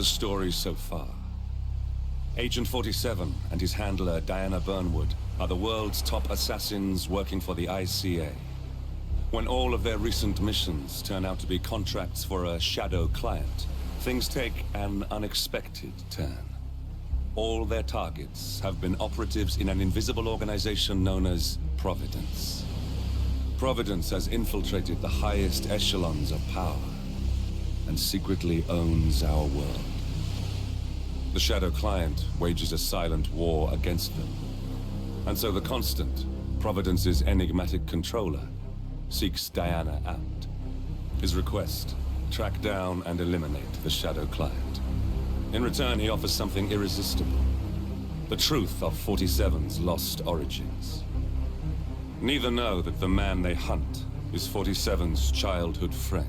the story so far. Agent 47 and his handler Diana Burnwood are the world's top assassins working for the ICA. When all of their recent missions turn out to be contracts for a shadow client, things take an unexpected turn. All their targets have been operatives in an invisible organization known as Providence. Providence has infiltrated the highest echelons of power and secretly owns our world. The Shadow Client wages a silent war against them. And so the Constant, Providence's enigmatic controller, seeks Diana out. His request, track down and eliminate the Shadow Client. In return, he offers something irresistible. The truth of 47's lost origins. Neither know that the man they hunt is 47's childhood friend.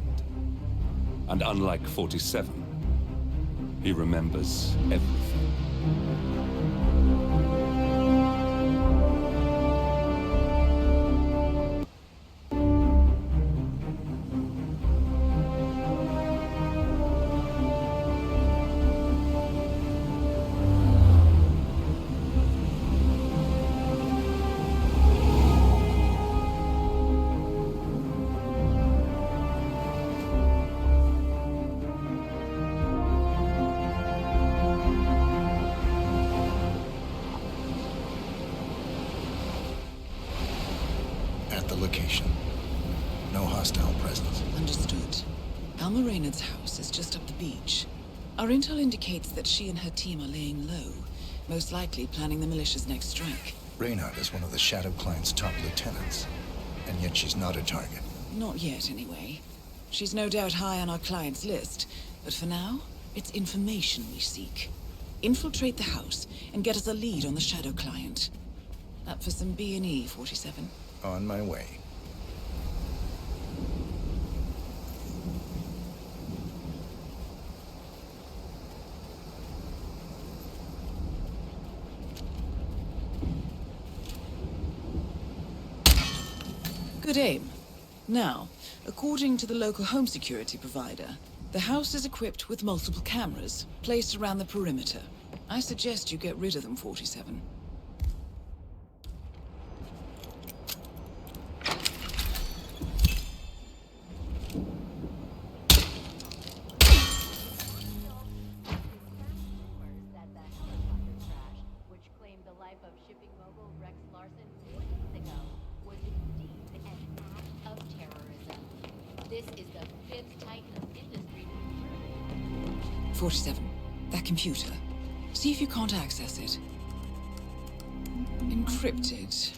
And unlike 47, he remembers everything. Location. No hostile presence. Understood. Alma Reynard's house is just up the beach. Our intel indicates that she and her team are laying low, most likely planning the militia's next strike. Reynard is one of the Shadow Client's top lieutenants, and yet she's not a target. Not yet, anyway. She's no doubt high on our client's list, but for now, it's information we seek. Infiltrate the house and get us a lead on the Shadow Client. Up for some B&E, 47. On my way. Good aim. Now, according to the local home security provider, the house is equipped with multiple cameras placed around the perimeter. I suggest you get rid of them, 47. This is the fifth titan of industry. 47. That computer. See if you can't access it. Encrypted.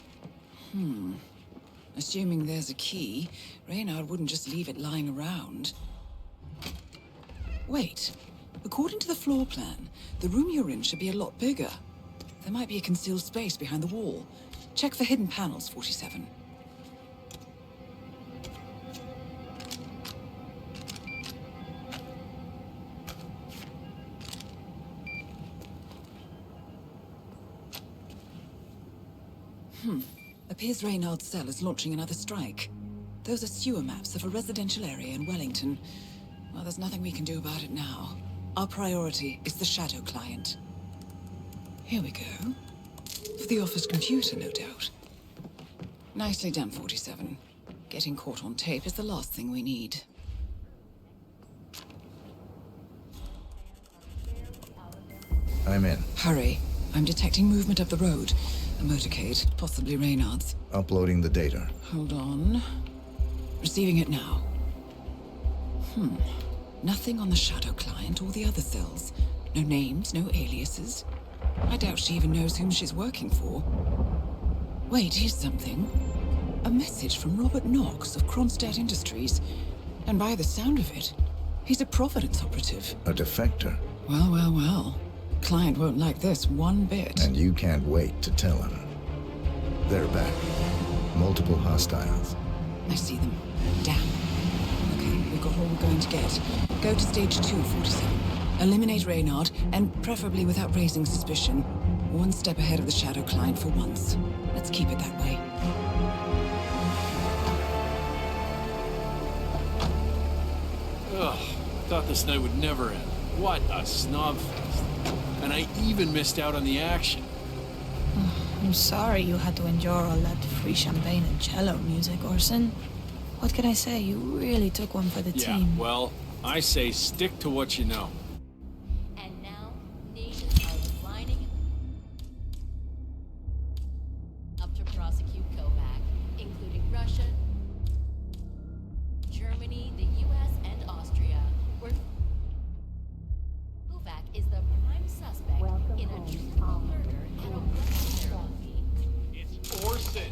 Assuming there's a key, Reynard wouldn't just leave it lying around. Wait. According to the floor plan, the room you're in should be a lot bigger. There might be a concealed space behind the wall. Check for hidden panels, 47. Appears Reynard's cell is launching another strike. Those are sewer maps of a residential area in Wellington. Well, there's nothing we can do about it now. Our priority is the Shadow Client. Here we go. For the office computer, no doubt. Nicely done, 47. Getting caught on tape is the last thing we need. I'm in. Hurry. I'm detecting movement up the road. A motorcade, possibly Reynard's. Uploading the data. Hold on. Receiving it now. Nothing on the Shadow Client or the other cells. No names, no aliases. I doubt she even knows whom she's working for. Wait, here's something. A message from Robert Knox of Kronstadt Industries. And by the sound of it, he's a Providence operative. A defector. Well, well, well. Client won't like this one bit. And you can't wait to tell him. They're back. Multiple hostiles. I see them. Damn. Okay, we've got all we're going to get. Go to stage 2, 47. Eliminate Reynard, and preferably without raising suspicion. One step ahead of the Shadow Client for once. Let's keep it that way. Ugh, I thought this night would never end. What a snobfest. And I even missed out on the action. I'm sorry you had to endure all that free champagne and cello music, Orson. What can I say? You really took one for the Yeah, team. well, I say stick to what you know. And now, nations are lining up to prosecute Kovac, including Russia, Germany, the US, and Austria, where Kovac is the prime suspect in a triple murder at a wedding ceremony. It's Orson.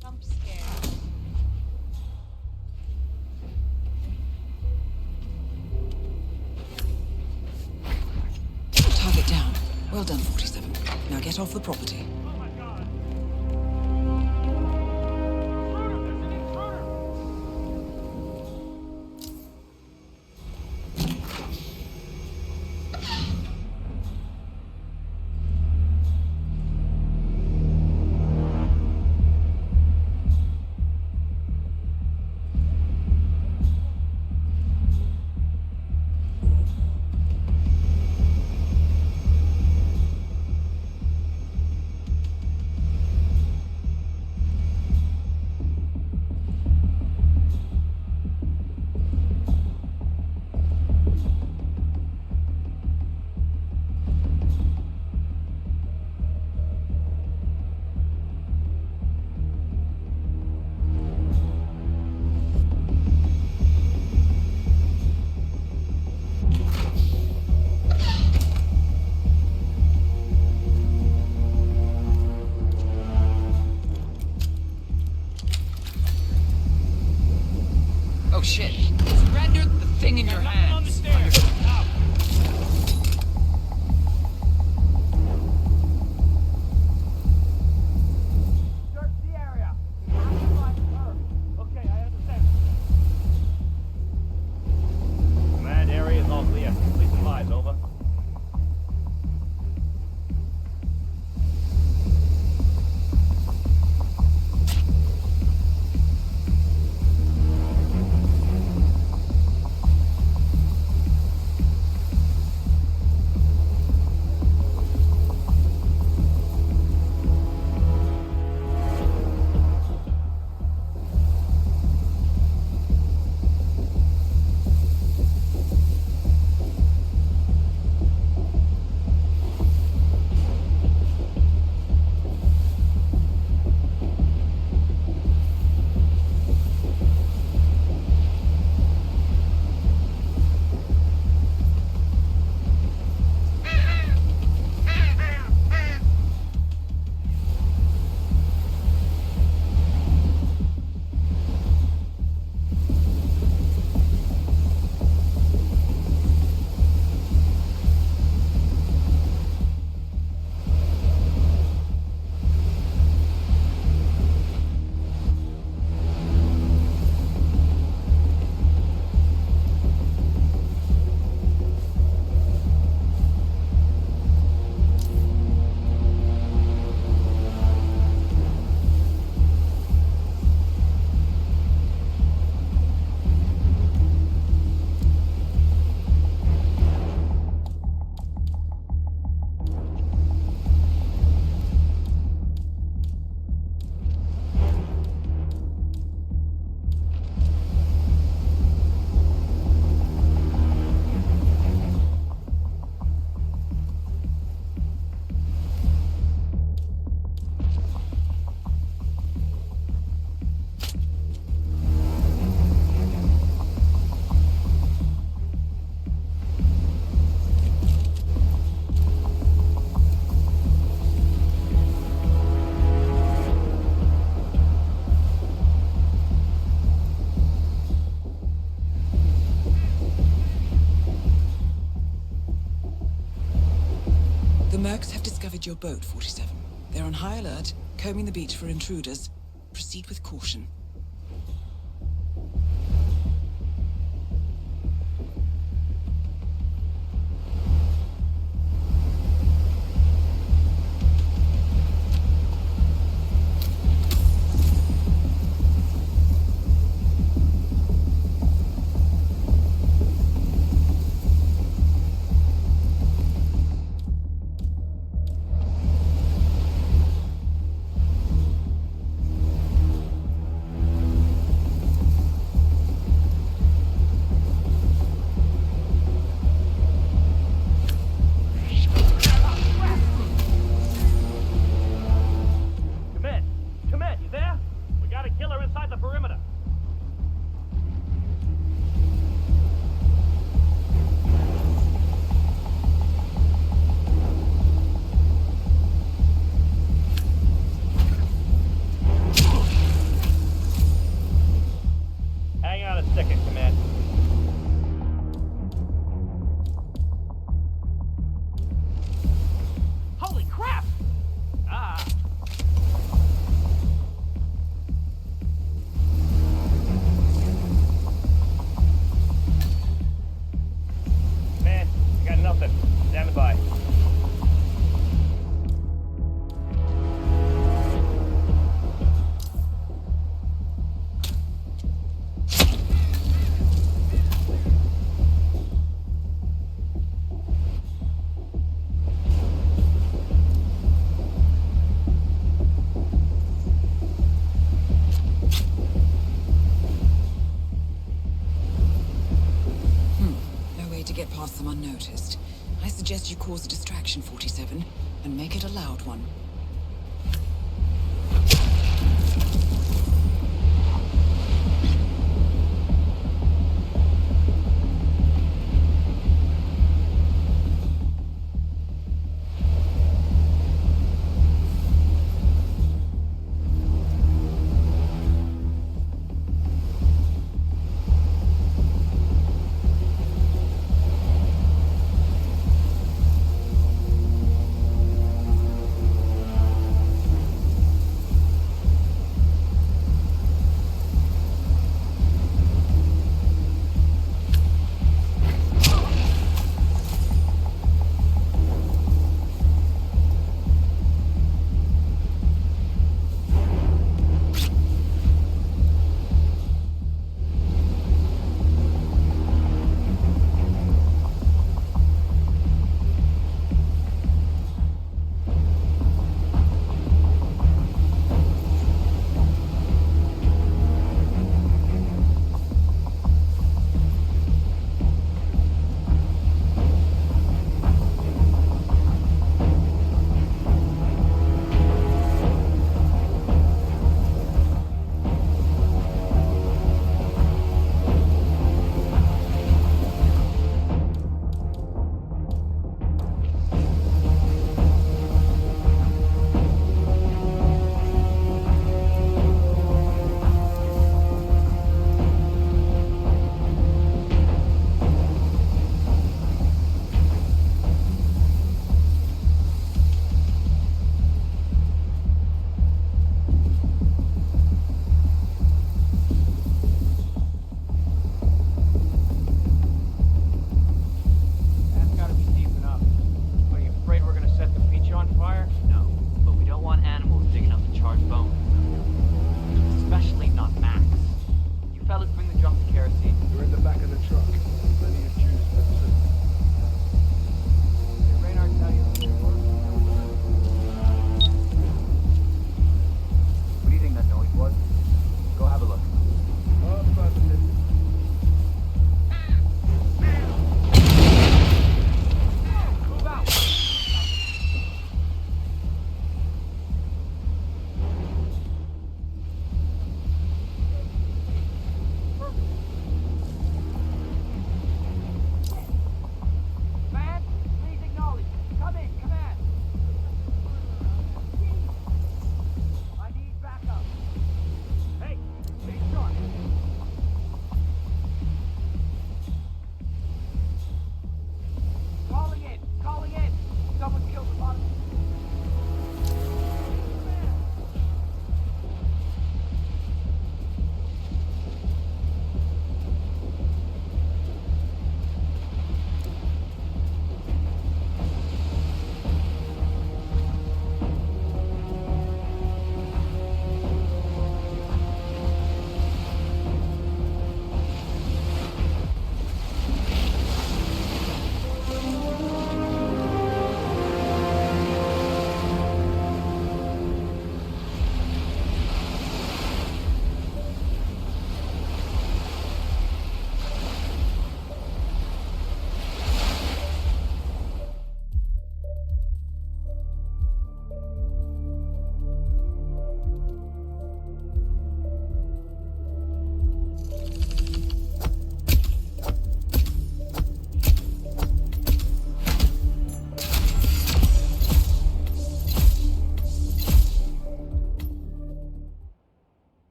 Jump scare. Target down. Well done, 47. Now get off the property. Mercs have discovered your boat, 47. They're on high alert, combing the beach for intruders. Proceed with caution. Get past them unnoticed. I suggest you cause a distraction, 47, and make it a loud one.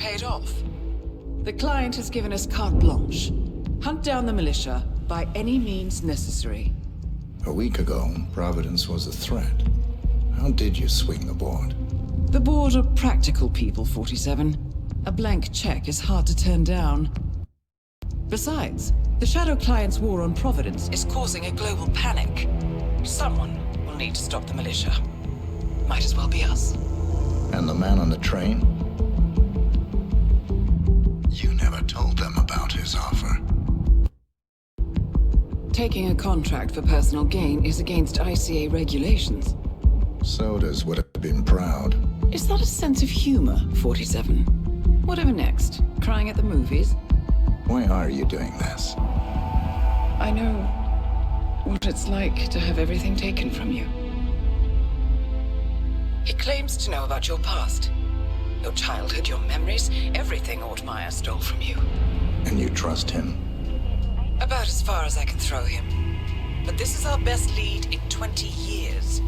paid off. The client has given us carte blanche. Hunt down the militia by any means necessary. A week ago, Providence was a threat. How did you swing the board? The board are practical people, 47. A blank check is hard to turn down. Besides, the Shadow Client's war on Providence is causing a global panic. Someone will need to stop the militia. Might as well be us. And the man on the train? You never told them about his offer. Taking a contract for personal gain is against ICA regulations. Sodas would have been proud. Is that a sense of humor, 47? Whatever next? Crying at the movies? Why are you doing this? I know what it's like to have everything taken from you. He claims to know about your past. Your childhood, your memories, everything Ortmeyer stole from you. And you trust him? About as far as I can throw him. But this is our best lead in 20 years.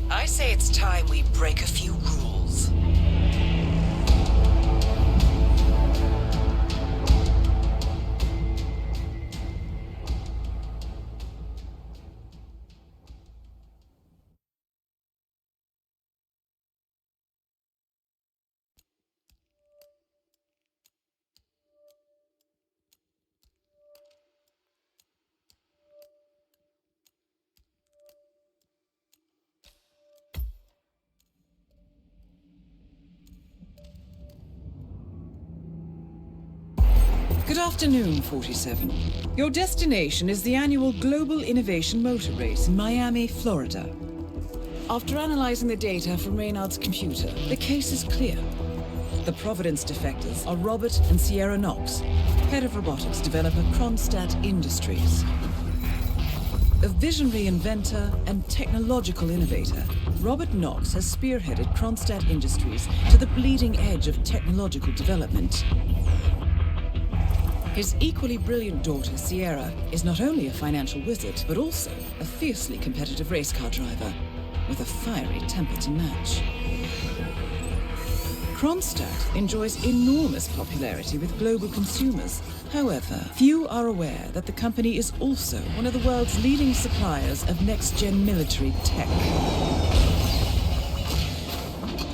I say it's time we break a few rules. Good afternoon, 47. Your destination is the annual Global Innovation Motor Race in Miami, Florida. After analyzing the data from Reynard's computer, the case is clear. The Providence defectors are Robert and Sierra Knox, head of robotics developer Kronstadt Industries. A visionary inventor and technological innovator, Robert Knox has spearheaded Kronstadt Industries to the bleeding edge of technological development. His equally brilliant daughter, Sierra, is not only a financial wizard, but also a fiercely competitive race car driver, with a fiery temper to match. Kronstadt enjoys enormous popularity with global consumers. However, few are aware that the company is also one of the world's leading suppliers of next-gen military tech.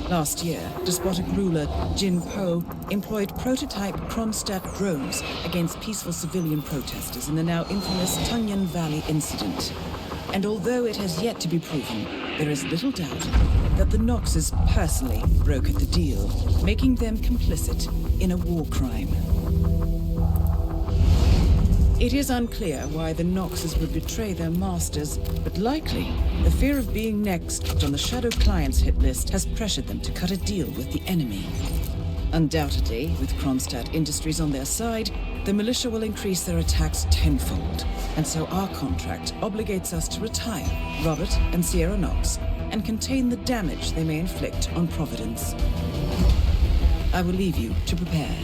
Last year, despotic ruler Jin Po employed prototype Kronstadt drones against peaceful civilian protesters in the now infamous Tunyan Valley incident. And although it has yet to be proven, there is little doubt that the Knoxes personally brokered the deal, making them complicit in a war crime. It is unclear why the Knoxes would betray their masters, but likely the fear of being next on the Shadow Client's hit list has pressured them to cut a deal with the enemy. Undoubtedly, with Kronstadt Industries on their side, the militia will increase their attacks tenfold, and so our contract obligates us to retire Robert and Sierra Knox and contain the damage they may inflict on Providence. I will leave you to prepare.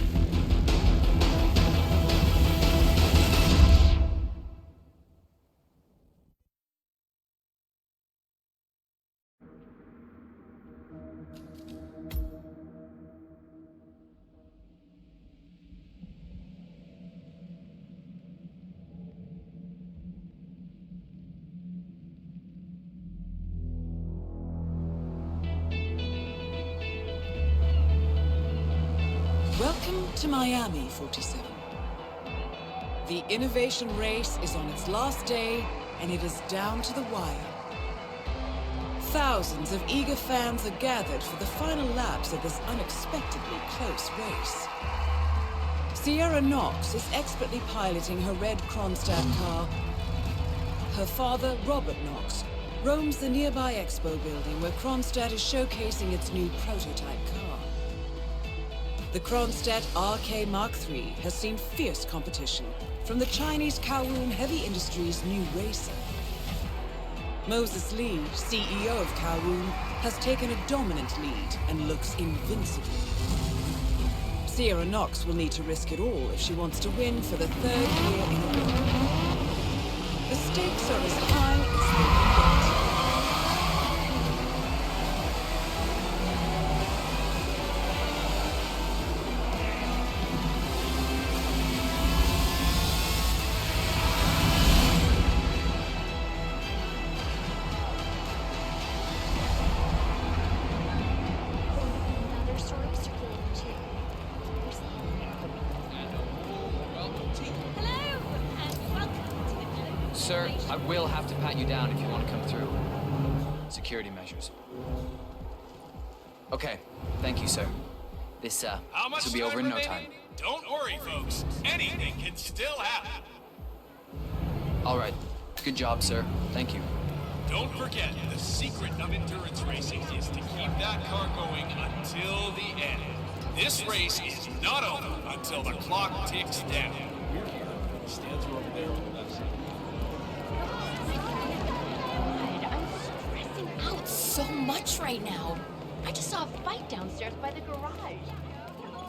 Welcome to Miami, 47. The innovation race is on its last day, and it is down to the wire. Thousands of eager fans are gathered for the final laps of this unexpectedly close race. Sierra Knox is expertly piloting her red Kronstadt car. Her father, Robert Knox, roams the nearby expo building where Kronstadt is showcasing its new prototype car. The Kronstadt RK Mark III has seen fierce competition from the Chinese Kowloon Heavy Industries' new racer. Moses Lee, CEO of Kowloon, has taken a dominant lead and looks invincible. Sierra Knox will need to risk it all if she wants to win for the third year in a row. The stakes are as high as they can get. sir, I will have to pat you down if you want to come through. Security measures. Okay, thank you, sir. This will be over in no time. Don't worry, folks. Anything can still happen. All right. Good job, sir. Thank you. Don't forget, the secret of endurance racing is to keep that car going until the end. This race is not over until the clock ticks down. We're here. Stands are over there. I'm stressing out so much right now. I just saw a fight downstairs by the garage.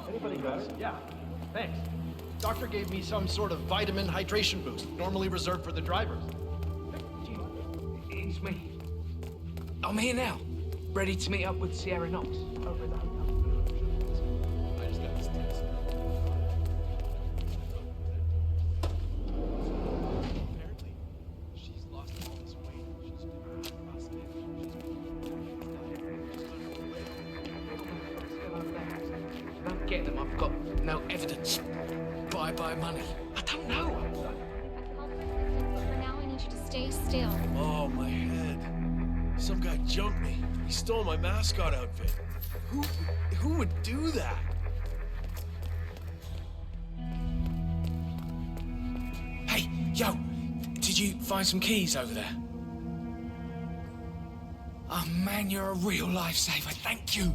Anybody does? Yeah. Thanks. Doctor gave me some sort of vitamin hydration boost, normally reserved for the drivers. It's me. I'm here now, ready to meet up with Sierra Knox over at the hotel. I just got this text. Apparently, she's lost all this weight. She's been busted. Don't get them. I've got no evidence. Bye-bye money. I don't know. For now, I need you to stay still. Oh, my head. Some guy jumped me. He stole my mascot outfit. Who would do that? Hey, yo, did you find some keys over there? Oh man, you're a real lifesaver. Thank you.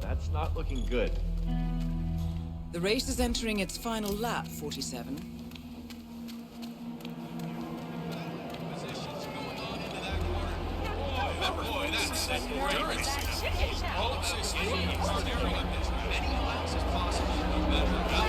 That's not looking good. The race is entering its final lap, 47. Boy, that's endurance. Closest is ordinary as many miles as possible. No matter how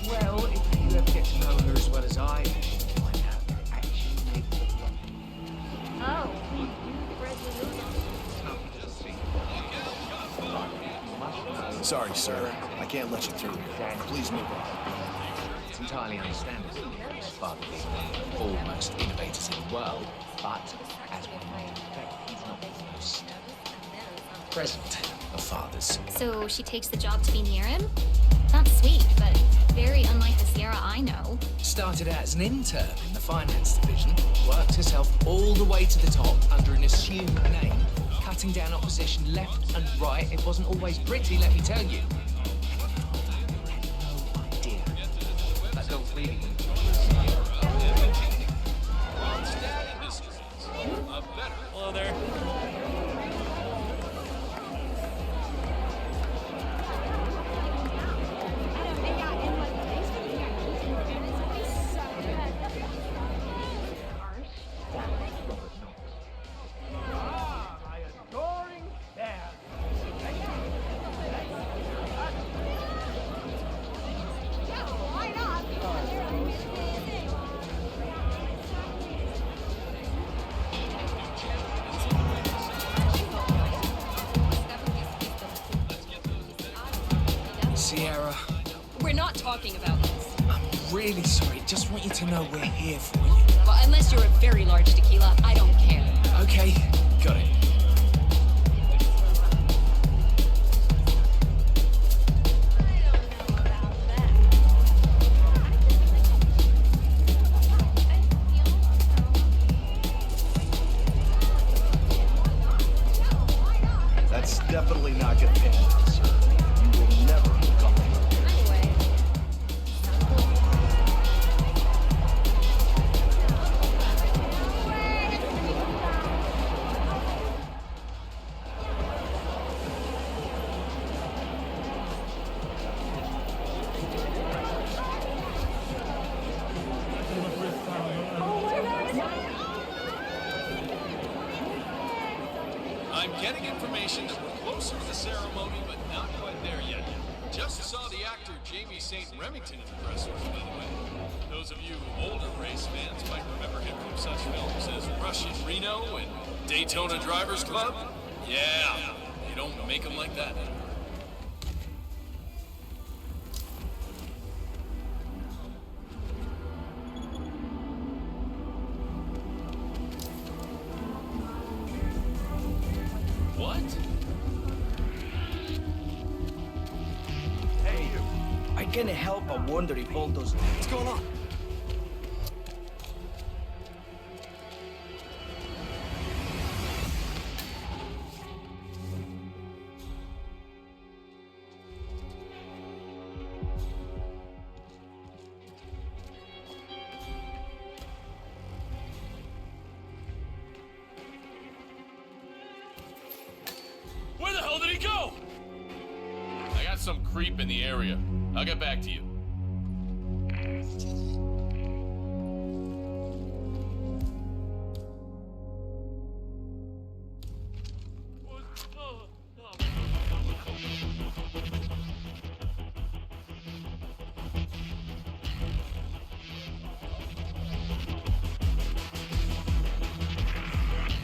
Well, if you ever get to know her as well as I, you'll find out that it actually makes a lot. Oh, you read the news? Sorry, sir. I can't let you through. Please move on. It's entirely understandable. His father being one of the foremost innovators in the world, but as one might expect, he's not the most present of fathers. So she takes the job to be near him? That's sweet, but very unlike the Sierra I know. Started out as an intern in the finance division, worked herself all the way to the top under an assumed name, cutting down opposition left and right. It wasn't always pretty, let me tell you. I had no idea. That girl's really Hello there. My adoring dad. Sierra, We're not talking about this. I'm really sorry. Just want you to know we're here for you. Well, unless you're a very large tequila, I don't care. Okay, got it. That's definitely not gonna pay off, sir. You will never come here. Anyway. I'm getting information that we're closer to the ceremony, but not quite there yet. Just saw the actor Jamie St. Remington in the press room, by the way. Those of you older race fans might remember him from such films as Rush in Reno and Daytona Drivers Club. Yeah, you don't make them like that. What? Hey, you. I can't help but wonder if all those... What's going on? Where the hell did he go? I got some creep in the area. I'll get back to you.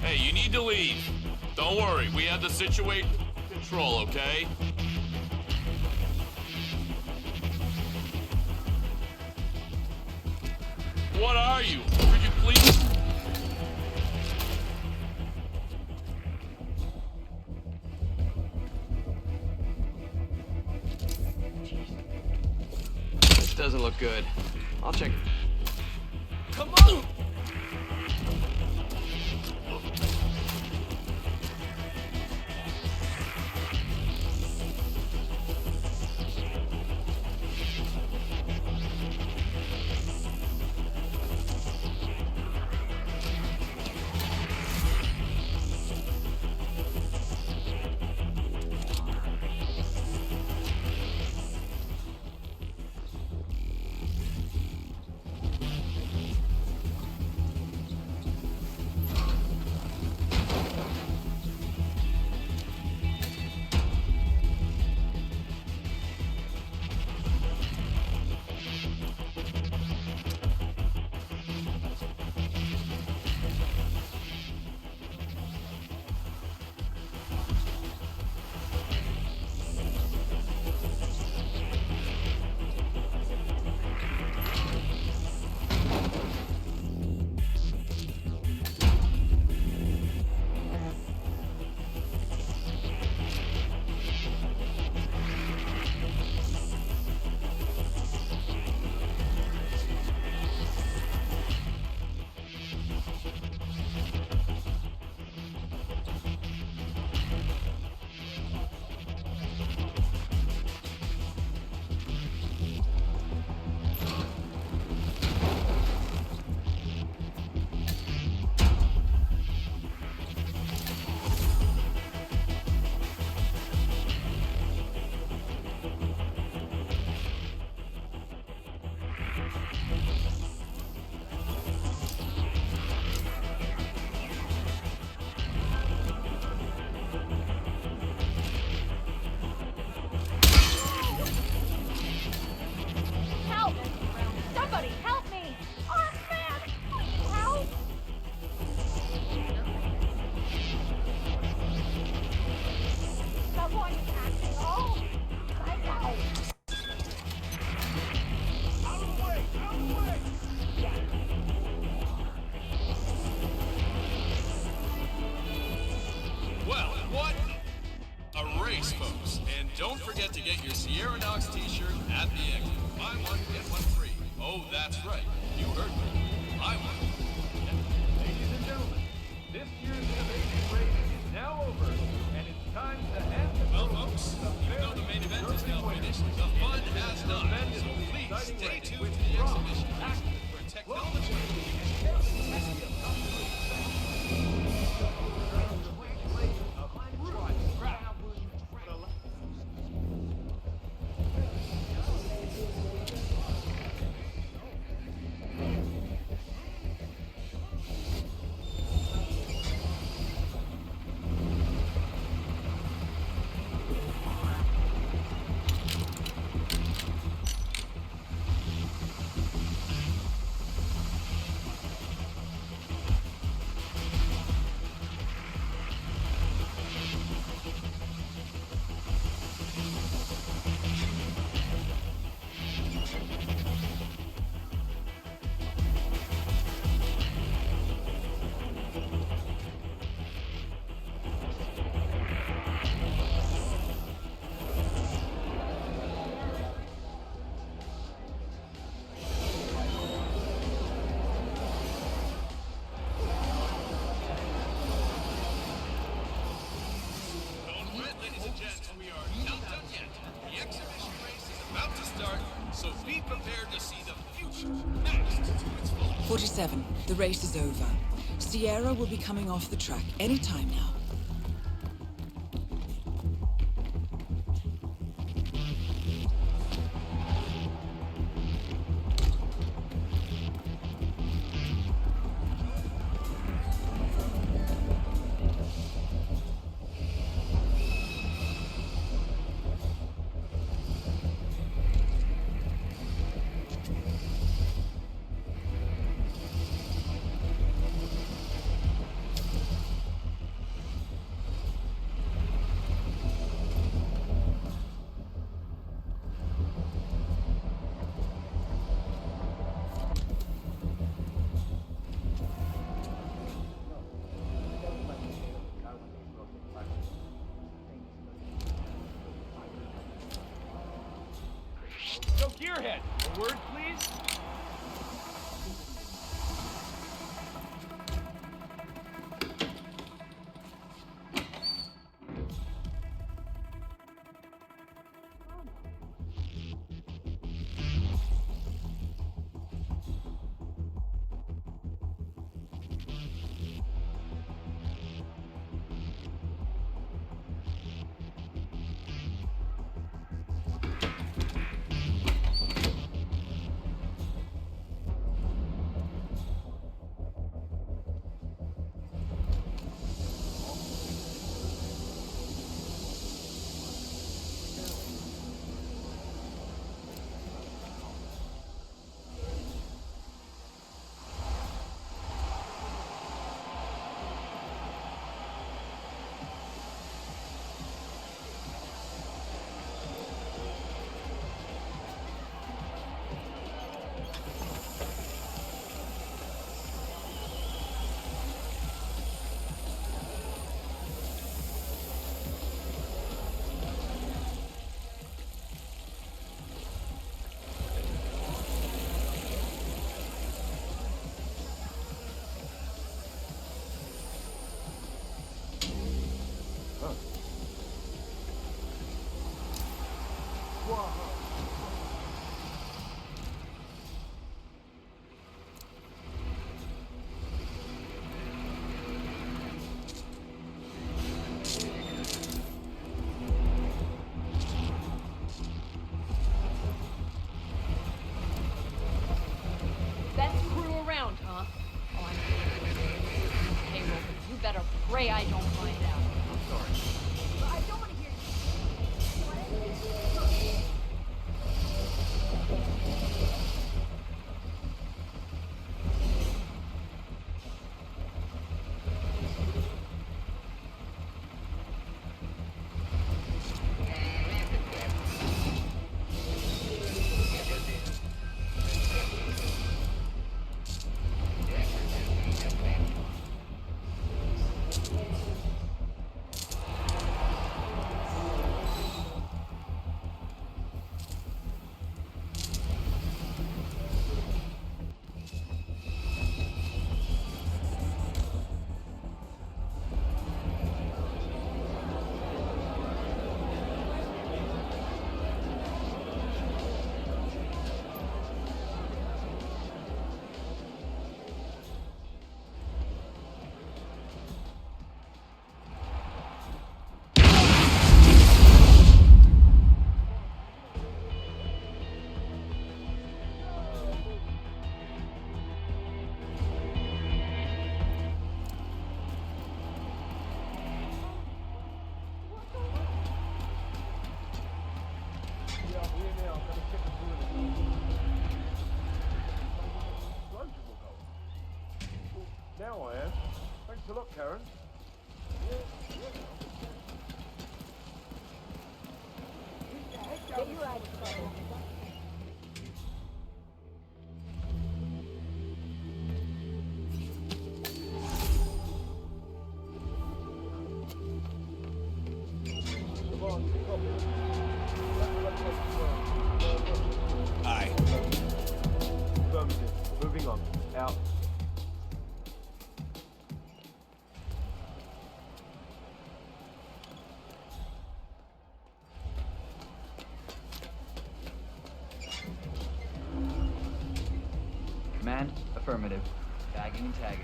Hey, you need to leave. Don't worry, we have the situation under control, okay? What are you? Could you please? This doesn't look good. I'll check. Come on! a Sierra Knox t-shirt at the exit. Buy one, get one free. Oh, that's right. You heard me. Buy one. Ladies and gentlemen, this year's innovation race is now over, and it's time to hand the Well, trophy folks, to the even though the main event is now finished, the fun has not. So please stay tuned to the exhibition race, where technology so be prepared to see the future next to its fullest. 47. The race is over. Sierra will be coming off the track any time now. So, Gearhead, a word, please? Best crew around, huh? Oh, I'm payroll, but you better pray I don't find out. I'm sorry. But I don't want to hear Now I am. Thanks a lot, Karen. Get your eyes closed. Aye. Affirmative. Moving on. Out. Command, affirmative. Bagging and tagging.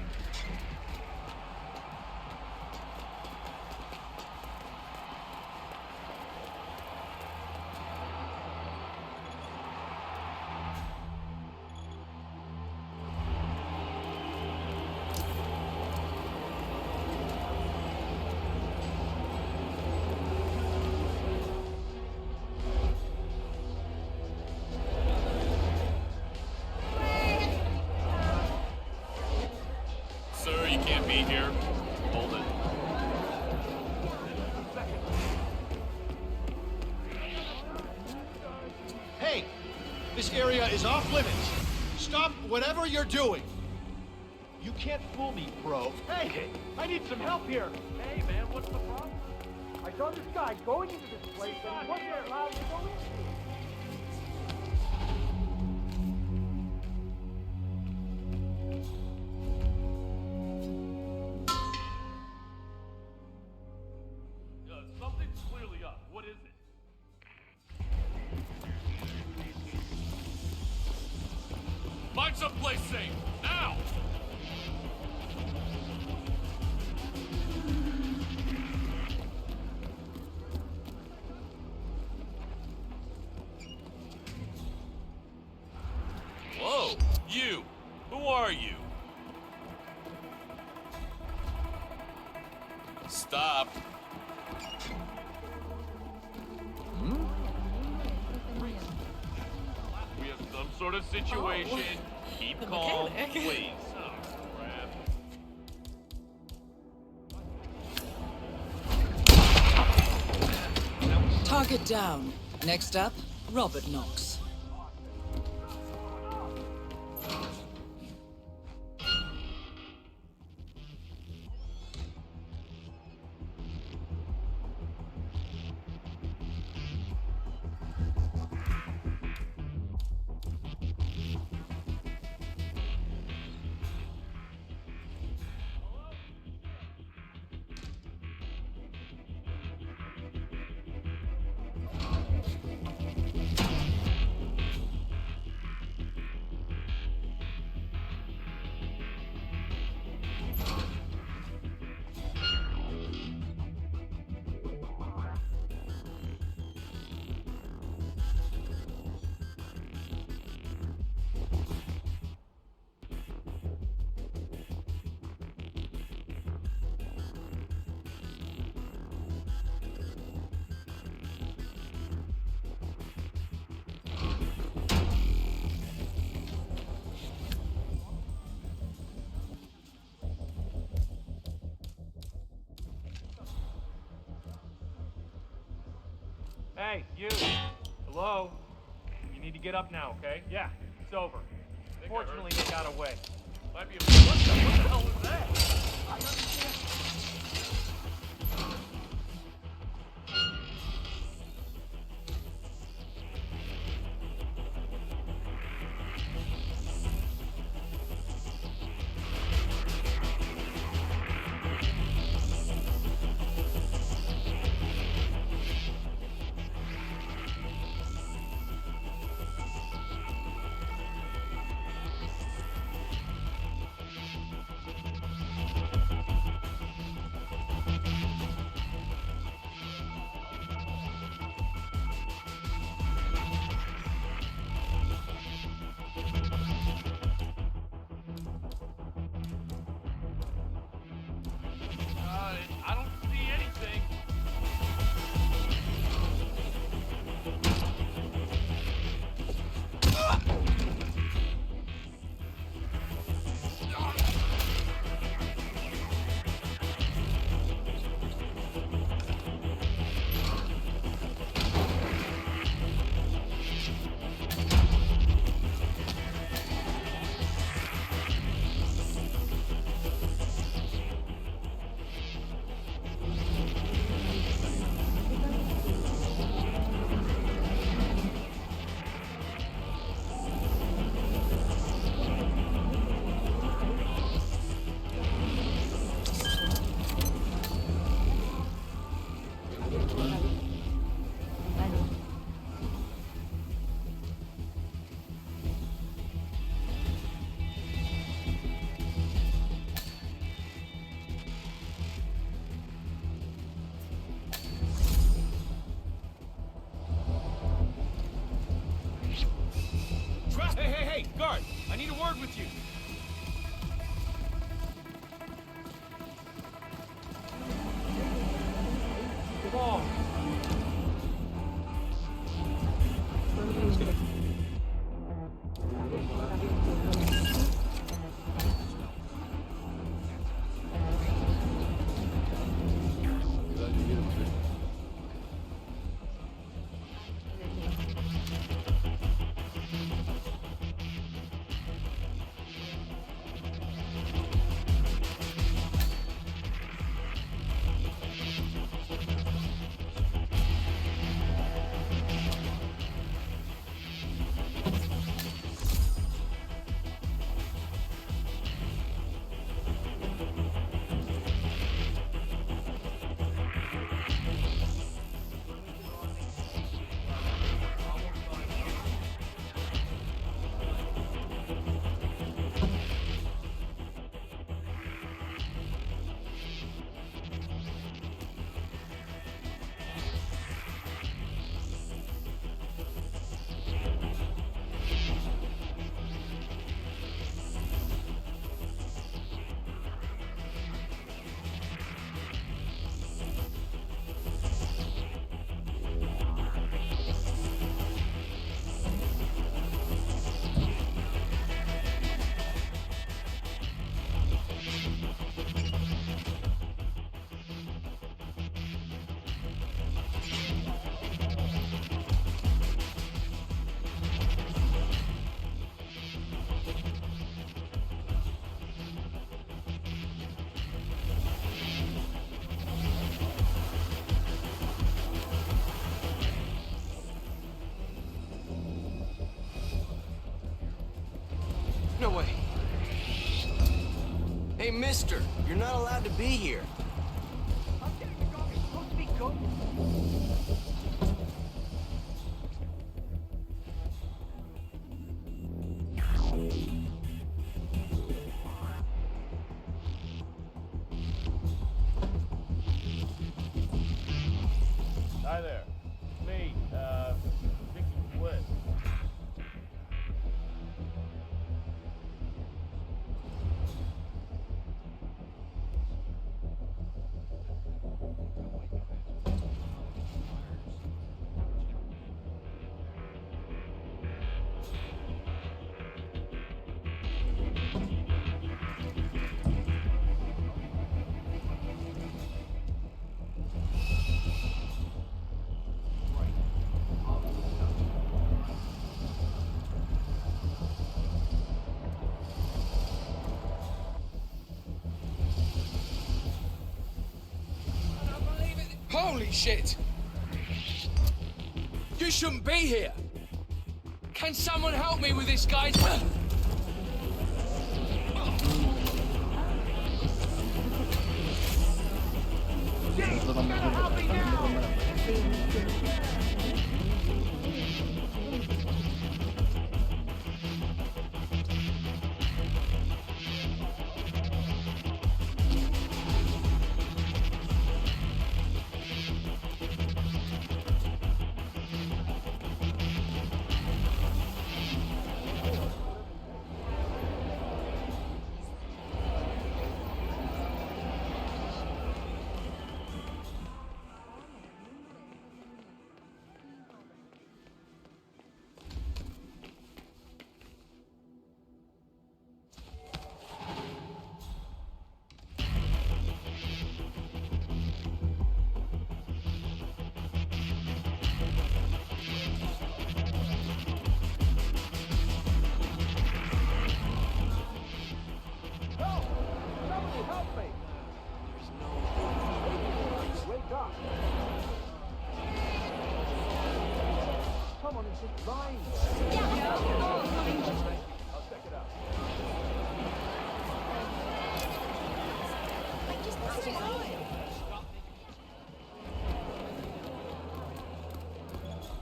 Sir, you can't be here. Hold it. Hey! This area is off limits. Stop whatever you're doing. You can't fool me, bro. Hey! I need some help here! Hey, man, what's the problem? I saw this guy going into this place and he wasn't allowed to go in. Something's clearly up. What is it? Find someplace safe, now! Whoa! You! Who are you? Stop! We have some sort of situation. Keep calm, please. Oh, crap. Target down. Next up, Robert Knox. Hey, you! Hello? You need to get up now, okay? Yeah, it's over. Fortunately, they got away. Might be a... What the hell was that? I understand. need a word with you. Come on. No way. Hey, mister, you're not allowed to be here. Hi there. Me, Vicky Wood. Holy shit! You shouldn't be here! Can someone help me with this, guys?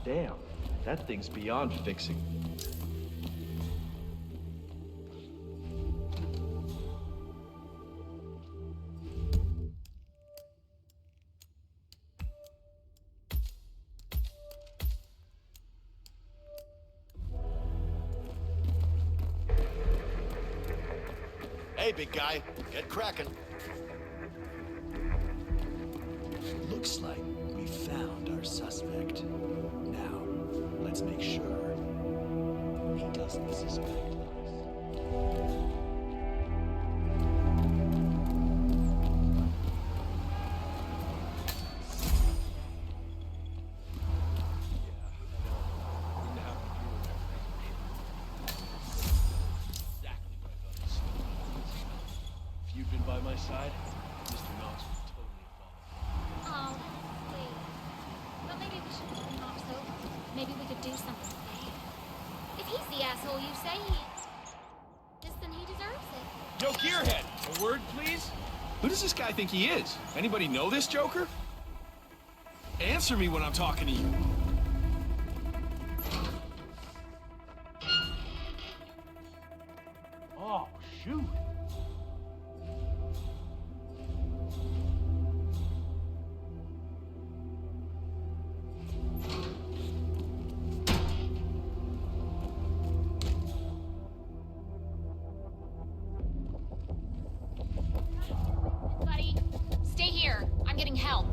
Damn, that thing's beyond fixing. Okay, big guy. Get cracking. Looks like we found our suspect. Now, let's make sure he doesn't suspect us. By my side, Mr. Knox would totally have followed. Oh, that's sweet. But maybe we should keep him off so maybe we could do something fair. If he's the asshole you say he is, then he deserves it. Yo, Gearhead, a word, please? Who does this guy think he is? Anybody know this Joker? Answer me when I'm talking to you. Oh, shoot. Buddy, stay here. I'm getting help.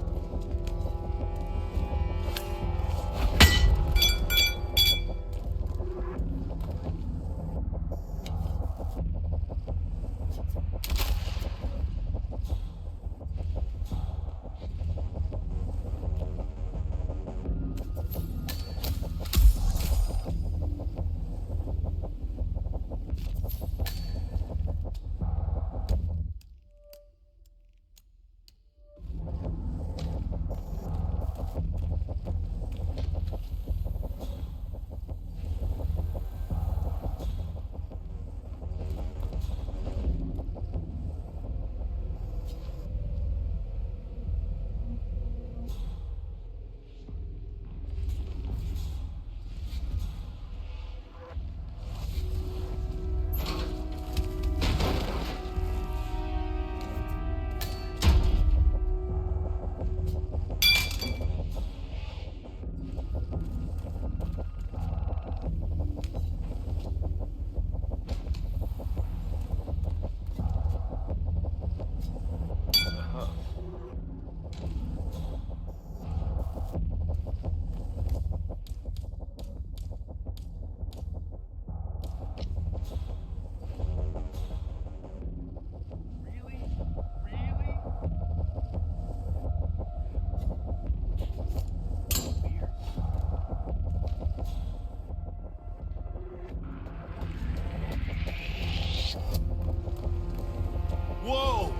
Whoa!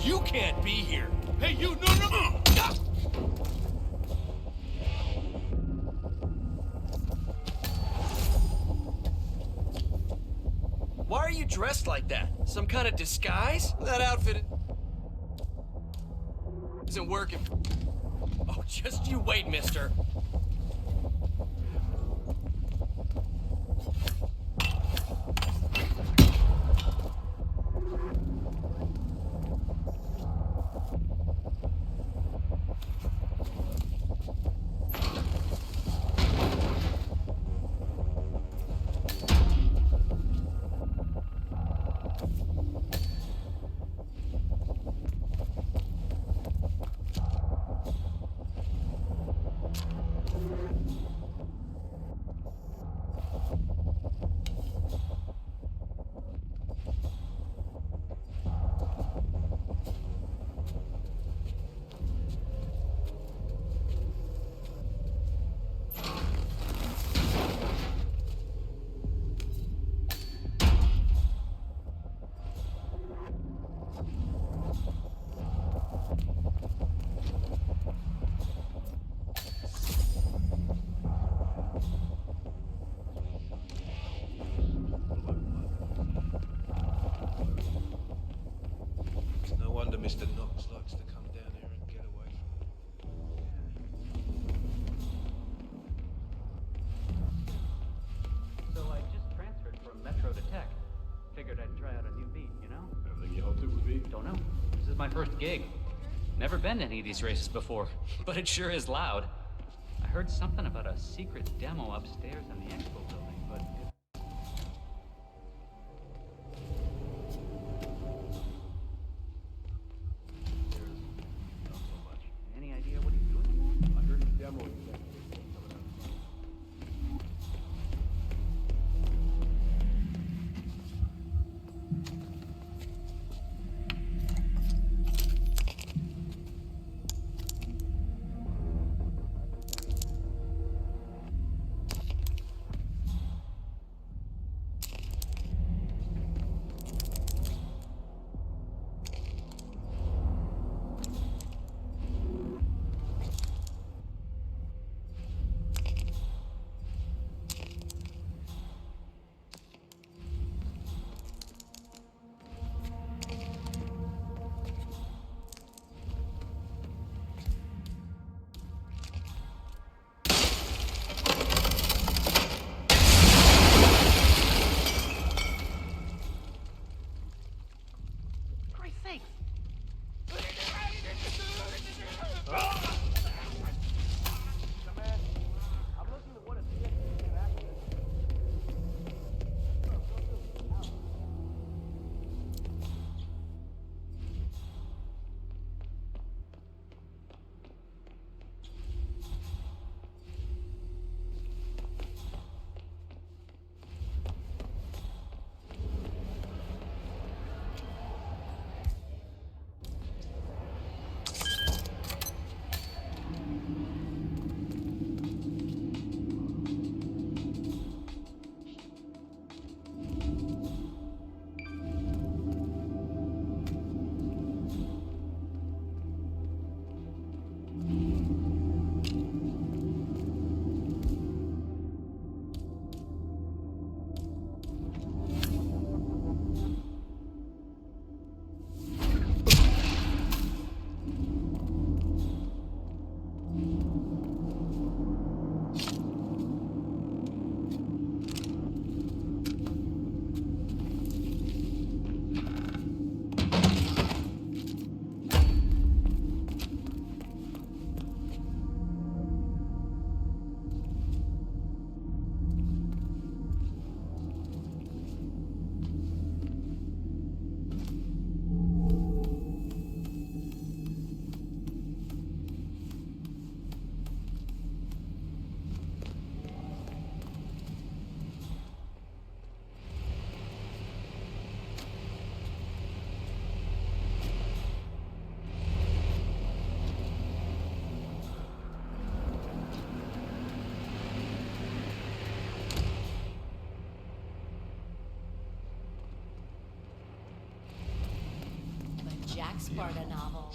You can't be here! Hey, you, no! Ah! Why are you dressed like that? Some kind of disguise? That outfit isn't working. Oh, just you wait, mister. No wonder Mr. Knox likes to come down here and get away from it. So I just transferred from Metro to Tech. Figured I'd try out a new beat, you know? Everything you hoped it would be? Don't know. This is my first gig. Never been to any of these races before, but it sure is loud. I heard something about a secret demo upstairs in the expo building, but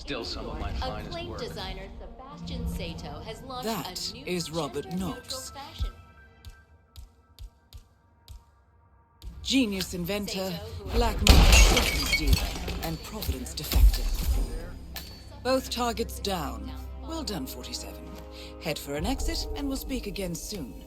Still some of my finest Acclaimed work. designer Sebastian Sato has launched That a new is Robert gender-neutral Knox. fashion. Genius inventor, black market weapons dealer, and Providence defector. Both targets down. Well done, 47. Head for an exit, and we'll speak again soon.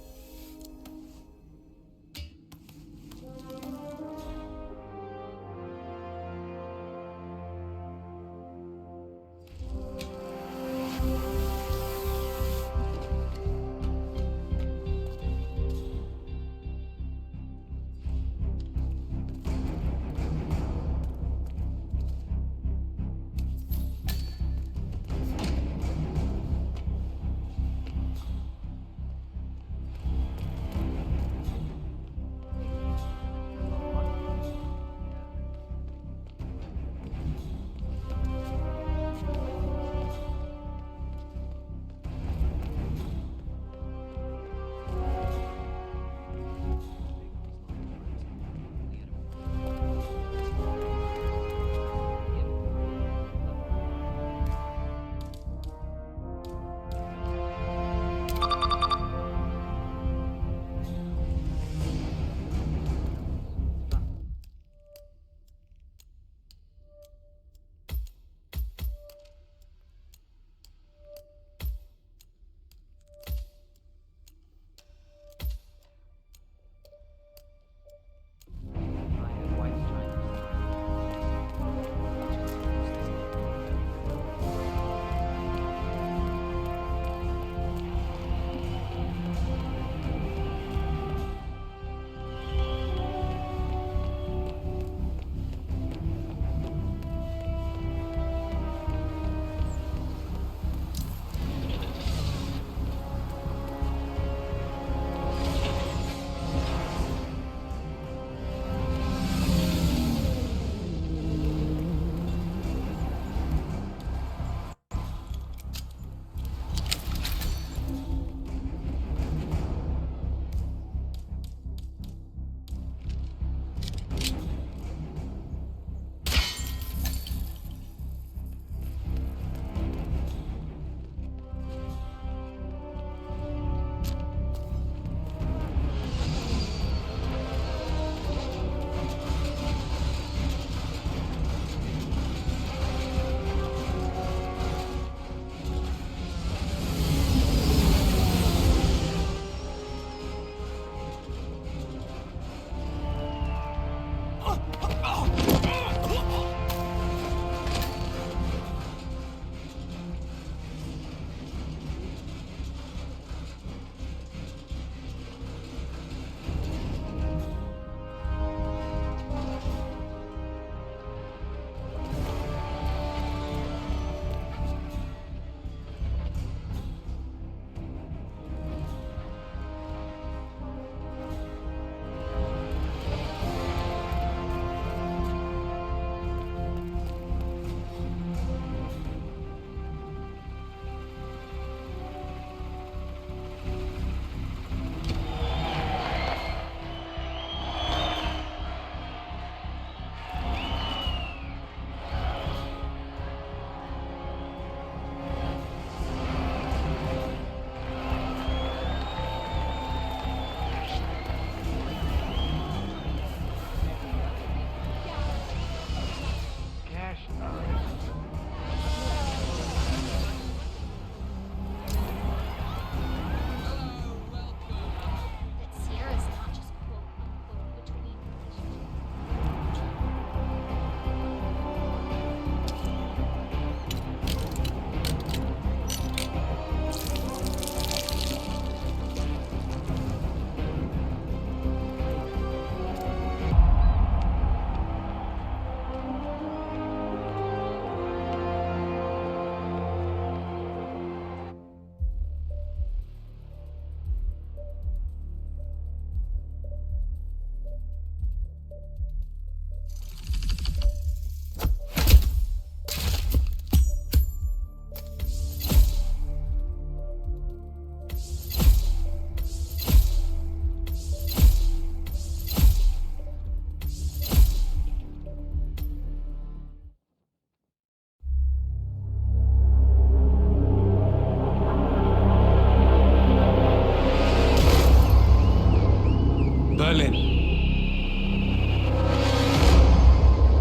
Berlin.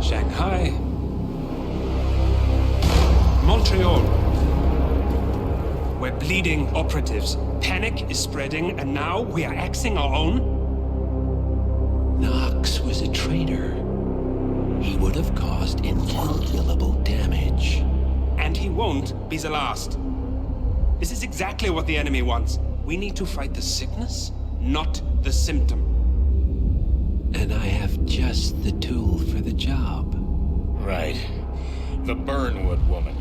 Shanghai. Montreal. We're bleeding operatives. Panic is spreading, and now we are axing our own? Knox was a traitor. He would have caused incalculable damage. And he won't be the last. This is exactly what the enemy wants. We need to fight the sickness, not the symptom. And I have just the tool for the job. Right. The Burnwood woman.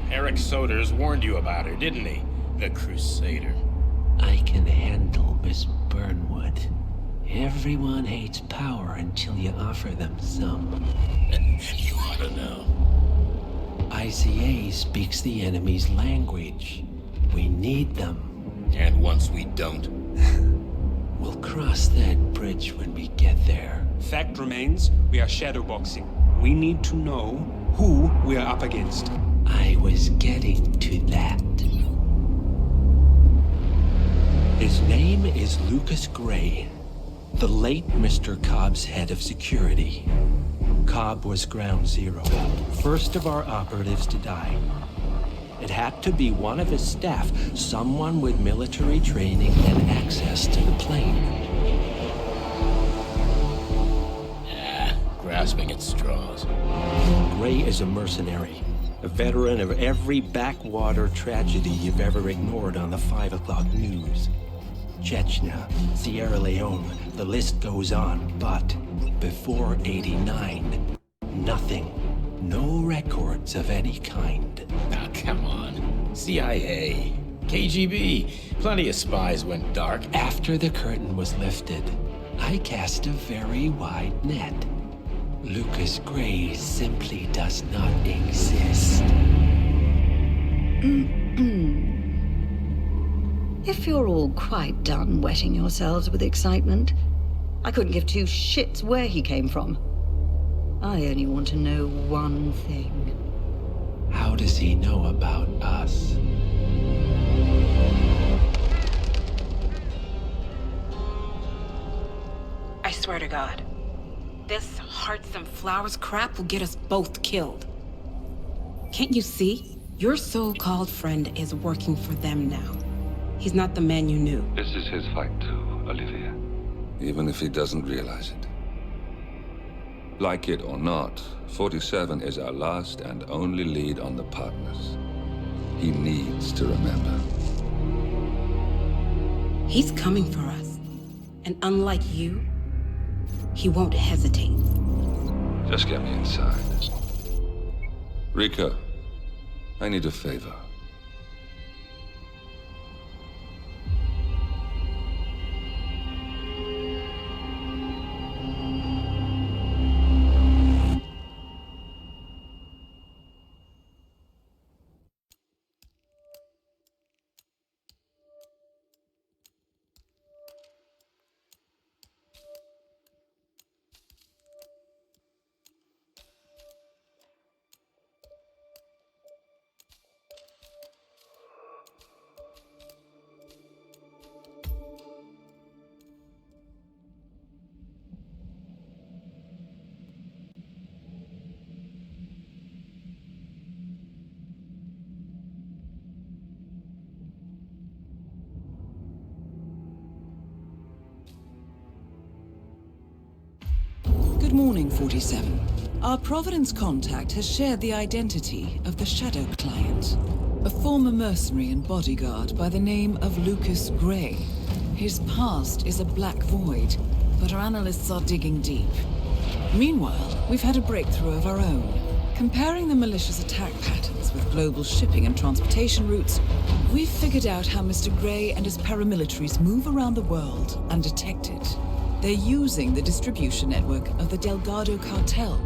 Eric Soders warned you about her, didn't he? The Crusader. I can handle Miss Burnwood. Everyone hates power until you offer them some. You ought to know. ICA speaks the enemy's language. We need them. And once we don't? We'll cross that bridge when we get there. Fact remains, we are shadowboxing. We need to know who we are up against. I was getting to that. His name is Lucas Gray, the late Mr. Cobb's head of security. Cobb was ground zero, first of our operatives to die. It had to be one of his staff, someone with military training and access to the plane. Grasping at straws. Gray is a mercenary, a veteran of every backwater tragedy you've ever ignored on the 5 o'clock news. Chechnya, Sierra Leone, the list goes on, but before '89, nothing. No records of any kind. Ah, come on. CIA, KGB, plenty of spies went dark. After the curtain was lifted, I cast a very wide net. Lucas Gray simply does not exist. If you're all quite done wetting yourselves with excitement, I couldn't give two shits where he came from. I only want to know one thing. How does he know about us? I swear to God, this hearts and flowers crap will get us both killed. Can't you see? Your so-called friend is working for them now. He's not the man you knew. This is his fight too, Olivia. Even if he doesn't realize it. Like it or not, 47 is our last and only lead on the partners. He needs to remember. He's coming for us. And unlike you, he won't hesitate. Just get me inside. Rico, I need a favor. Good morning, 47. Our Providence contact has shared the identity of the Shadow Client, a former mercenary and bodyguard by the name of Lucas Gray. His past is a black void, but our analysts are digging deep. Meanwhile, we've had a breakthrough of our own. Comparing the malicious attack patterns with global shipping and transportation routes, we've figured out how Mr. Gray and his paramilitaries move around the world undetected. They're using the distribution network of the Delgado Cartel,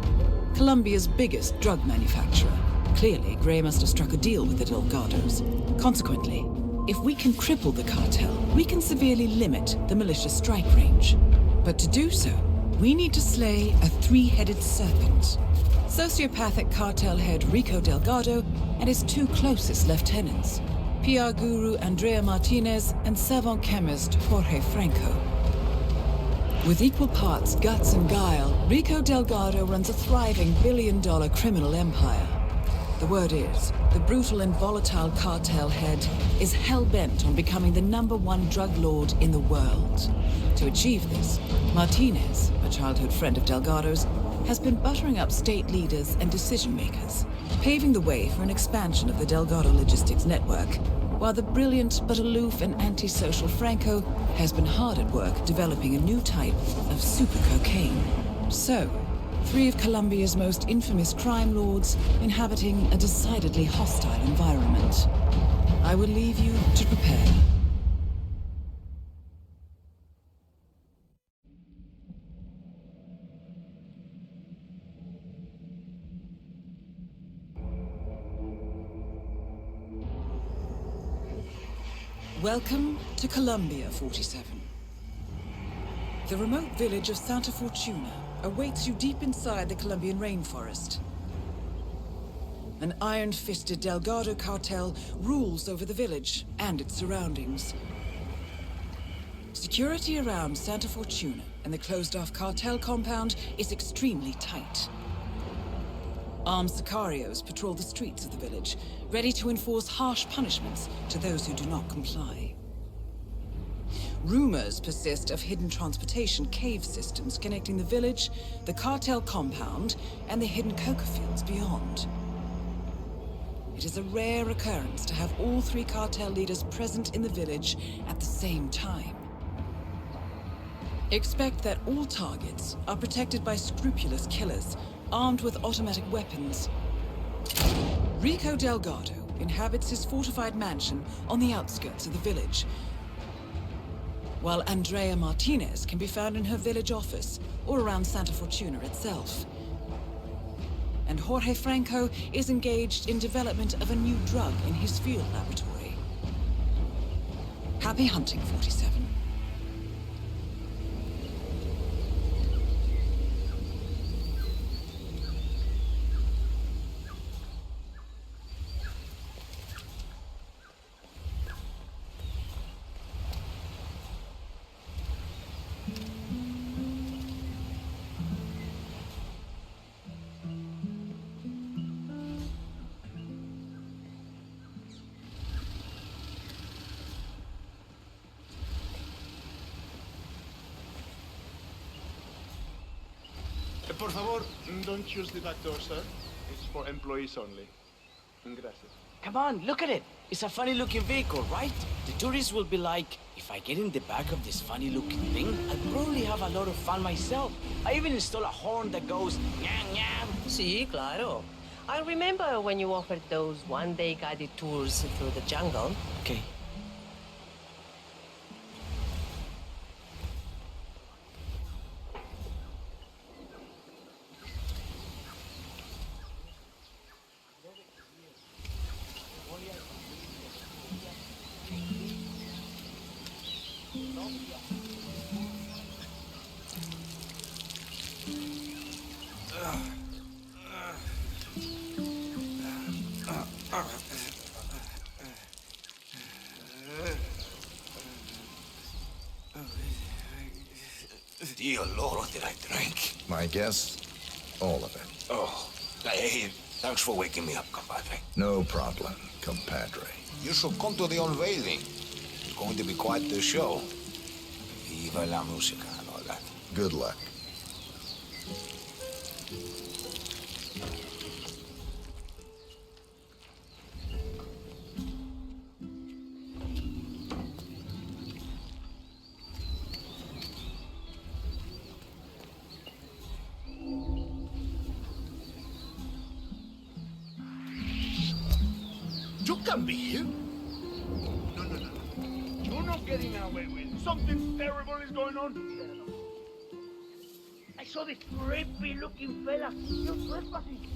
Colombia's biggest drug manufacturer. Clearly, Gray must have struck a deal with the Delgados. Consequently, if we can cripple the cartel, we can severely limit the malicious strike range. But to do so, we need to slay a three-headed serpent. Sociopathic cartel head Rico Delgado and his two closest lieutenants, PR guru Andrea Martinez and savant chemist Jorge Franco. With equal parts guts and guile, Rico Delgado runs a thriving billion-dollar criminal empire. The word is, the brutal and volatile cartel head is hell-bent on becoming the #1 drug lord in the world. To achieve this, Martinez, a childhood friend of Delgado's, has been buttering up state leaders and decision-makers, paving the way for an expansion of the Delgado logistics network, while the brilliant but aloof and antisocial Franco has been hard at work developing a new type of super cocaine. So, 3 of Colombia's most infamous crime lords inhabiting a decidedly hostile environment. I will leave you to prepare. Welcome to Colombia, 47. The remote village of Santa Fortuna awaits you deep inside the Colombian rainforest. An iron-fisted Delgado cartel rules over the village and its surroundings. Security around Santa Fortuna and the closed-off cartel compound is extremely tight. Armed sicarios patrol the streets of the village, ready to enforce harsh punishments to those who do not comply. Rumors persist of hidden transportation cave systems connecting the village, the cartel compound, and the hidden coca fields beyond. It is a rare occurrence to have all 3 cartel leaders present in the village at the same time. Expect that all targets are protected by scrupulous killers, armed with automatic weapons. Rico Delgado inhabits his fortified mansion on the outskirts of the village, while Andrea Martinez can be found in her village office or around Santa Fortuna itself. And Jorge Franco is engaged in development of a new drug in his field laboratory. Happy hunting, 47. Por favor, don't use the back door, sir. It's for employees only. Gracias. Come on, look at it. It's a funny-looking vehicle, right? The tourists will be like, if I get in the back of this funny-looking thing, I'll probably have a lot of fun myself. I even install a horn that goes, nyam, nyam. Sí, claro. I remember when you offered those one-day guided tours through the jungle. Okay. Dear Lord, did I drink? My guess, all of it. Oh, hey, thanks for waking me up, compadre. No problem, compadre. You should come to the unveiling. It's going to be quite the show. Viva la música and all that. Good luck. You can be here? No, no, no, no. You're not getting away with it. Something terrible is going on. I saw this creepy-looking fella. You're trespassing.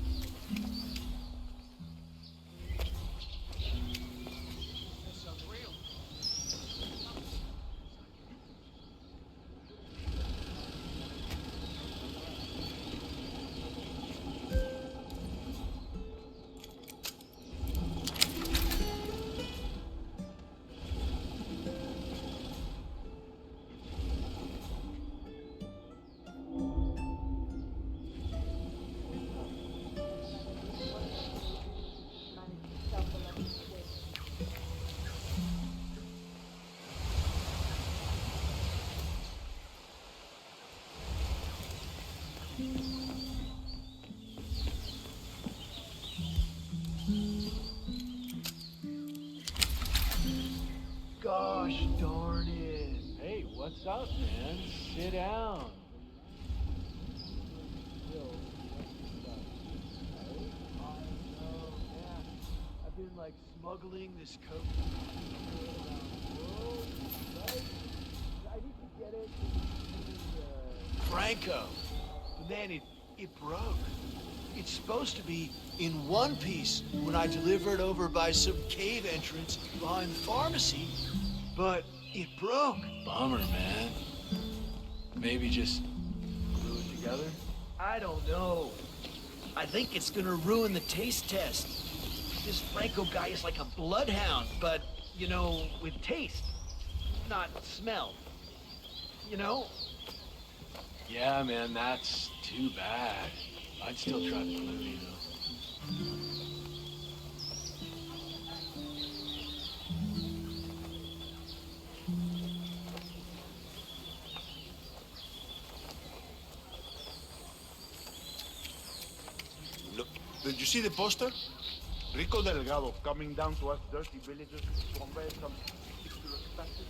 What's up, man? Sit down. I've been like smuggling this coke around the world, right? I need to get it to Franco. But man, it broke. It's supposed to be in one piece when I deliver it over by some cave entrance behind the pharmacy, but it broke. Bummer, man. Maybe just glue it together? I don't know. I think it's gonna ruin the taste test. This Franco guy is like a bloodhound, but, you know, with taste, not smell. You know? Yeah, man, that's too bad. I'd still try the glue, you know. Look, did you see the poster? Rico Delgado coming down to us dirty villagers to convey some particular passage.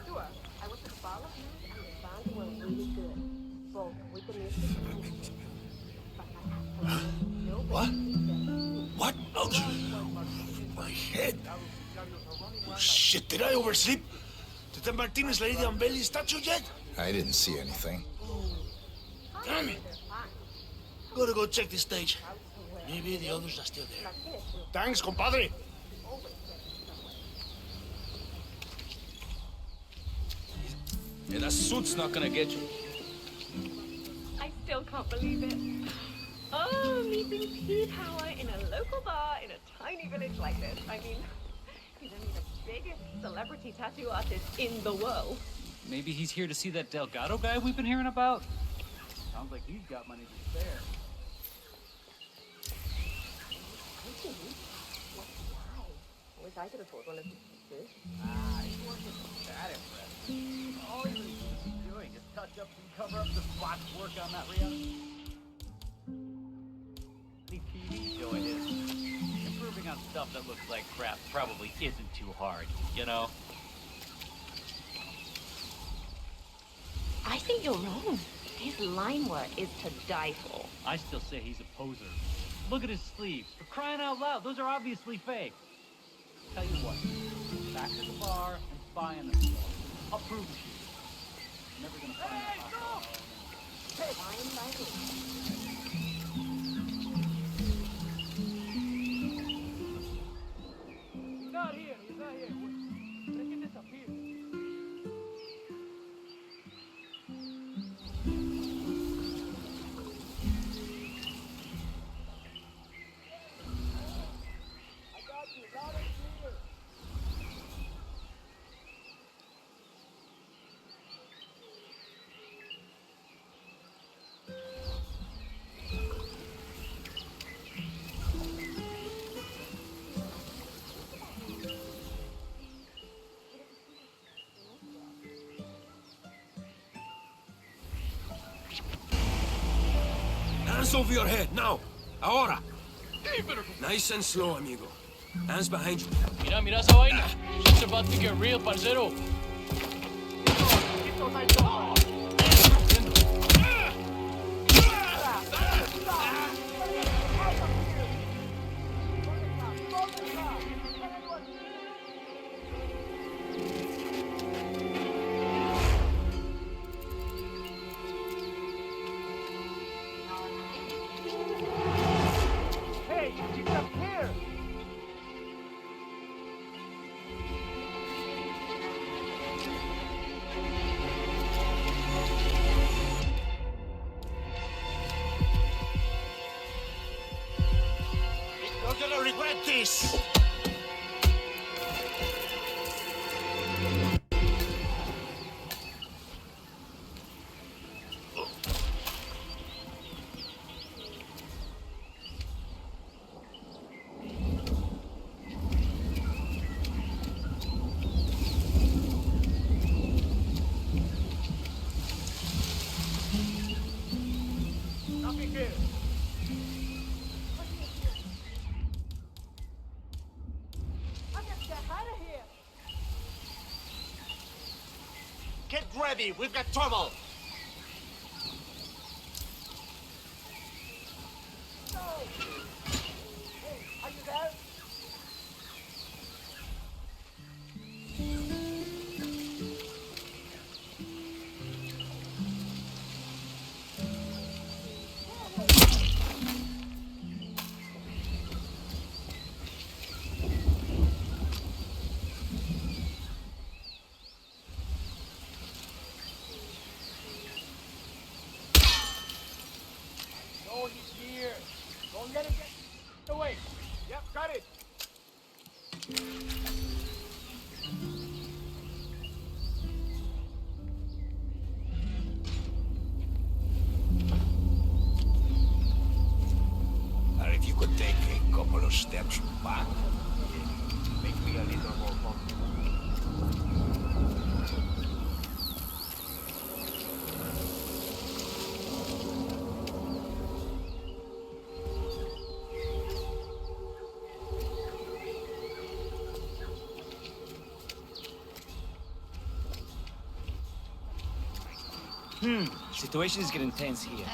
Sure. I went to the Ball of News and the sounds were really good. Both with the music and the pictures. What? What? Ouch! My head! Oh, shit, did I oversleep? Did the Martinez lady unveil his statue yet? I didn't see anything. Damn it! Gotta go check the stage. Maybe the others are still there. Thanks, compadre! Yeah, that suit's not gonna get you. I still can't believe it. Oh, meeting P-Power in a local bar in a tiny village like this. I mean, he's only the biggest celebrity tattoo artist in the world. Maybe he's here to see that Delgado guy we've been hearing about? Sounds like he's got money to spare. Wish I could afford one of these too. He wasn't that impressive. All he was doing is touch up and cover up the spots work on that reality TV show it is. Improving on stuff that looks like crap probably isn't too hard, you know? I think you're wrong. His line work is to die for. I still say he's a poser. Look at his sleeves. For crying out loud, those are obviously fake. Tell you what, back to the bar and spy on the store. I'll prove it to you. Never gonna find out. Hey, I'm He's not here. He's not here. When did he disappear? Hands over your head, now! Ahora! Nice and slow, amigo. Hands behind you. Mira, mira esa vaina. Shit's about to get real, parcero. Hey, you disappeared! You're gonna regret this! Nothing here. I gotta get out of here. Get ready. We've got trouble. Are you there? Oh, he's here. Don't let him get away. Yep, got it. If you could take a couple of steps back, Make me a little more comfortable. Situation is getting tense here.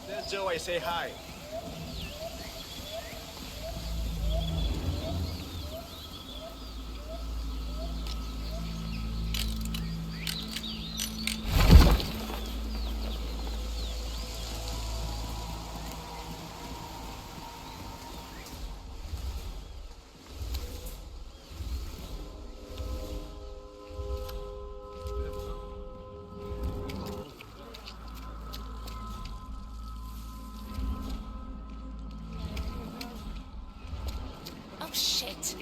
Tell Joe I say hi. Oh, shit.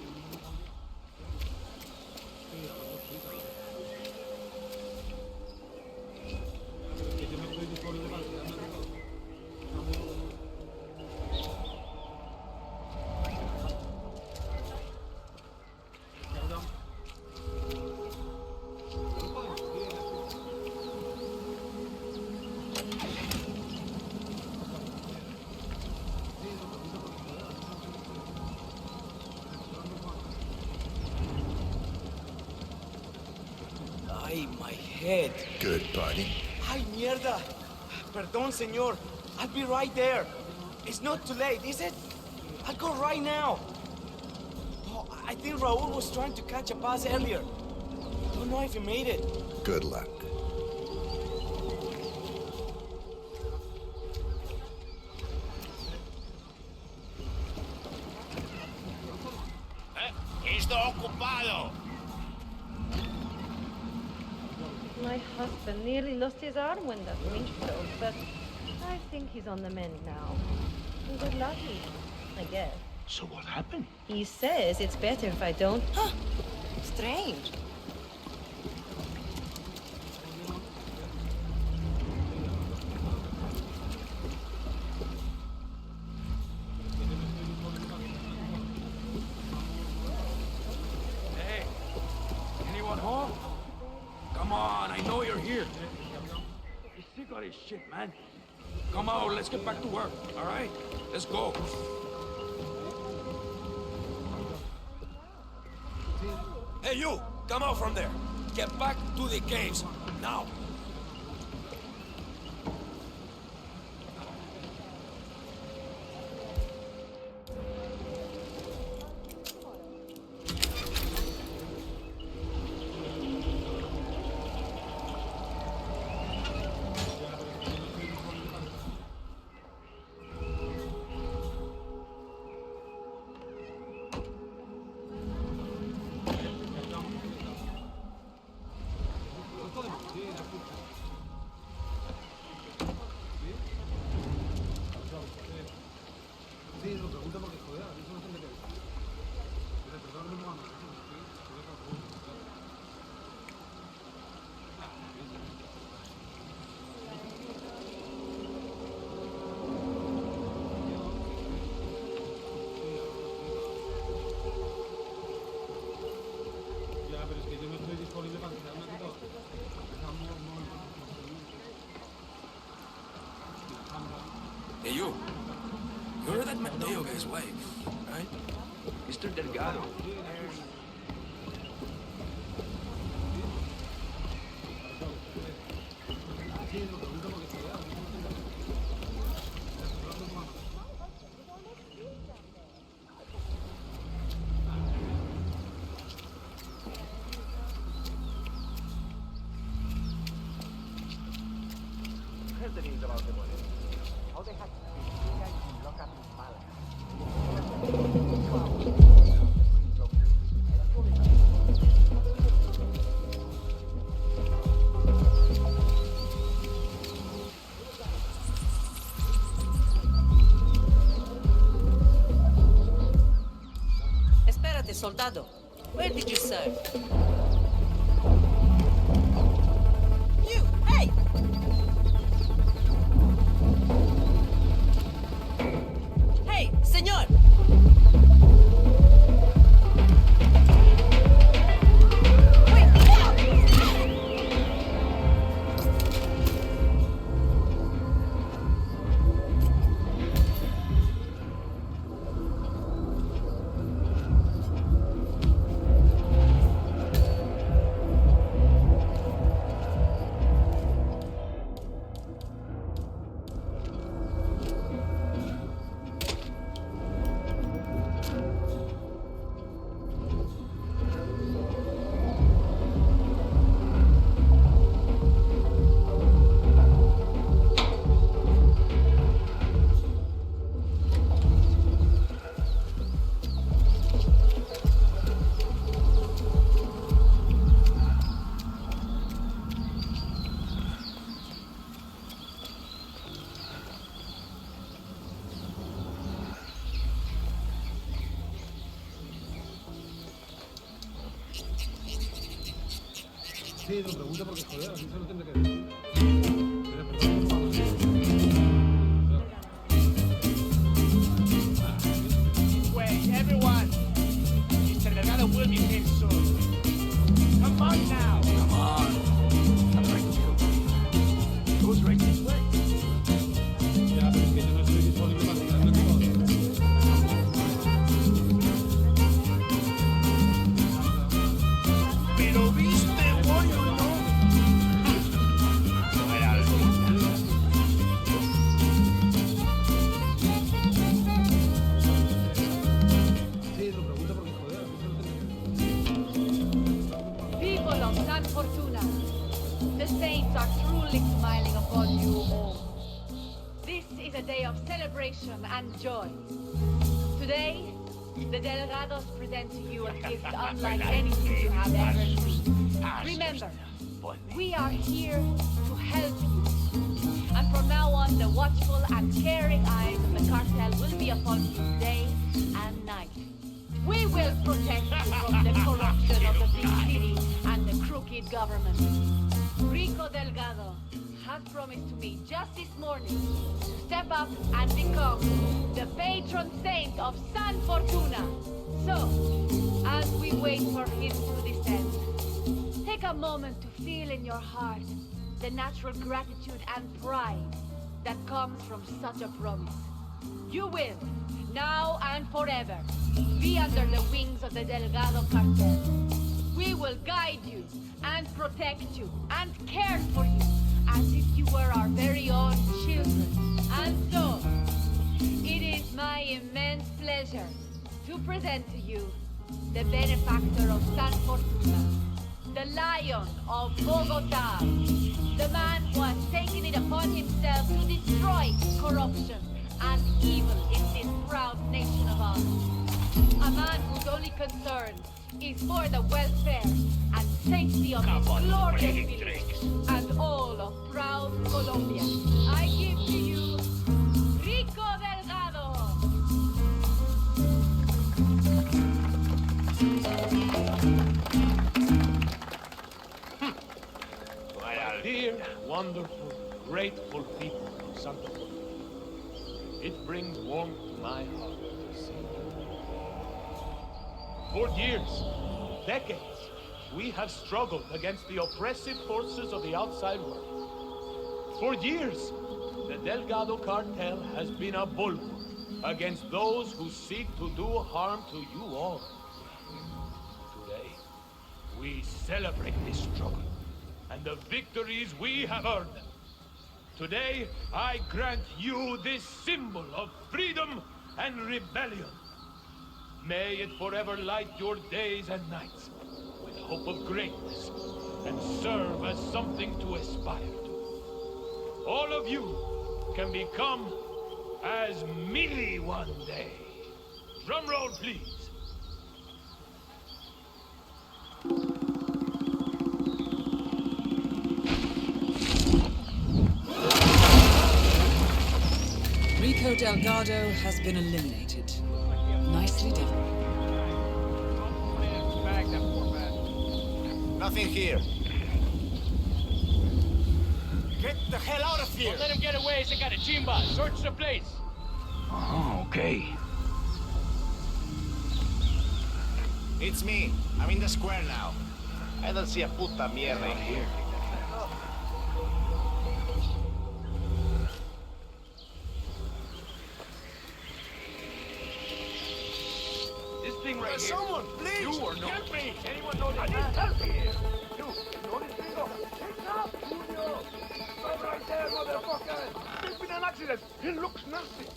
Ay, my head. Good, buddy. Ay, mierda. Perdón, señor. I'll be right there. It's not too late, is it? I'll go right now. Oh, I think Raul was trying to catch a bus earlier. Don't know if he made it. Good luck. Está ocupado. My husband nearly lost his arm when that winch broke, but I think he's on the mend now. We got lucky, I guess. So what happened? He says it's better if I don't. Strange. Hey, anyone home? Come on, I know you're here. You're sick of this shit, man. Come on, let's get back to work, all right? Let's go. Hey, you! Come out from there. Get back to the caves, now. Hey, you. You're that Mateo guy's wife, right? Mr. Delgado. Espérate, soldado. Where did you serve? You! Hey! Hey, señor! Sí, lo pregunta porque joder, así se lo tendré que decir. Wait, everyone! Mr. Delgado will be here soon. Come on now! Come on. I'm right here. It goes right this way. Ya, pero es que yo no estoy disponible para tirarme todo. Pero viste, pollo, ¿no? Sí, lo pregunta porque joder, así se lo tendré que decir. People of San Fortuna, the saints are truly smiling upon you all. This is a day of celebration and joy. Today, the Delgados present to you a gift unlike anything you have ever seen. Remember, we are here to help you. And from now on, the watchful and caring eyes of the cartel will be upon you day and night. We will protect you from the corruption of the big city and the crooked government. Rico Delgado has promised to me just this morning to step up and become the patron saint of San Fortuna. So, as we wait for him to descend, take a moment to feel in your heart the natural gratitude and pride that comes from such a promise. You will, now and forever, be under the wings of the Delgado cartel. We will guide you and protect you and care for you as if you were our very own children. And so, it is my immense pleasure to present to you the benefactor of San Fortuna, the Lion of Bogota, the man who has taken it upon himself to destroy corruption and evil in this proud nation of ours. A man whose only concern is for the welfare and safety of his glorious village and all of proud Colombia. I give to you Rico Delgado. My dear, wonderful, grateful people of Santa Fe. It brings warmth to my heart to see you. For years, decades, we have struggled against the oppressive forces of the outside world. For years, The Delgado cartel has been a bulwark against those who seek to do harm to you all. Today, we celebrate this struggle and the victories we have earned. Today, I grant you this symbol of freedom and rebellion. May it forever light your days and nights with hope of greatness and serve as something to aspire to. All of you can become as me one day. Drum roll, please. Rico Delgado has been eliminated. Nicely done. Nothing here. Get the hell out of here! Don't let him get away, se got a chimba. Search the place. Oh, okay. It's me. I'm in the square now. I don't see a puta mierda in here. This thing right here. Someone, please! You or no? Help me! Anyone know I this? need help here! You know this thing? It's up, Julio! Stop right there, motherfucker! There's been an accident. It looks nasty.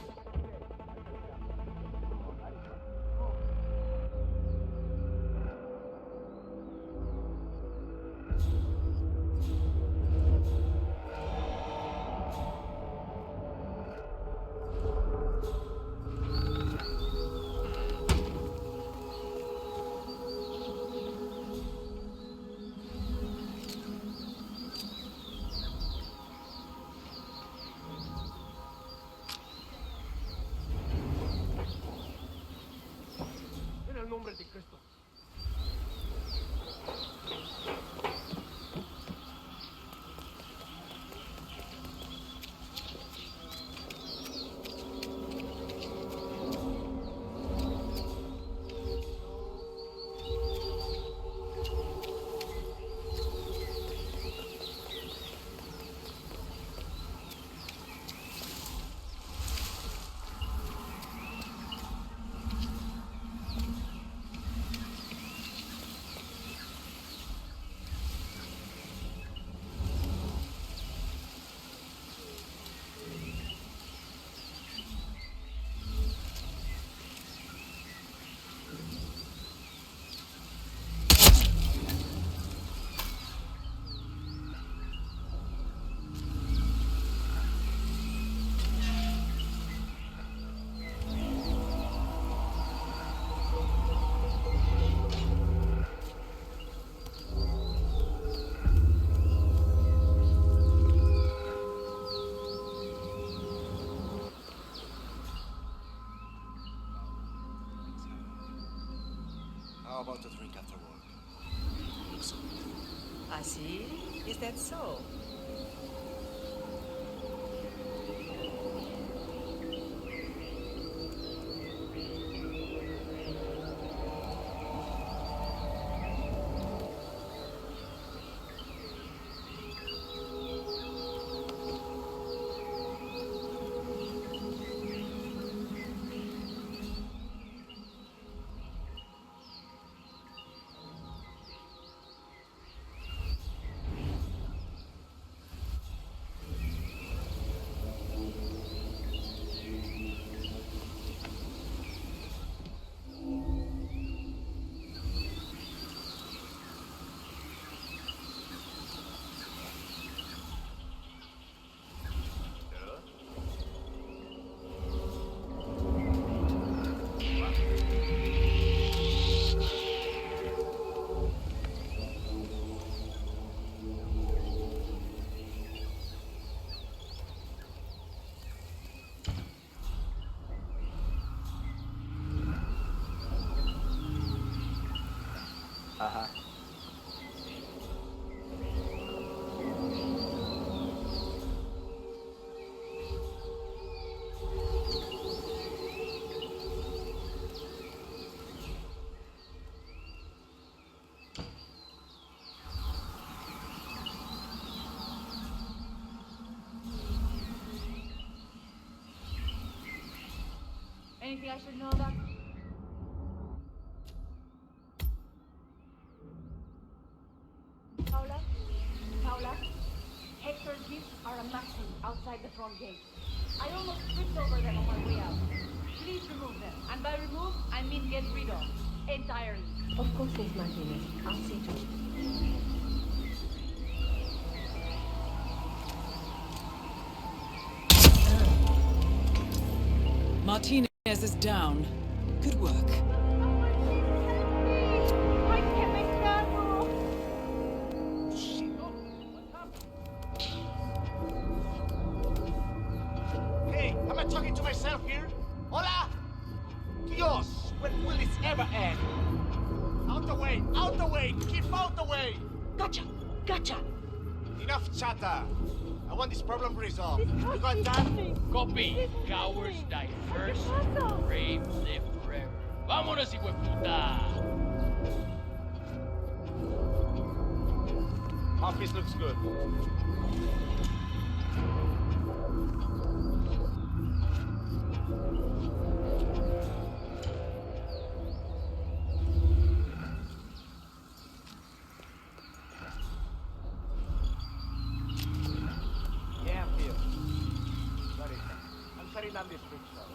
En el nombre de Cristo. How about a drink after work? I see. Is that so? Anything I should know about? Paula, Hector's gifts are amassing outside the front gate. I almost tripped over them on my way out. Please remove them. And by remove, I mean get rid of. Entirely. Of course, Miss Martinez. I'll see to it. Martinez is down. Good work. I can't make that move. Hey, am I talking to myself here? Hola! Dios, when will this ever end? Out the way! Out the way! Keep out the way! Gotcha! Gotcha! Enough chatter! I want this problem resolved. You got that? Copy. Cowards die first, braves live forever. Vámonos, hijo de puta! Office looks good. Yeah, I'm here. Sorry. I'm sorry, down this rickshaw.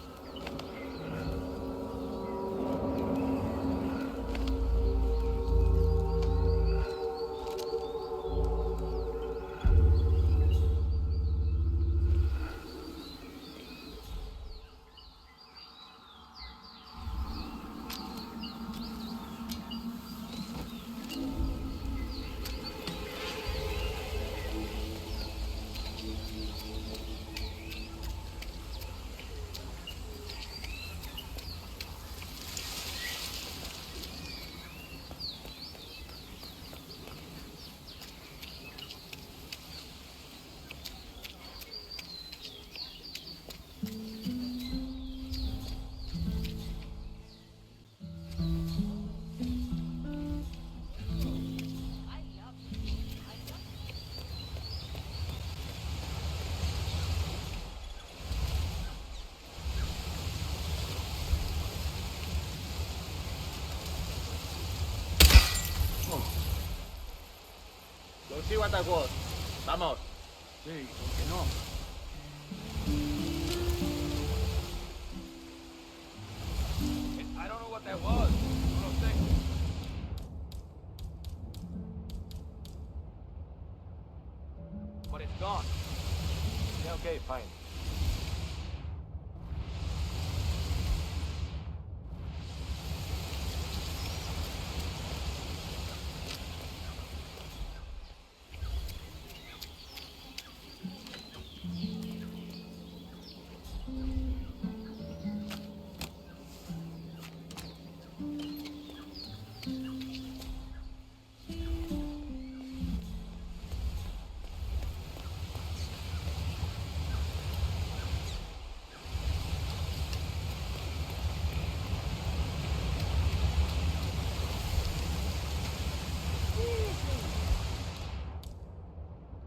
Go see what that was. Vamos. Sí, ¿por qué no? I don't know what that was. No lo sé. But it's gone. Yeah, okay, fine.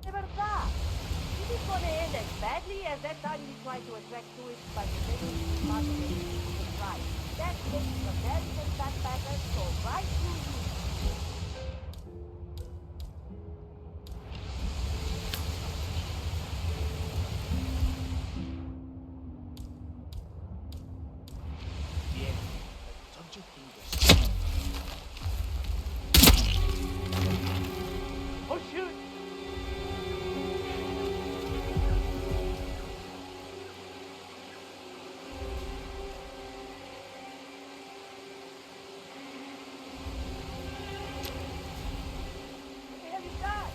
De verdad. Is it gonna end as badly as that time you tried to attract tourists by pretending to be part of the tribe? That makes American backpackers go right through you. Bien. Don't you think this? Oh shoot! What the hell is that?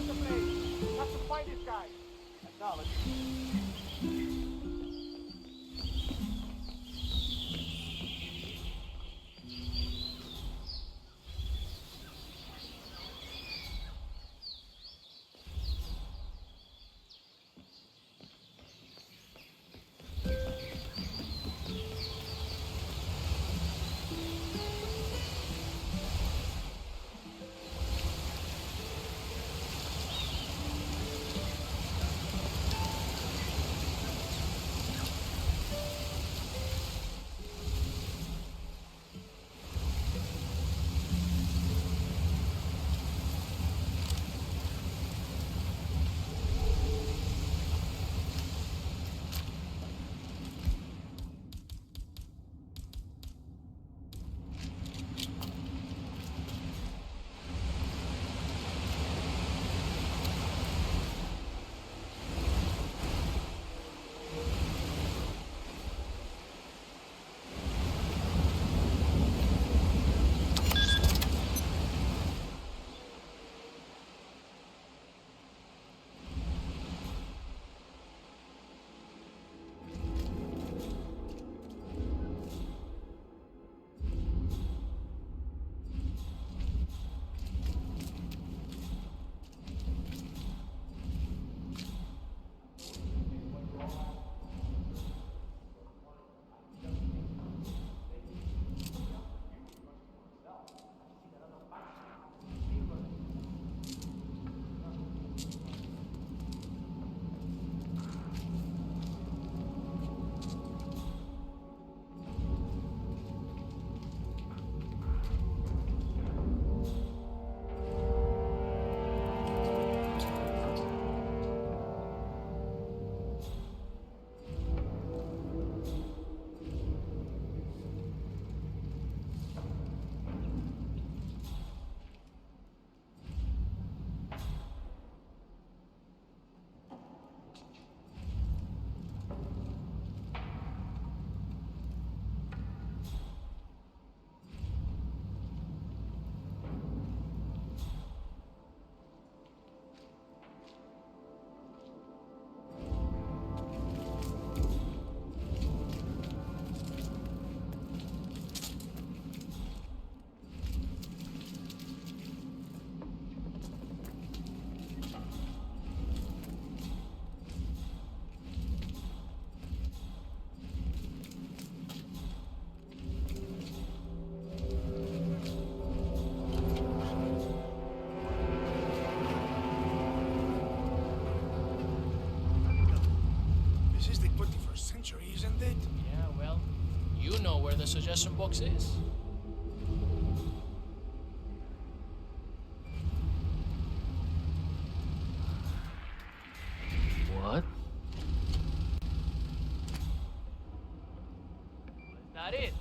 the place. We have to find this guy. Acknowledge. Isn't it? Yeah, well, you know where the suggestion box is. What? Was that it?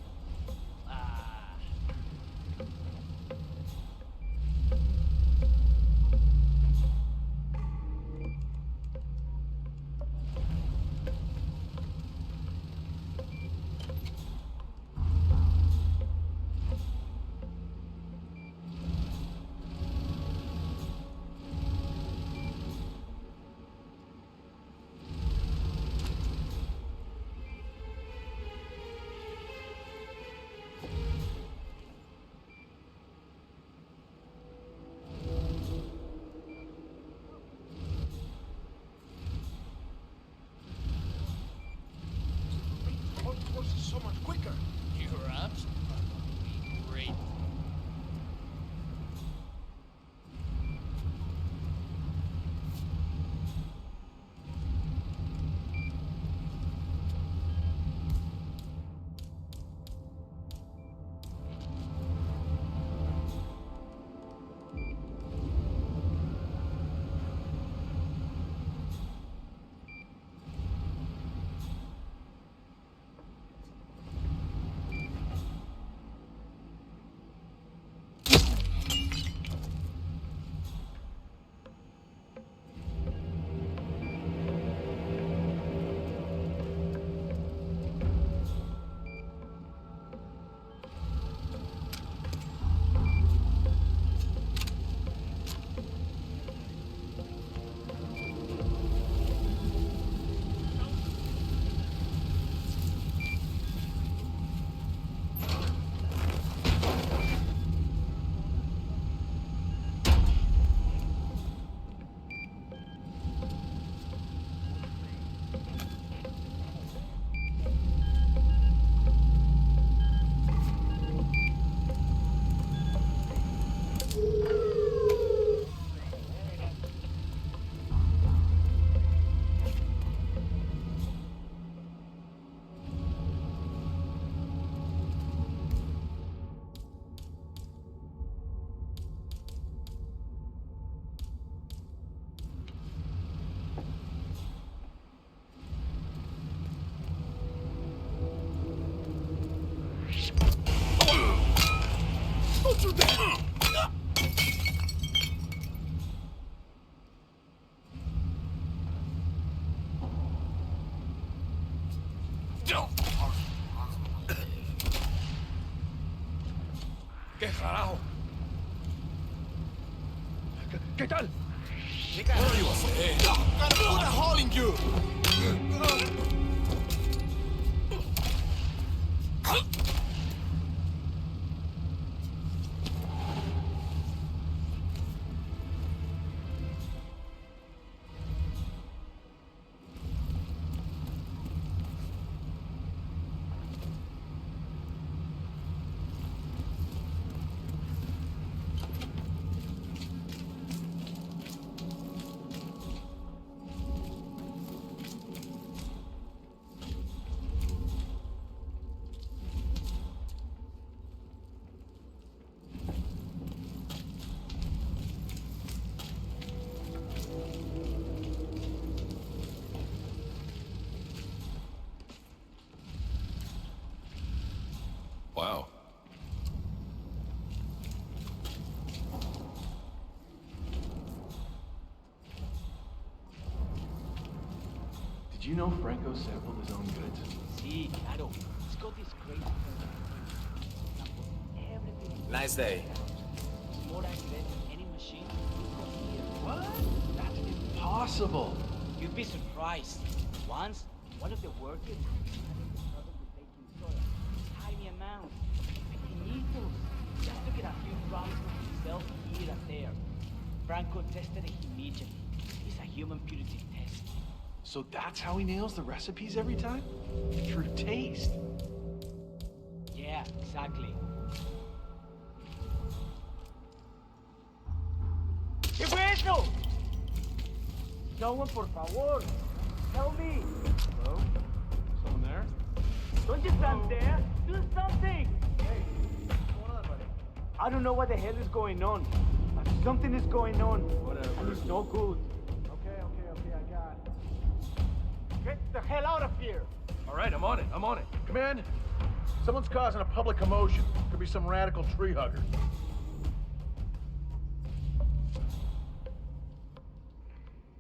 ¿Qué tal? What are you afraid? Gonna put a hole in you! Wow. Did you know Franco sampled his own goods? Sí, claro. He's got this crazy everything. Nice day. It's more accurate than any machine. What? That's impossible. You'd be surprised. Once, one of the workers had a problem with baking soda. Tiny amount. Pequeñitos. Just to get a few grams for himself here and there. Franco tested it immediately. It's a human purity test. So that's how he nails the recipes every time? Through taste. Yeah, exactly. ¿Qué fue eso? Someone, por favor. Help me. Hello? Someone there? Don't you stand there. Do something. Hey, what's going on, buddy? I don't know what the hell is going on. But something is going on. Whatever. And it's no good. Okay, I got it. Get the hell out of here! All right, I'm on it. Command, someone's causing a public commotion. Could be some radical tree hugger.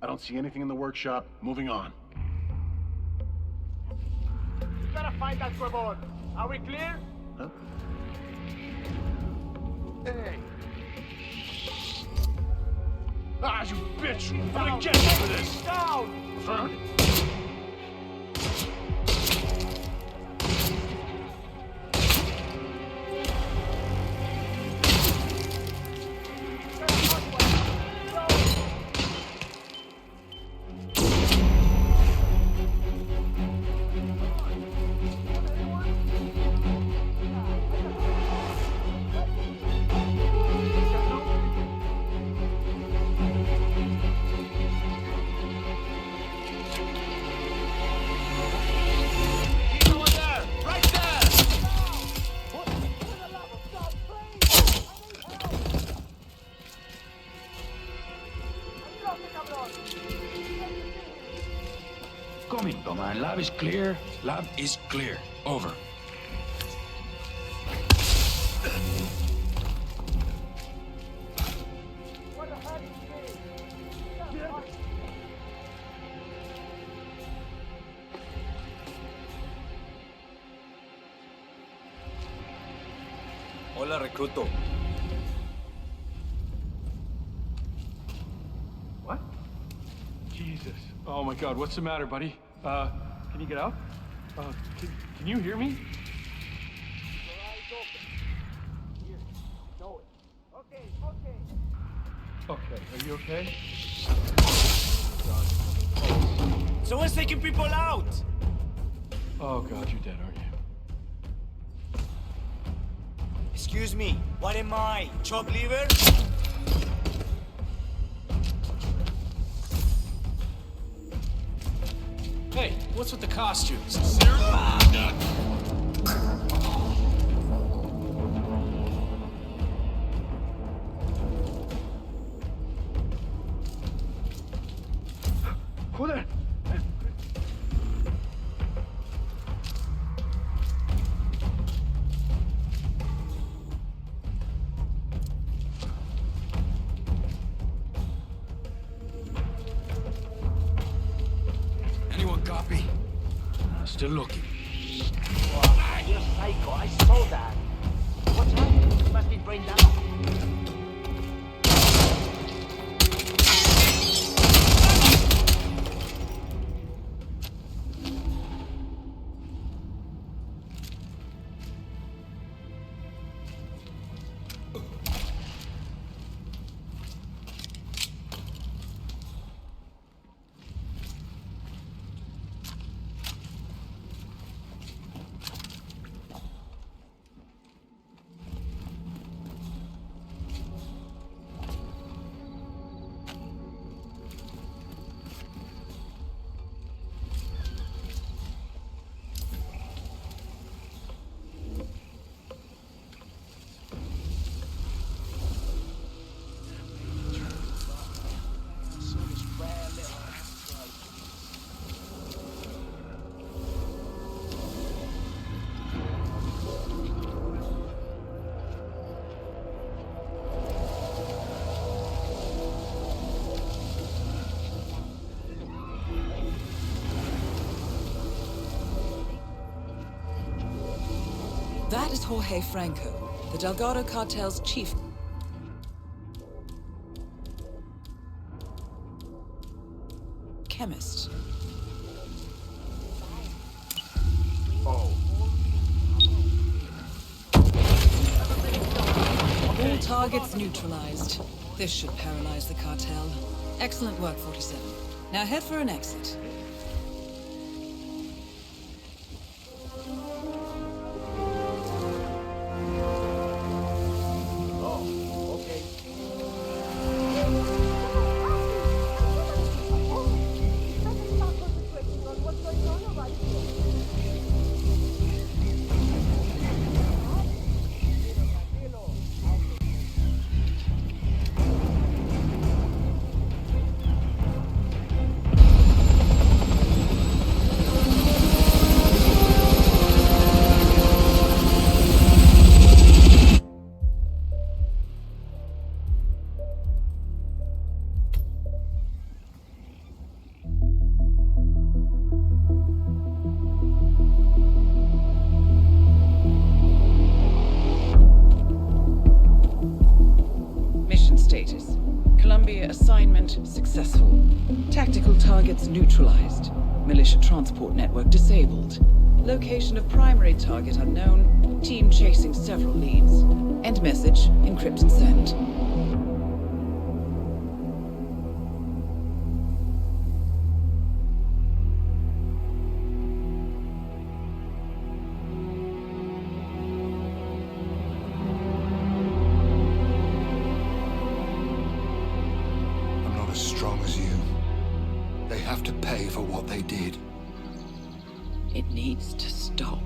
I don't see anything in the workshop. Moving on. You gotta find that huevon. Are we clear? Huh? Hey! Ah, you bitch! I'm gonna get you for this! Down! Affirmative. Comito, man. Lab is clear. Lab is clear. Over. Hola, recruto. What? Jesus. Oh my God, what's the matter, buddy? Can you get out? Can you hear me? Okay, are you okay? Someone's taking people out! Oh God, you're dead, aren't you? Excuse me, what am I? Chopped liver? Hey, what's with the costumes? Joder! Anyone copy? Still looking. Wow, you're psycho, I saw that. What's happening? You must be brain down. That is Jorge Franco, the Delgado cartel's chief. Chemist. Oh. All targets neutralized. This should paralyze the cartel. Excellent work, 47. Now head for an exit. Status. Columbia assignment successful. Tactical targets neutralized. Militia transport network disabled. Location of primary target unknown. Team chasing several leads. End message. Encrypt and send. Strong as you. They have to pay for what they did. It needs to stop.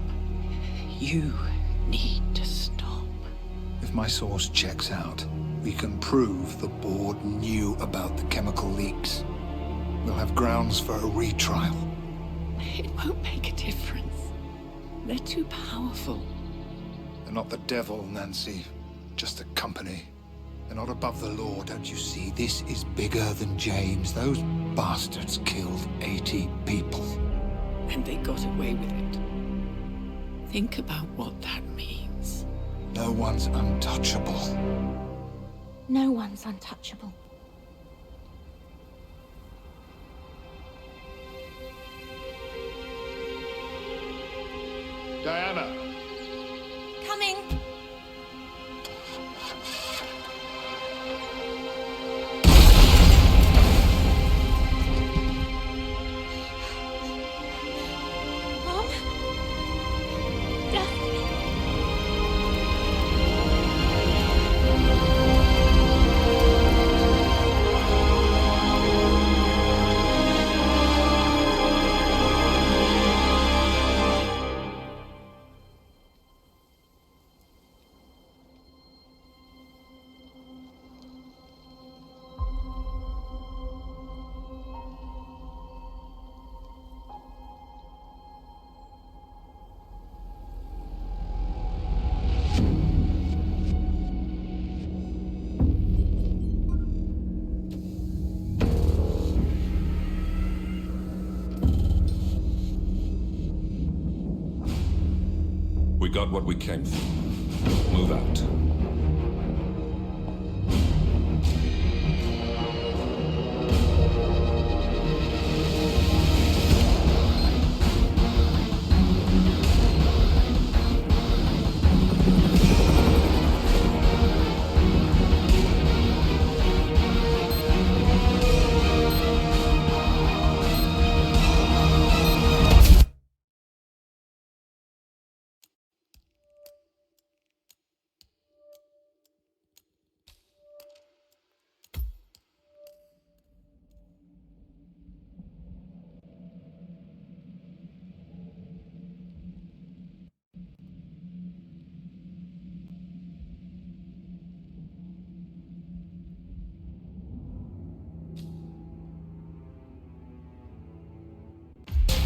You need to stop. If my source checks out, we can prove the board knew about the chemical leaks. We'll have grounds for a retrial. It won't make a difference. They're too powerful. They're not the devil, Nancy. Just a company. They're not above the law, don't you see? This is bigger than James. Those bastards killed 80 people. And they got away with it. Think about what that means. No one's untouchable. No one's untouchable. Diana! Coming! We got what we came for. Move out.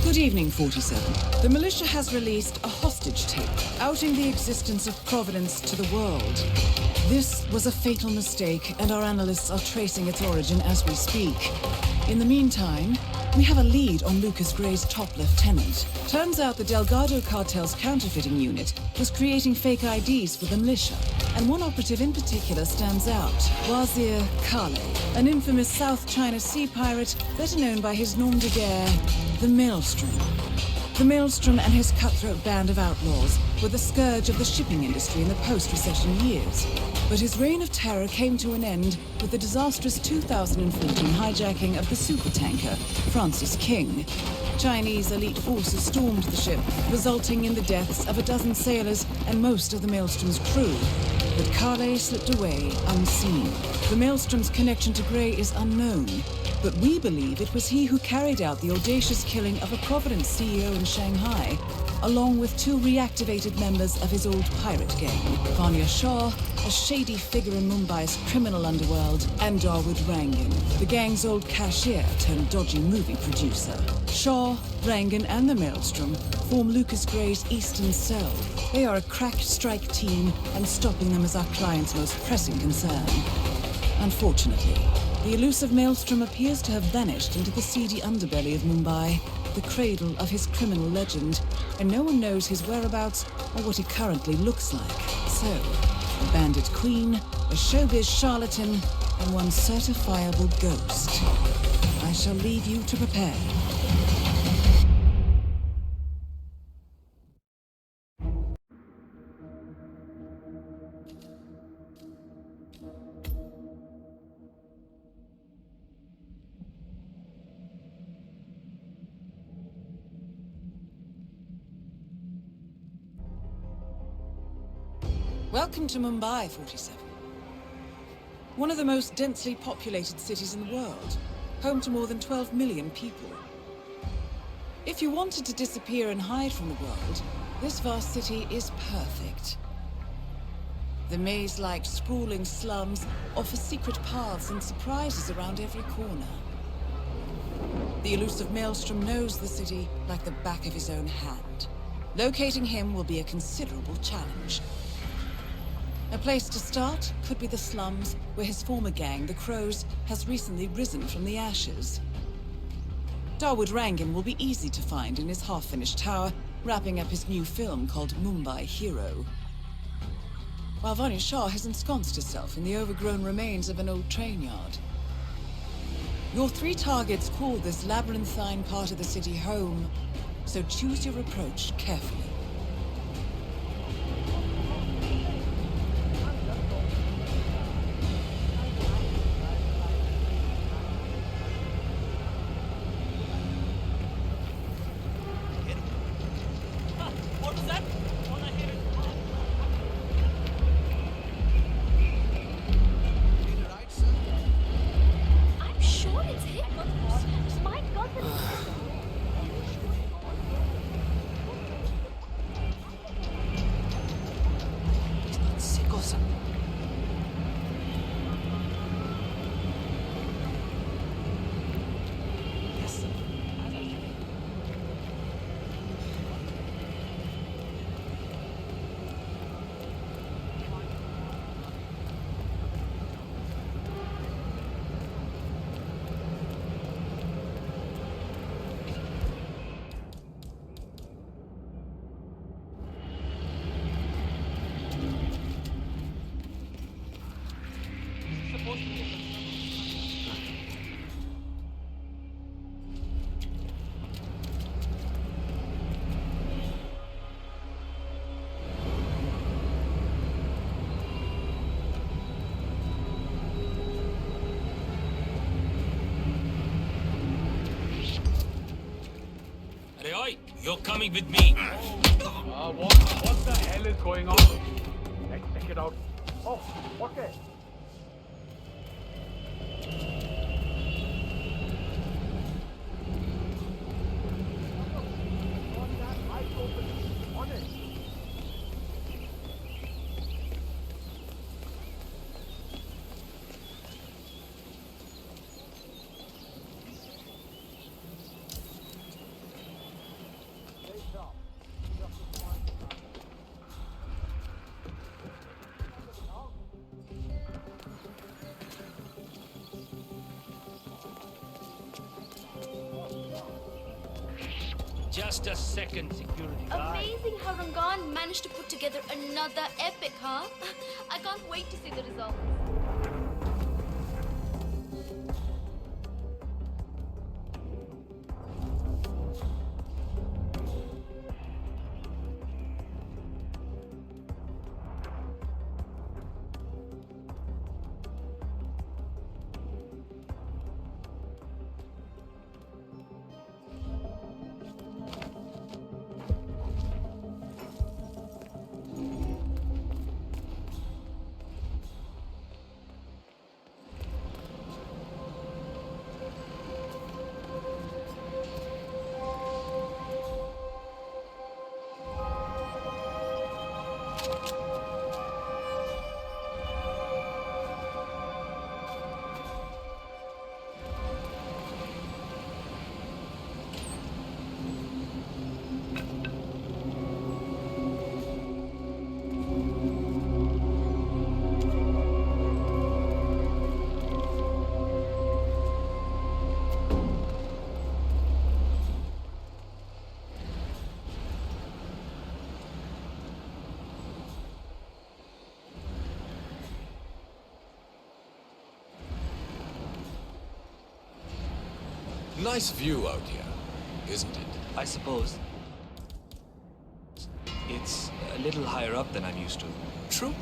Good evening, 47. The militia has released a hostage tape, outing the existence of Providence to the world. This was a fatal mistake, and our analysts are tracing its origin as we speak. In the meantime, we have a lead on Lucas Gray's top lieutenant. Turns out the Delgado cartel's counterfeiting unit was creating fake IDs for the militia. And one operative in particular stands out, Wazir Kale, an infamous South China Sea pirate better known by his nom de guerre, the Maelstrom. The Maelstrom and his cutthroat band of outlaws were the scourge of the shipping industry in the post-recession years. But his reign of terror came to an end with the disastrous 2014 hijacking of the supertanker, Francis King. Chinese elite forces stormed the ship, resulting in the deaths of a dozen sailors and most of the Maelstrom's crew. But Kale slipped away unseen. The Maelstrom's connection to Gray is unknown, but we believe it was he who carried out the audacious killing of a Providence CEO in Shanghai, along with 2 reactivated members of his old pirate gang, Vanya Shah, a shady figure in Mumbai's criminal underworld, and Dawood Rangan, the gang's old cashier turned dodgy movie producer. Shah, Rangan, and the Maelstrom form Lucas Gray's Eastern Cell. They are a crack strike team, and stopping them is our client's most pressing concern. Unfortunately, the elusive Maelstrom appears to have vanished into the seedy underbelly of Mumbai, the cradle of his criminal legend, and no one knows his whereabouts or what he currently looks like. So, a bandit queen, a showbiz charlatan, and one certifiable ghost. I shall leave you to prepare. Welcome to Mumbai, 47. One of the most densely populated cities in the world, home to more than 12 million people. If you wanted to disappear and hide from the world, this vast city is perfect. The maze-like sprawling slums offer secret paths and surprises around every corner. The elusive Maelstrom knows the city like the back of his own hand. Locating him will be a considerable challenge. A place to start could be the slums, where his former gang, the Crows, has recently risen from the ashes. Dawood Rangan will be easy to find in his half-finished tower, wrapping up his new film called Mumbai Hero. While Vanya Shah has ensconced herself in the overgrown remains of an old train yard. Your 3 targets call this labyrinthine part of the city home, so choose your approach carefully. You're coming with me. What the hell is going on? Let's check it out. Oh, okay. Just a second, security guy. Amazing how Rangan managed to put together another epic, huh? I can't wait to see the results. Nice view out here, isn't it? I suppose. It's a little higher up than I'm used to. True.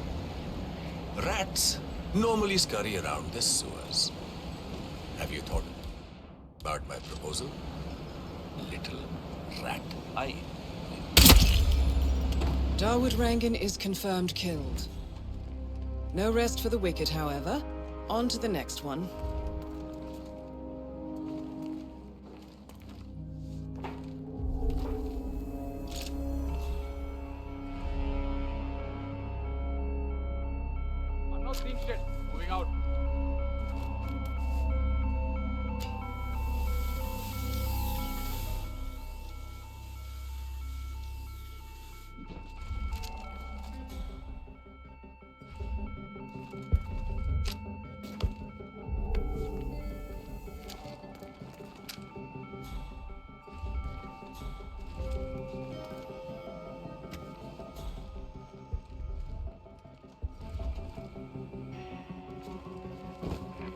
Rats normally scurry around the sewers. Have you thought about my proposal? Little rat. Dawood Rangan is confirmed killed. No rest for the wicked, however. On to the next one. I'm not seeing shit. Moving out.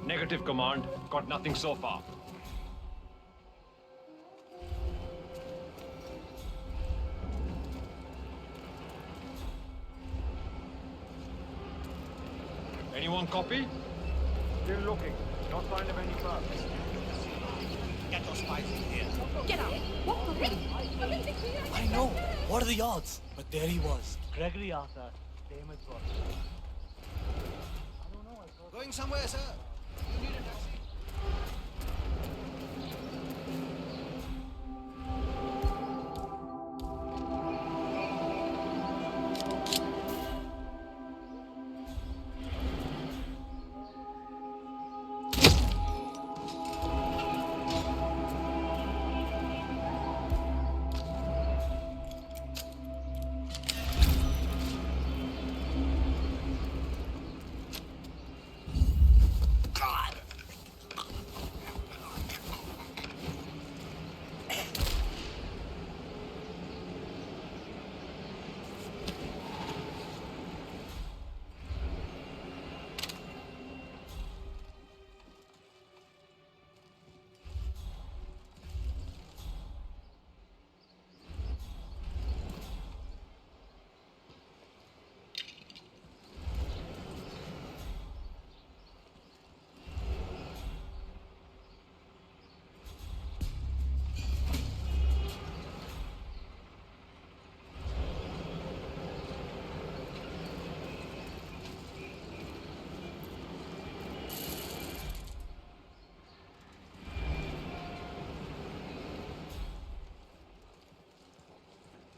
Negative, Command. Got nothing so far. Anyone copy? Still looking. No sign of any bugs. Get those spies in here. Get out! What the hell? I know. What are the odds? But there he was. Gregory Arthur, famous one. Going somewhere, sir. You need a taxi.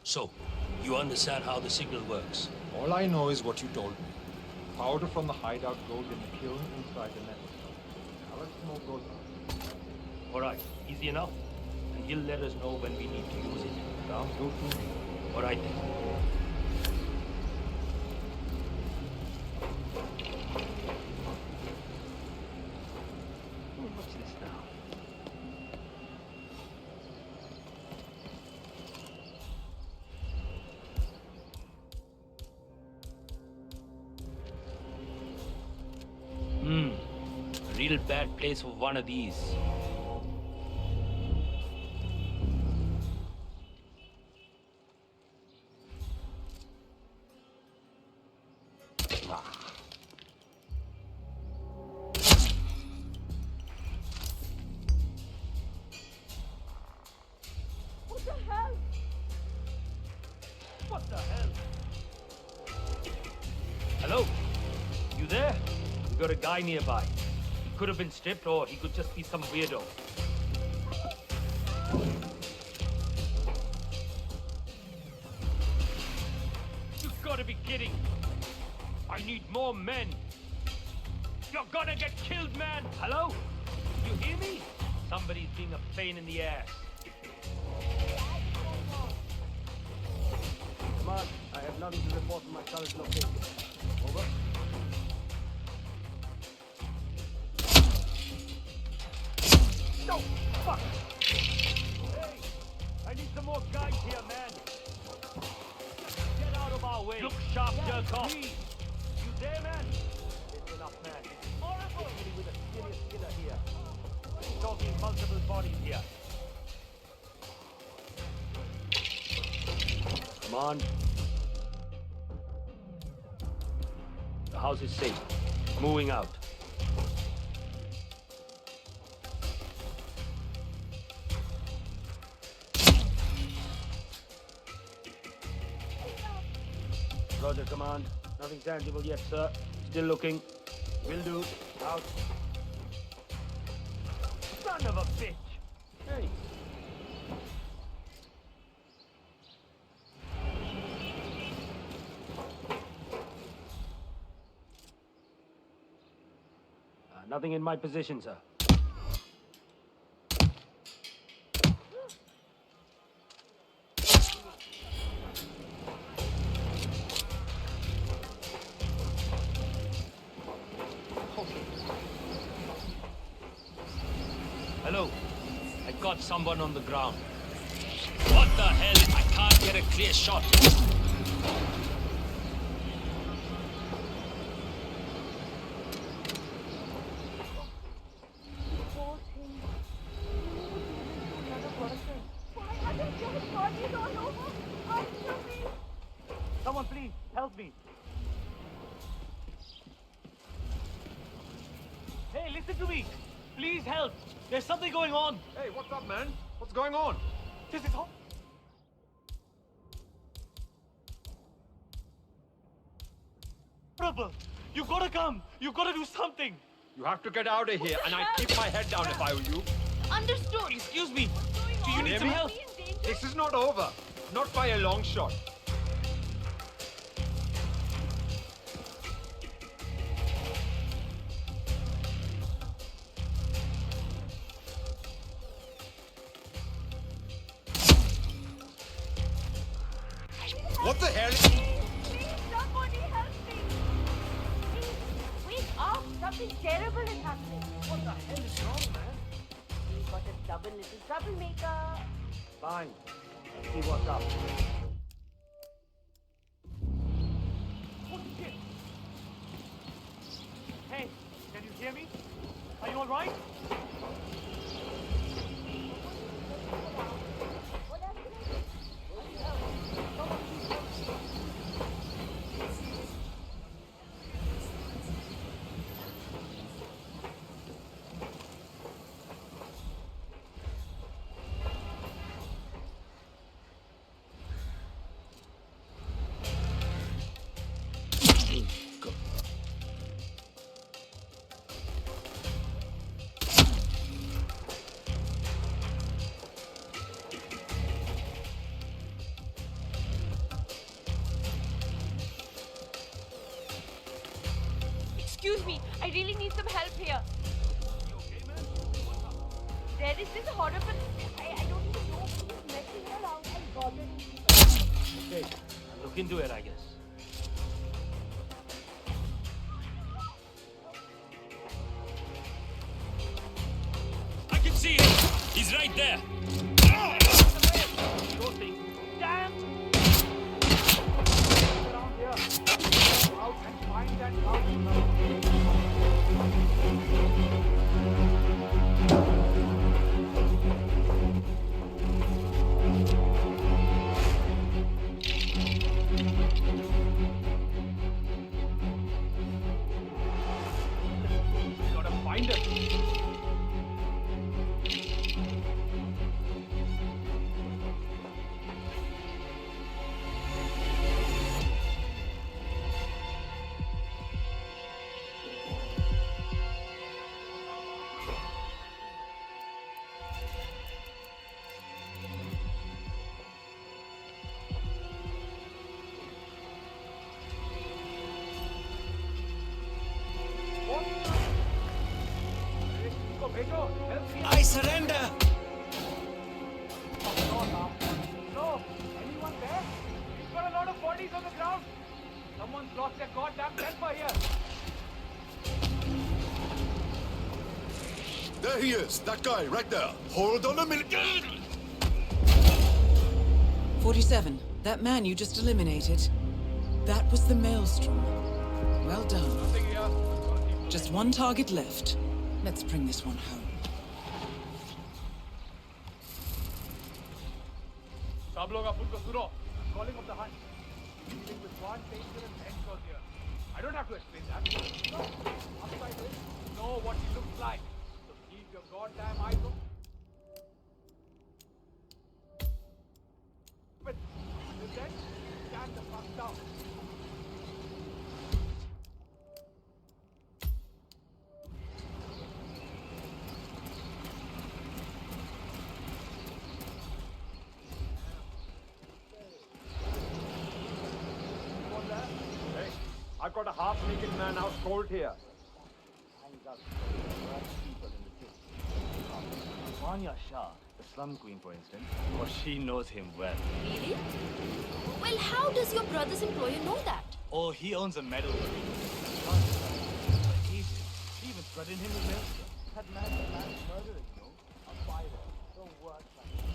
So, you understand how the signal works? All I know is what you told me. Powder from the hideout goes in the kiln inside the network. Now let's smoke goes on. All right, easy enough. And he'll let us know when we need to use it. Sounds good to me. All right then. What's this now? Real bad place for one of these. What the hell? What the hell? Hello? You there? We got a guy nearby. He could have been stripped, or he could just be some weirdo. You've got to be kidding. I need more men. You're gonna get killed, man. Hello? You hear me? Somebody's being a pain in the ass. Come on, I have nothing to report from my current location. Over. No! Fuck! Hey! I need some more guys here, man! Get out of our way! Look sharp, jerk off! Please. You there, man? It's enough, man. Horrible! Dealing with a serious killer here. We're talking multiple bodies here. Come on. The house is safe. Moving out. Roger, command. Nothing tangible yet, sir. Still looking. Will do. Out. Son of a bitch! Hey. Nothing in my position, sir. Hello. I got someone on the ground. What the hell? I can't get a clear shot. Someone please, help me. Hey, listen to me. Please help. There's something going on. Hey, what's up, man? What's going on? This is horrible. You gotta come. You gotta do something. You have to get out of here, and I'd keep my head down if I were you. Understood. Excuse me. Do you need Maybe? some help? This is not over. Not by a long shot. What the hell? Please, somebody help me! Please, wake up! Something terrible is happening. What the hell is wrong, man? We've got a stubborn little troublemaker. Fine. Let's see what's up. Oh, shit! Hey, can you hear me? Are you all right? Excuse me, I really need some help here. There is this horrible... I don't even know, but he's messing around and bothering people. Okay, I'll look into it, I guess. I can see him! He's right there! Damn! Around here. Go out and find that house. I surrender! No! Anyone there? We've got a lot of bodies on the ground! Someone's lost their goddamn temper here! There he is, that guy, right there. Hold on a minute. 47, that man you just eliminated. That was the Maelstrom. Well done. Just one target left. Let's bring this one home. सब लोग अपन को सुनो. Calling of the hunt. Dealing with one dangerous enclosure here. I don't have to explain that. No, upside this, you know what he looks like. So keep your goddamn eyes open. Till then, stand the fuck down. I've got a half-naked man out cold here. Vanya Shah, the slum queen, for instance, or she knows him well. Really? Well, how does your brother's employer know that? Oh, he owns a medal. He even threatened him with Maelstrom. That man's a mass murderer, you know. A fighter. Don't work like that.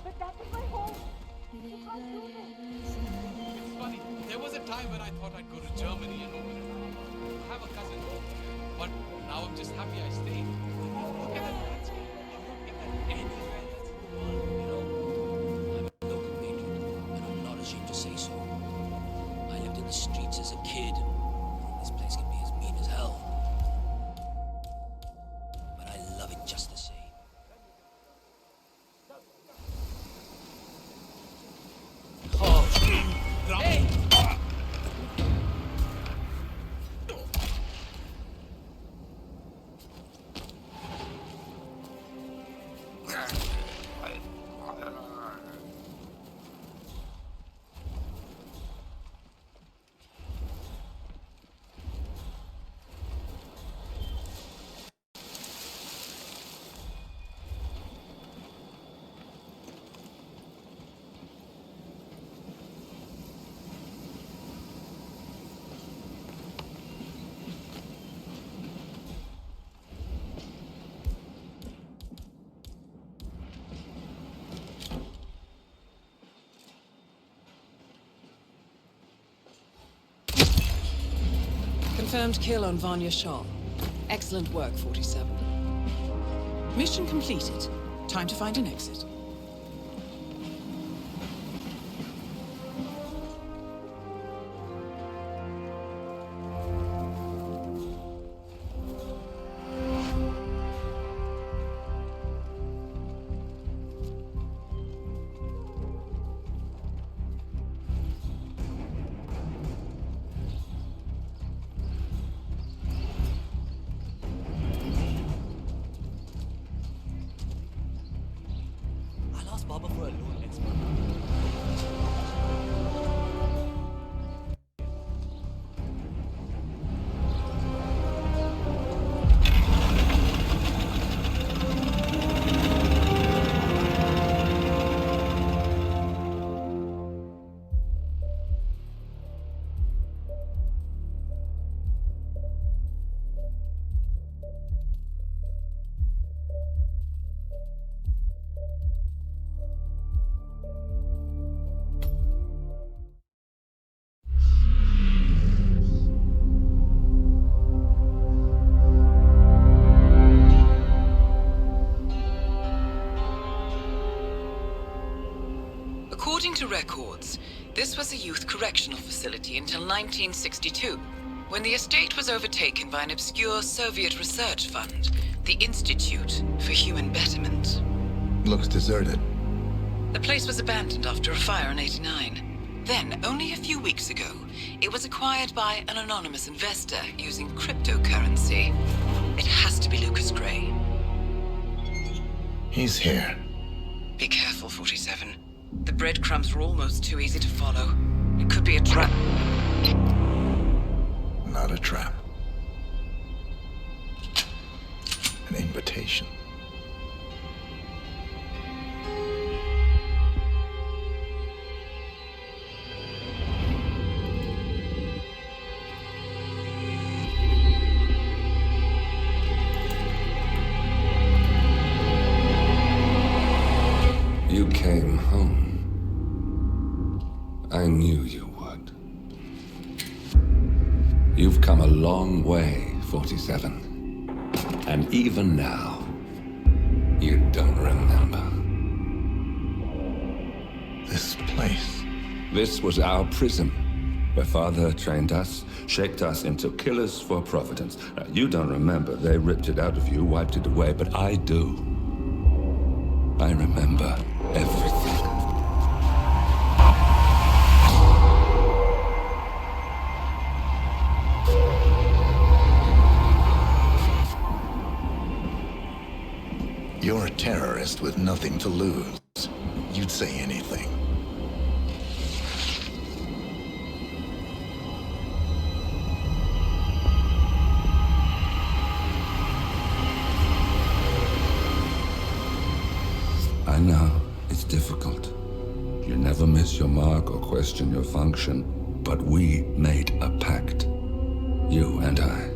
But that is my home. You can't do this. It's funny. There was a time when I thought I'd go to Germany and open it up. I have a cousin. But now I'm just happy I stayed. Look at that landscape. I won't pick that anywhere else in the world, you know? I'm a local patriot, and I'm not ashamed to say so. I lived in the streets as a kid. This place can be as mean as hell. But I love it just the same. Oh, hey! Confirmed kill on Vanya Shah. Excellent work, 47. Mission completed. Time to find an exit. Baba for a loan next month. According to records, this was a youth correctional facility until 1962, when the estate was overtaken by an obscure Soviet research fund, the Institute for Human Betterment. Looks deserted. The place was abandoned after a fire in '89. Then, only a few weeks ago, it was acquired by an anonymous investor using cryptocurrency. It has to be Lucas Gray. He's here. Be careful, 47. The breadcrumbs were almost too easy to follow. It could be a trap. Not a trap. An invitation. You came home. I knew you would. You've come a long way, 47. And even now, you don't remember. This place. This was our prison, where Father trained us, shaped us into killers for Providence. Now, you don't remember. They ripped it out of you, wiped it away, but I do. I remember everything. You're a terrorist with nothing to lose. You'd say anything. I know, it's difficult. You never miss your mark or question your function, but we made a pact. You and I.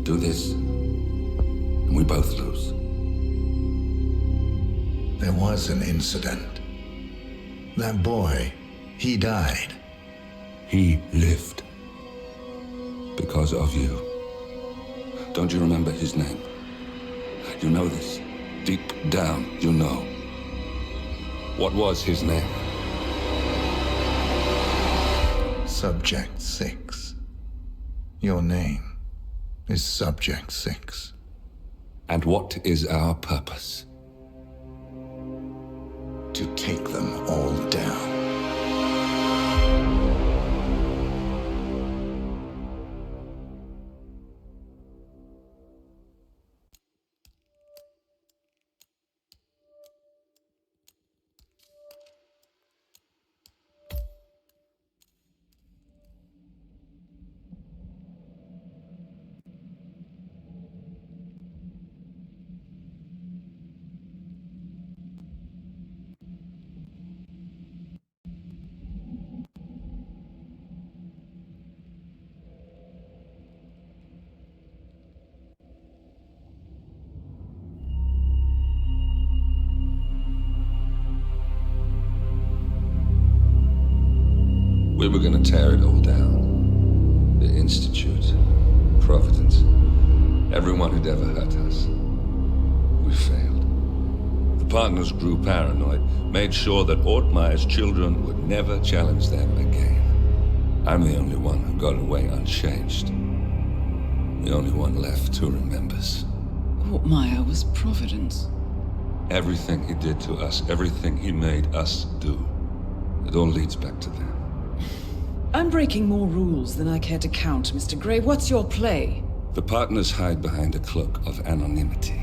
Do this, and we both lose. There was an incident. That boy, he died. He lived. Because of you. Don't you remember his name? You know this. Deep down, you know. What was his name? Subject 6. Your name is Subject 6. And what is our purpose? To take them all down. We were gonna tear it all down. The Institute, Providence, everyone who'd ever hurt us. We failed. The partners grew paranoid, made sure that Ortmeyer's children would never challenge them again. I'm the only one who got away unchanged. The only one left who remembers. Ortmeyer was Providence. Everything he did to us, everything he made us do, it all leads back to them. I'm breaking more rules than I care to count, Mr. Gray. What's your play? The partners hide behind a cloak of anonymity.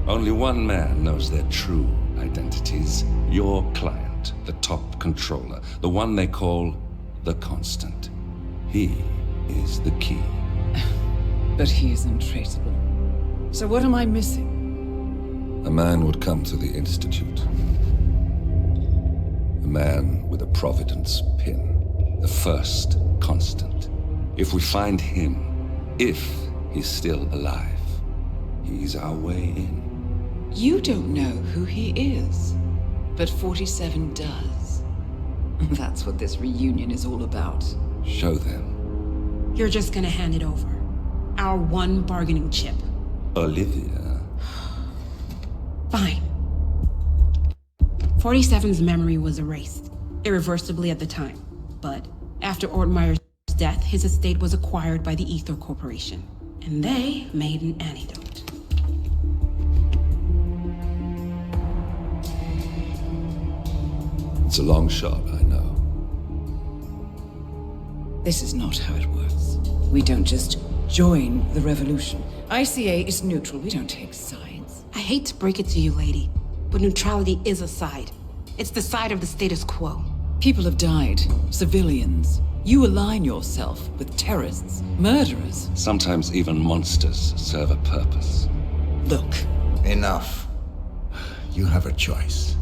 Only one man knows their true identities. Your client, the top controller, the one they call the Constant. He is the key. But he is untraceable. So what am I missing? A man would come to the Institute. A man with a Providence pin. The first Constant. If we find him, if he's still alive, he's our way in. You don't know who he is, but 47 does. That's what this reunion is all about. Show them. You're just gonna hand it over. Our one bargaining chip. Olivia. Fine. 47's memory was erased, irreversibly at the time. But after Ortmeyer's death, his estate was acquired by the Ether Corporation. And they made an antidote. It's a long shot, I know. This is not how it works. We don't just join the revolution. ICA is neutral. We don't take sides. I hate to break it to you, lady, but neutrality is a side. It's the side of the status quo. People have died. Civilians. You align yourself with terrorists, murderers. Sometimes even monsters serve a purpose. Look. Enough. You have a choice.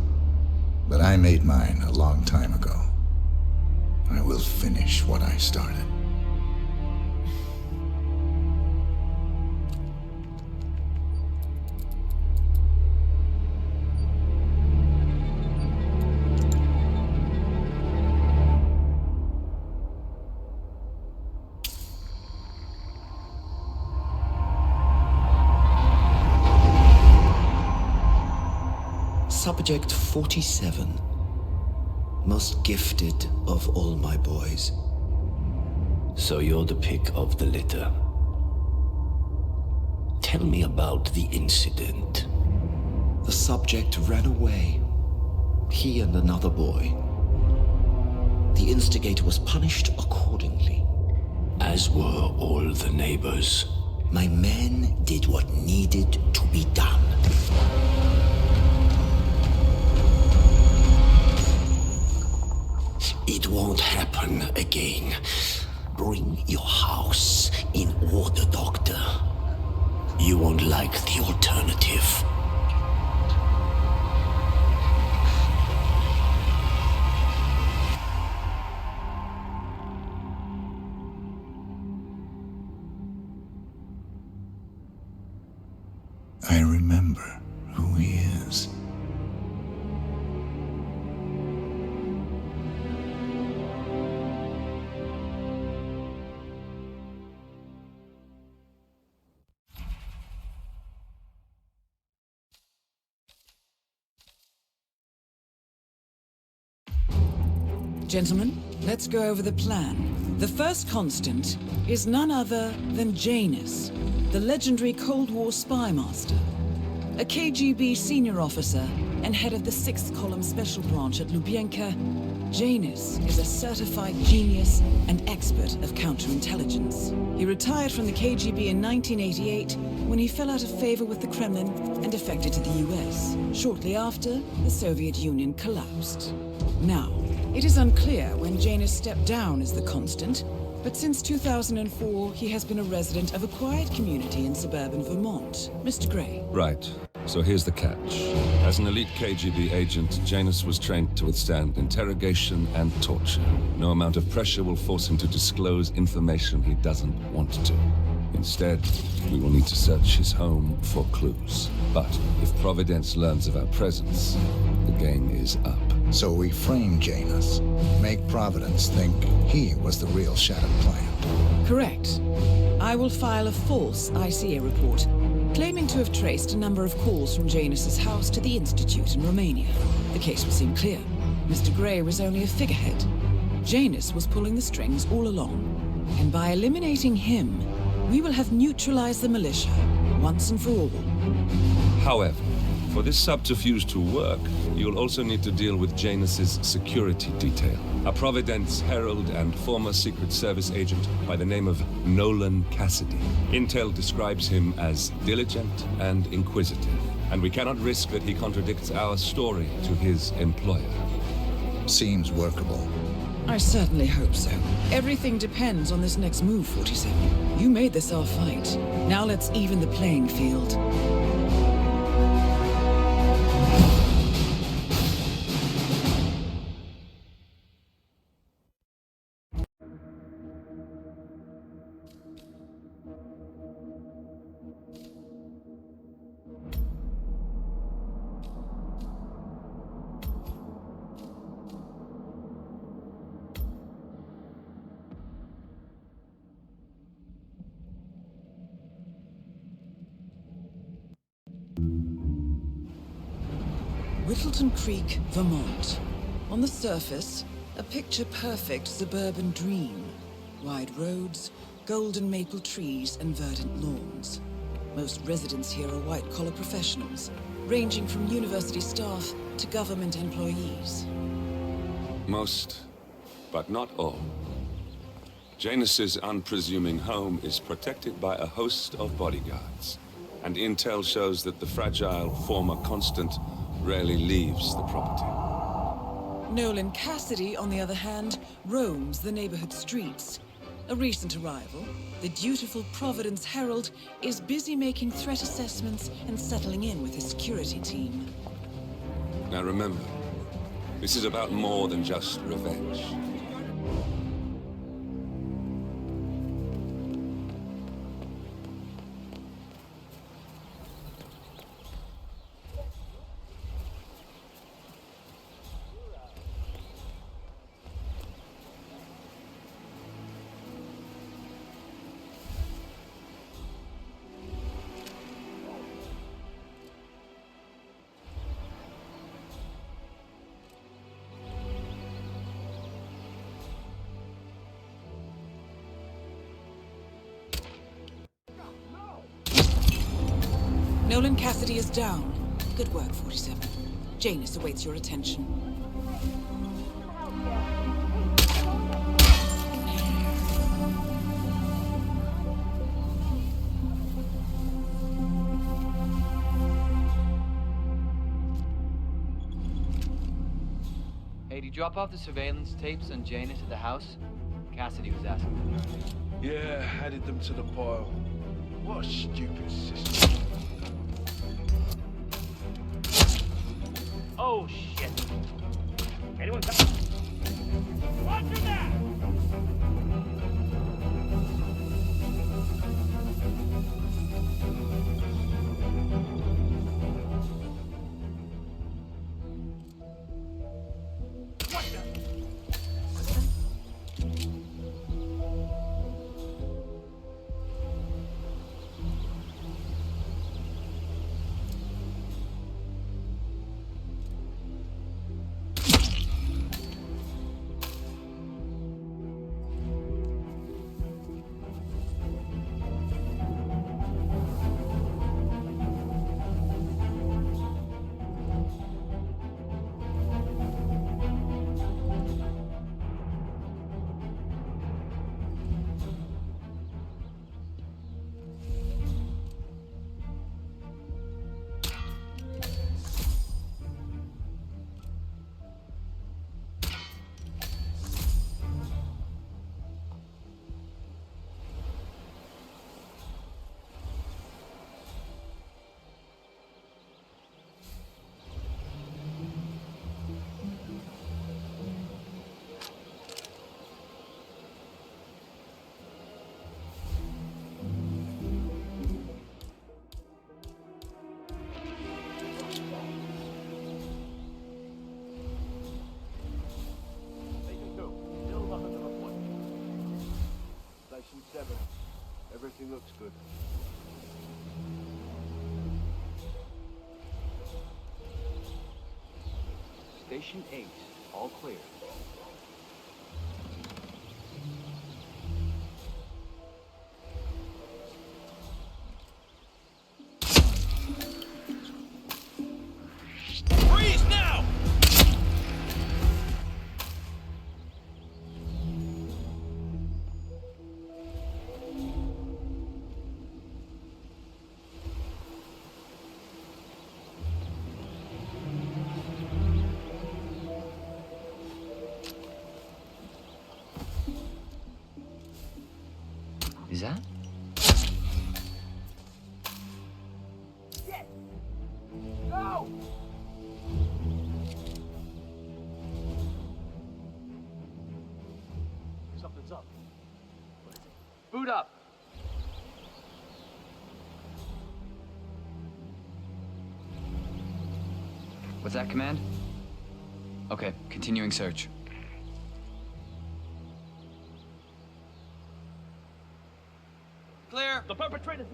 But I made mine a long time ago. I will finish what I started. Subject 47. Most gifted of all my boys. So you're the pick of the litter. Tell me about the incident. The subject ran away. He and another boy. The instigator was punished accordingly. As were all the neighbors. My men did what needed to be done. It won't happen again. Bring your house in order, Doctor. You won't like the alternative. I remember who he is. Gentlemen, let's go over the plan. The first constant is none other than Janus, the legendary Cold War spy master. A KGB senior officer and head of the 6th Column Special Branch at Lubyanka, Janus is a certified genius and expert of counterintelligence. He retired from the KGB in 1988 when he fell out of favor with the Kremlin and defected to the US. Shortly after, the Soviet Union collapsed. Now, it is unclear when Janus stepped down as the constant, but since 2004, he has been a resident of a quiet community in suburban Vermont. Mr. Gray. Right. So here's the catch. As an elite KGB agent, Janus was trained to withstand interrogation and torture. No amount of pressure will force him to disclose information he doesn't want to. Instead, we will need to search his home for clues. But if Providence learns of our presence, the game is up. So we frame Janus, make Providence think he was the real Shadow Client. Correct. I will file a false ICA report, claiming to have traced a number of calls from Janus's house to the Institute in Romania. The case will seem clear. Mr. Gray was only a figurehead. Janus was pulling the strings all along. And by eliminating him, we will have neutralized the militia, once and for all. However, for this subterfuge to work, you'll also need to deal with Janus's security detail. A Providence herald and former Secret Service agent by the name of Nolan Cassidy. Intel describes him as diligent and inquisitive, and we cannot risk that he contradicts our story to his employer. Seems workable. I certainly hope so. Everything depends on this next move, 47. You made this our fight. Now let's even the playing field. Whittleton Creek, Vermont. On the surface, a picture-perfect suburban dream. Wide roads, golden maple trees, and verdant lawns. Most residents here are white-collar professionals, ranging from university staff to government employees. Most, but not all. Janus's unpresuming home is protected by a host of bodyguards, and intel shows that the fragile former constant rarely leaves the property. Nolan Cassidy, on the other hand, roams the neighborhood streets. A recent arrival, the dutiful Providence Herald is busy making threat assessments and settling in with his security team. Now remember, this is about more than just revenge. Nolan Cassidy is down. Good work, 47. Janus awaits your attention. Hey, did you drop off the surveillance tapes on Janus at the house? Cassidy was asking. Yeah, added them to the pile. What a stupid system. Oh, shit. Anyone come? Roger that! What the? Station 7. Everything looks good. Station 8, all clear. Freeze now! Is that? Shit! No! Something's up. What is it? Boot up! What's that command? Okay, continuing search. Clear. The perpetrator.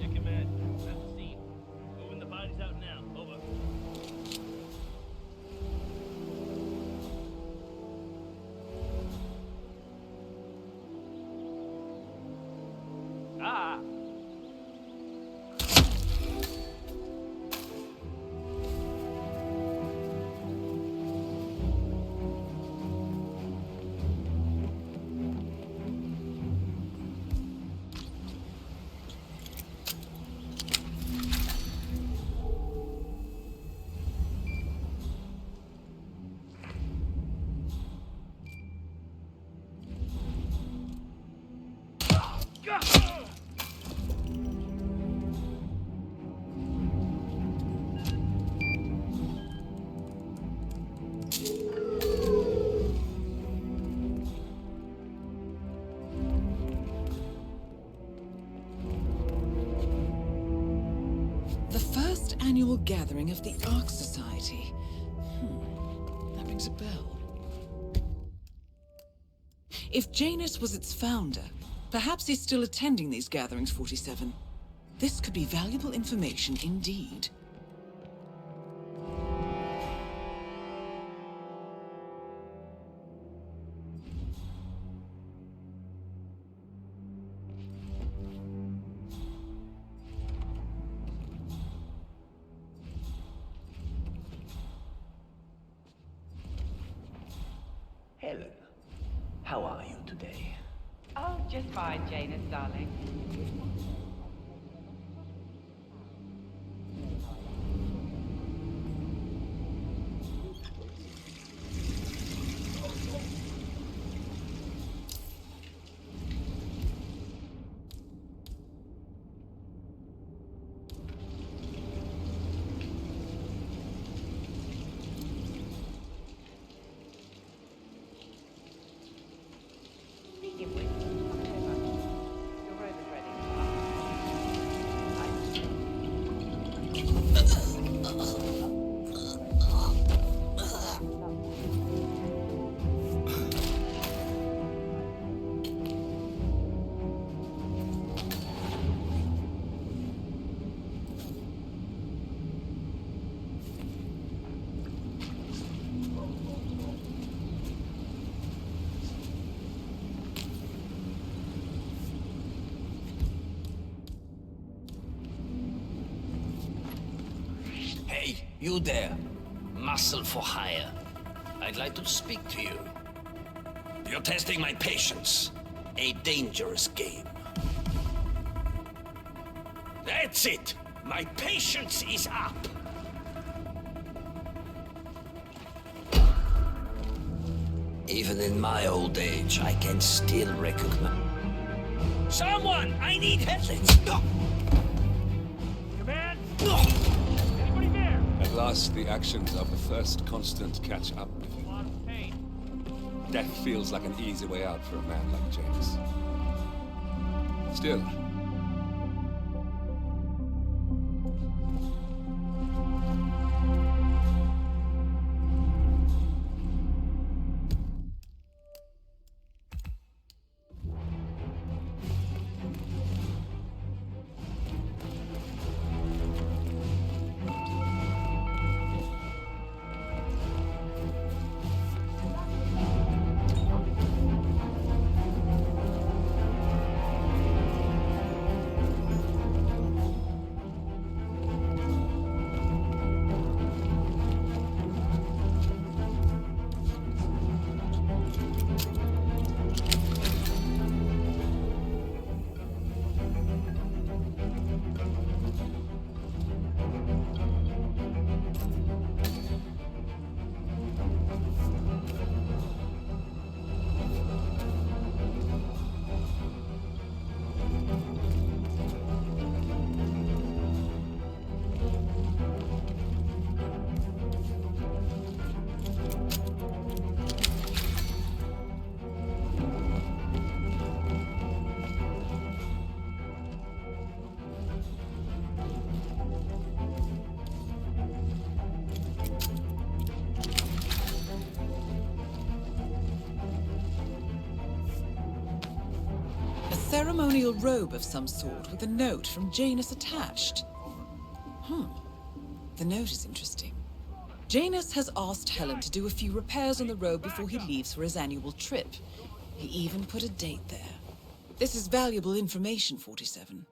Yeah, command. At the scene. Moving the bodies out now. Over. Ah. The first annual gathering of the Ark Society. That rings a bell. If Janus was its founder, perhaps he's still attending these gatherings, 47. This could be valuable information indeed. Helen, how are you today? Oh, just fine, Janus, darling. Speaking of which, your robe is ready. Hey, you there. Muscle for hire. I'd like to speak to you. You're testing my patience. A dangerous game. That's it! My patience is up! Even in my old age, I can still recognize... Someone! I need headlights! No! Command! No! Anybody there? At last, the actions of the first constant catch up. A lot of pain. Death feels like an easy way out for a man like James. Still, ceremonial robe of some sort with a note from Janus attached. The note is interesting. Janus has asked Helen to do a few repairs on the robe before he leaves for his annual trip. He even put a date there. This is valuable information, 47.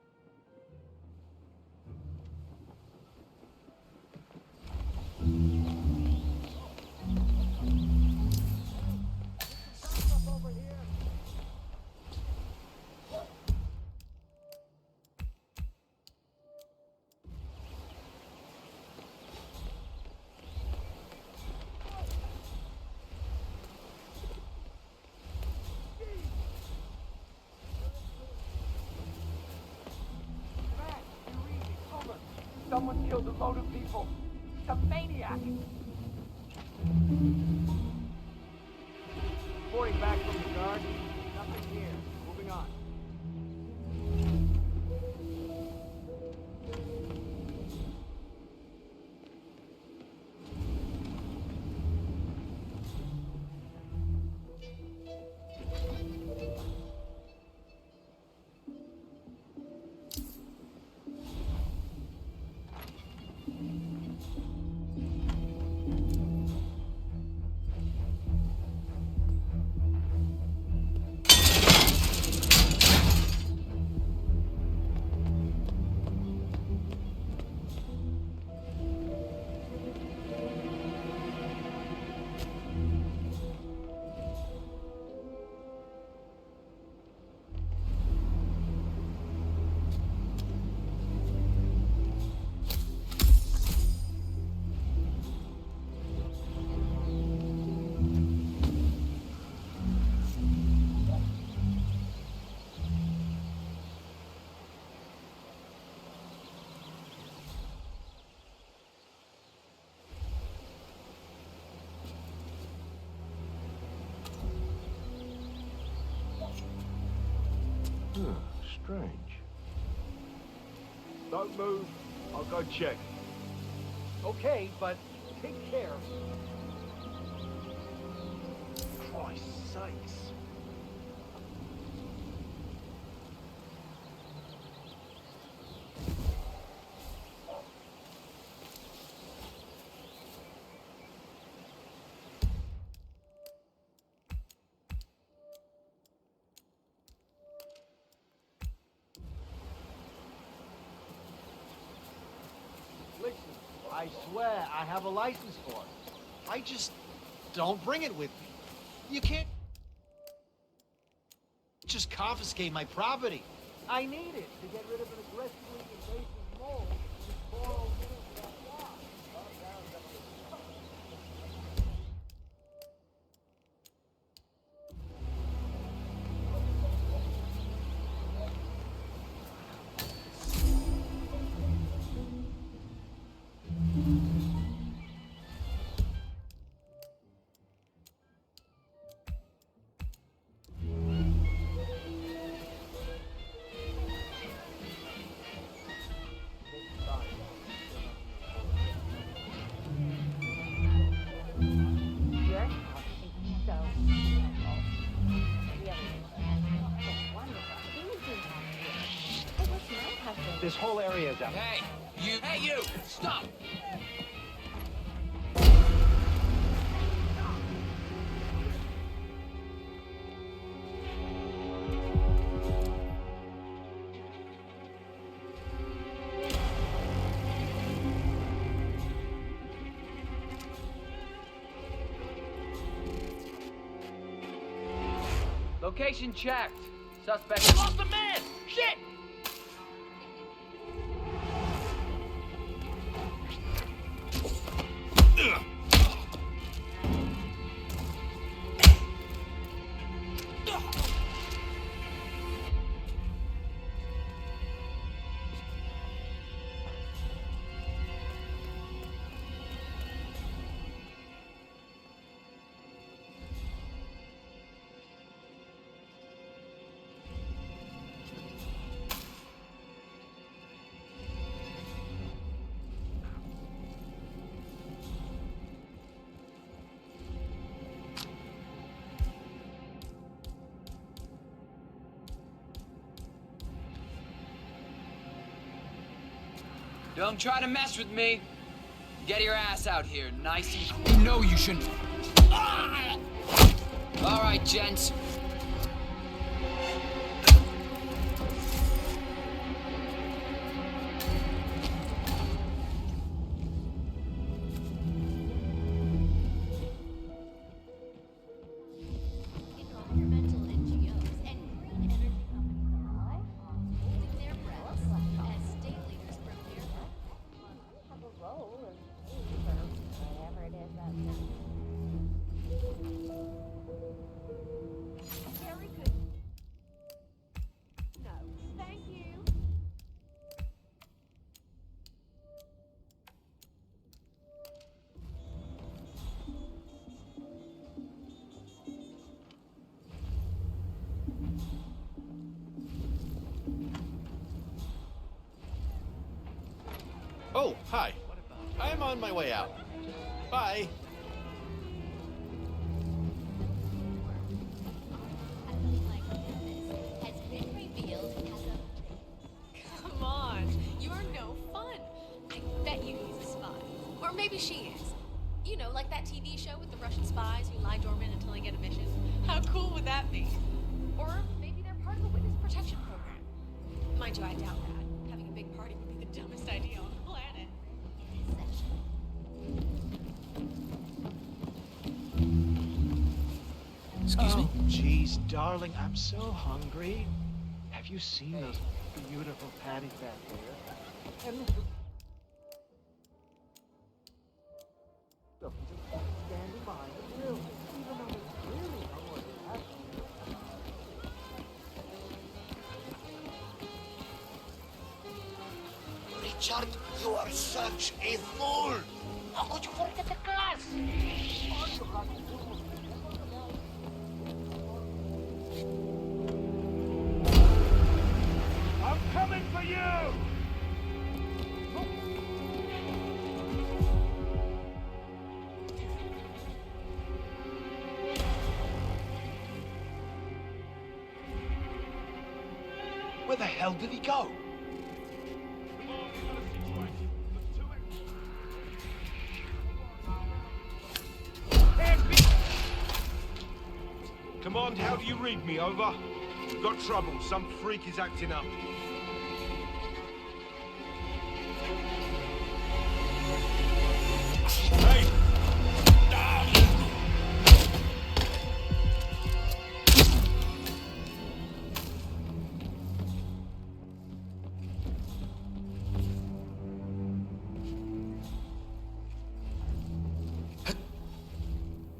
Someone killed a load of people. It's a maniac. Reporting back from the guard. Nothing here. Moving on. Strange. Don't move. I'll go check. Okay, but take care. Christ's sakes. Listen, I swear I have a license for it. I just don't bring it with me. You can't just confiscate my property. I need it to get rid of an aggressively invasive mole with 4 minutes that far. This whole area is out. Hey, you! Stop! Location checked. Suspect lost a man! Shit! Don't try to mess with me. Get your ass out here, nice and You know you shouldn't. All right, gents. Environmental NGOs and green energy companies alike, holding their breaths as state leaders prepare for have a role in whatever it is that Oh, hi. I am on my way out. Bye. Come on, you're no fun. I bet you he's a spy. Or maybe she is. You know, like that TV show with the Russian spies who lie dormant until they get a mission. How cool would that be? Or maybe they're part of a witness protection program. Mind you, I doubt that. Having a big party would be the dumbest idea on the planet. Excuse me? Jeez, darling, I'm so hungry. Have you seen those beautiful patties back there? And look, just stand in mind, really, even though there's really no one to Richard, you are such a fool! How could you forget the class? I'm coming for you! Where the hell did he go? Command, how do you read me? Over. We've got trouble. Some freak is acting up. Hey!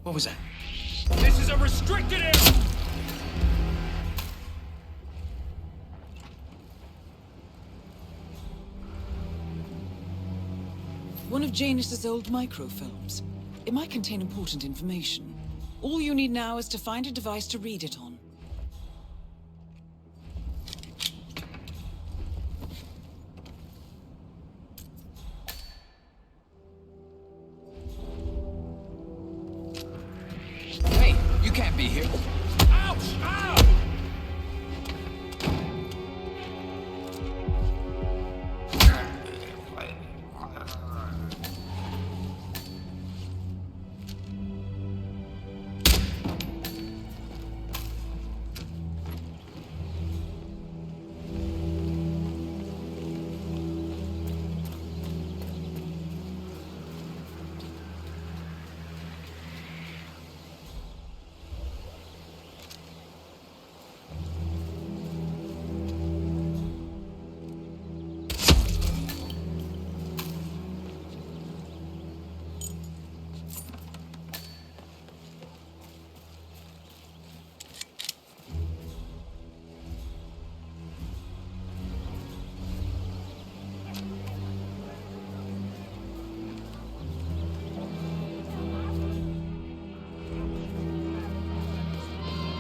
What was that? This is a restricted area! One of Janus's old microfilms. It might contain important information. All you need now is to find a device to read it on. Hey, you can't be here. Ouch! Ow!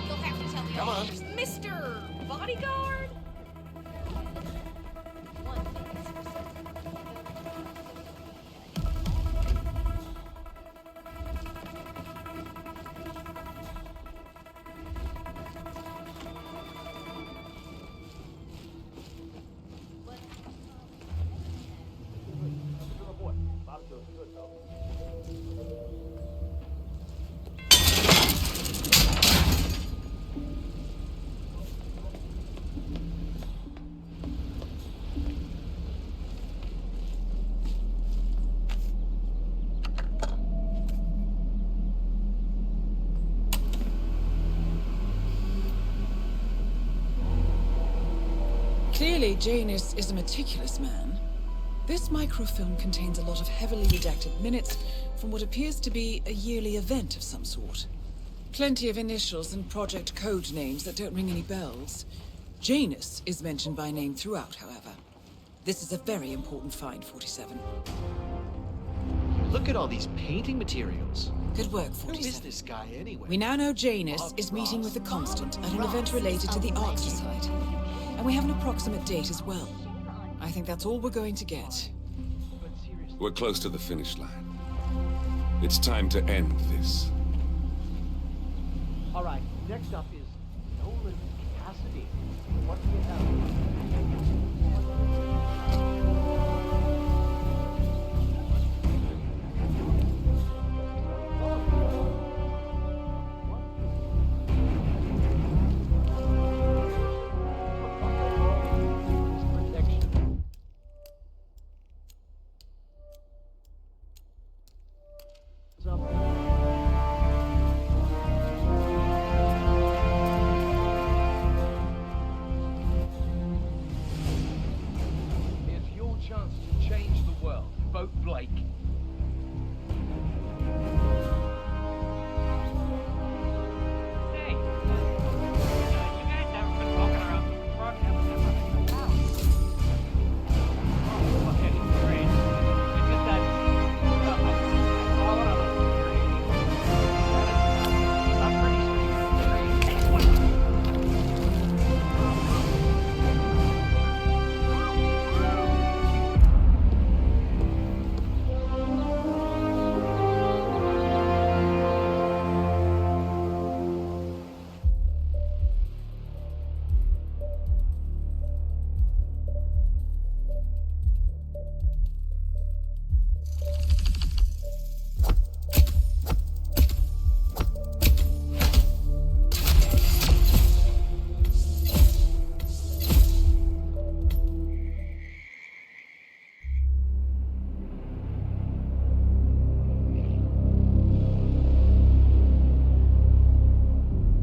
You'll have to tell me Come all on. this. Mr. Bodyguard? One thing is for certain. Clearly, Janus is a meticulous man. This microfilm contains a lot of heavily redacted minutes from what appears to be a yearly event of some sort. Plenty of initials and project code names that don't ring any bells. Janus is mentioned by name throughout, however. This is a very important find, 47. Look at all these painting materials. Good work, Who 47. is this guy anyway? We now know Janus is meeting with the Constant at an event related to the Art Society. And we have an approximate date as well. I think that's all we're going to get. But We're close to the finish line. It's time to end this. All right, next up is Nolan Cassidy. What do you have?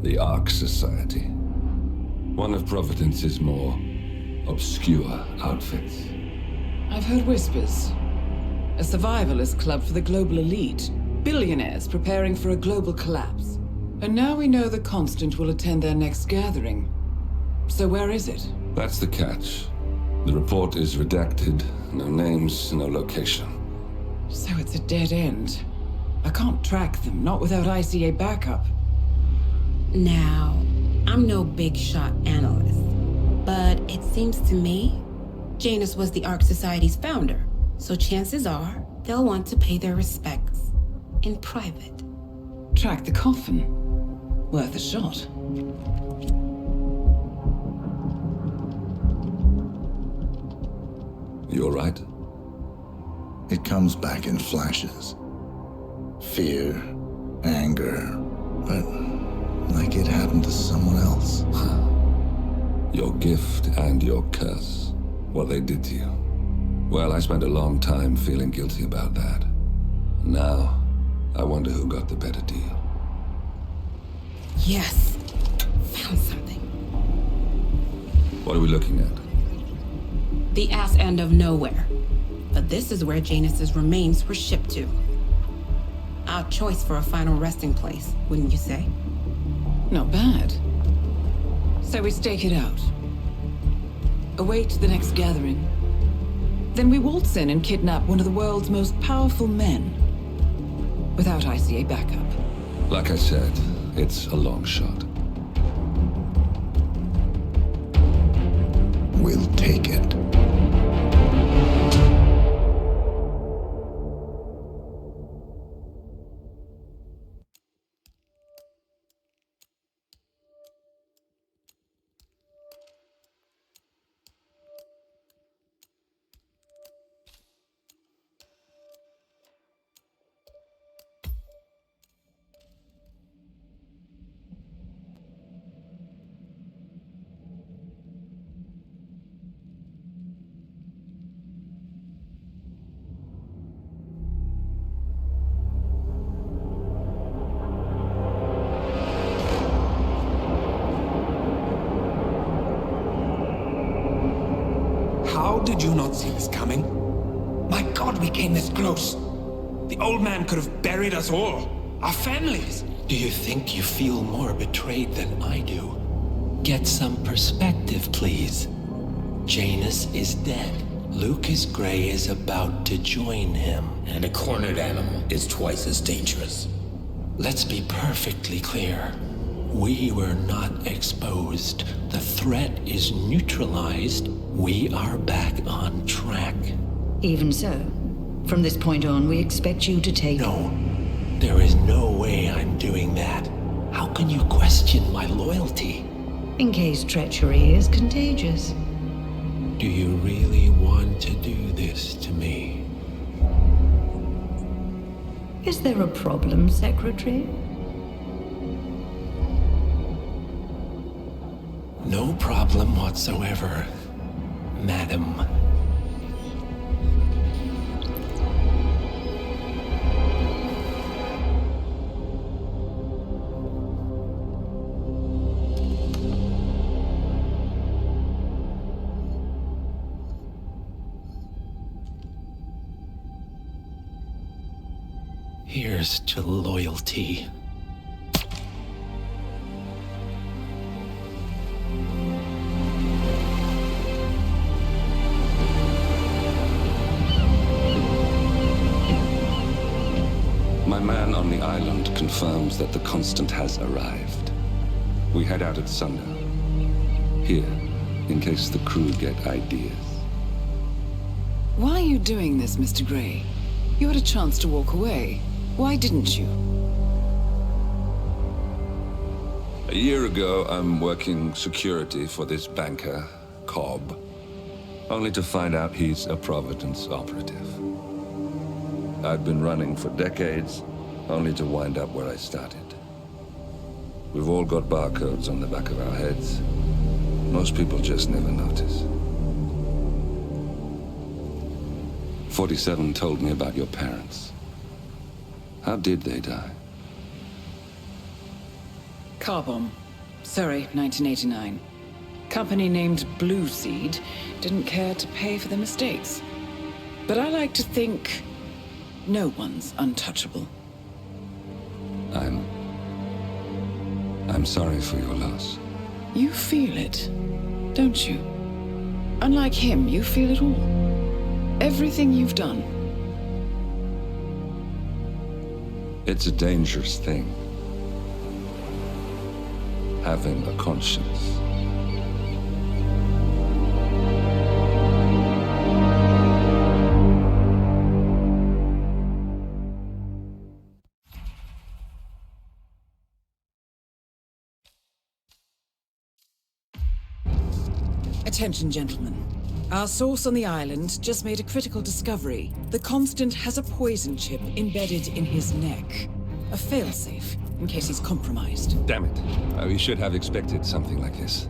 The Ark Society. One of Providence's more obscure outfits. I've heard whispers. A survivalist club for the global elite. Billionaires preparing for a global collapse. And now we know the Constant will attend their next gathering. So where is it? That's the catch. The report is redacted. No names, no location. So it's a dead end. I can't track them, not without ICA backup. Now, I'm no big shot analyst, but it seems to me Janus was the Ark Society's founder, so chances are they'll want to pay their respects in private. Track the coffin. Worth a shot. You all right? It comes back in flashes. Fear, anger, but like it happened to someone else. Your gift and your curse. What they did to you. Well, I spent a long time feeling guilty about that. Now, I wonder who got the better deal. Yes. Found something. What are we looking at? The ass end of nowhere. But this is where Janus's remains were shipped to. Our choice for a final resting place, wouldn't you say? Not bad. So we stake it out. Await the next gathering. Then we waltz in and kidnap one of the world's most powerful men. Without ICA backup. Like I said, it's a long shot. We'll take it. How did you not see this coming? My God, we came this close. The old man could have buried us all. Our families. Do you think you feel more betrayed than I do? Get some perspective, please. Janus is dead. Lucas Gray is about to join him. And a cornered animal is twice as dangerous. Let's be perfectly clear. We were not exposed. The threat is neutralized. We are back on track. Even so, From this point on, we expect you to take... No. There is no way I'm doing that. How can you question my loyalty? In case treachery is contagious. Do you really want to do this to me? Is there a problem, Secretary? No problem whatsoever, madam. Here's to loyalty. My man on the island confirms that the Constant has arrived. We head out at sundown. Here, in case the crew get ideas. Why are you doing this, Mr. Grey? You had a chance to walk away. Why didn't you? A year ago, I'm working security for this banker, Cobb, only to find out he's a Providence operative. I've been running for decades, only to wind up where I started. We've all got barcodes on the back of our heads. Most people just never notice. 47 told me about your parents. How did they die? Car bomb. Surrey, 1989. Company named Blue Seed didn't care to pay for their mistakes. But I like to think no one's untouchable. I'm sorry for your loss. You feel it, don't you? Unlike him, you feel it all. Everything you've done. It's a dangerous thing. Having a conscience. Attention, gentlemen. Our source on the island just made a critical discovery. The Constant has a poison chip embedded in his neck. A failsafe, in case he's compromised. Damn it. We should have expected something like this.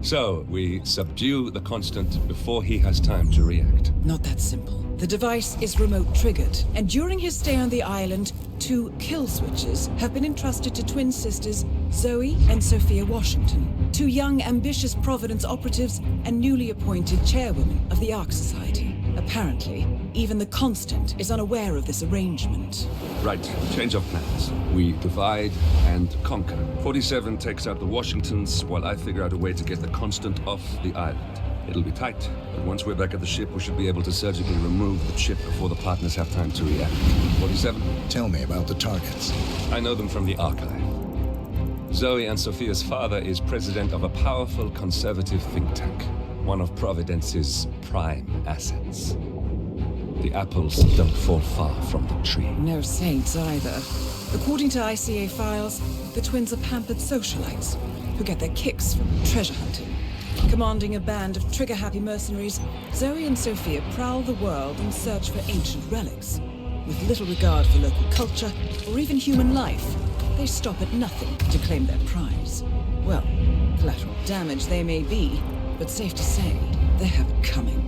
So, we subdue the Constant before he has time to react. Not that simple. The device is remote triggered, and during his stay on the island, 2 kill switches have been entrusted to twin sisters Zoe and Sophia Washington, 2 young, ambitious Providence operatives and newly appointed chairwomen of the Ark Society. Apparently, even the Constant is unaware of this arrangement. Right, change of plans. We divide and conquer. 47 takes out the Washingtons, while I figure out a way to get the Constant off the island. It'll be tight, but once we're back at the ship, we should be able to surgically remove the chip before the partners have time to react. 47? Tell me about the targets. I know them from the archive. Zoe and Sophia's father is president of a powerful conservative think tank, one of Providence's prime assets. The apples don't fall far from the tree. No saints either. According to ICA files, the twins are pampered socialites who get their kicks from treasure hunting. Commanding a band of trigger-happy mercenaries, Zoe and Sophia prowl the world in search for ancient relics. With little regard for local culture or even human life, they stop at nothing to claim their prize. Well, collateral damage they may be, but safe to say, they have it coming.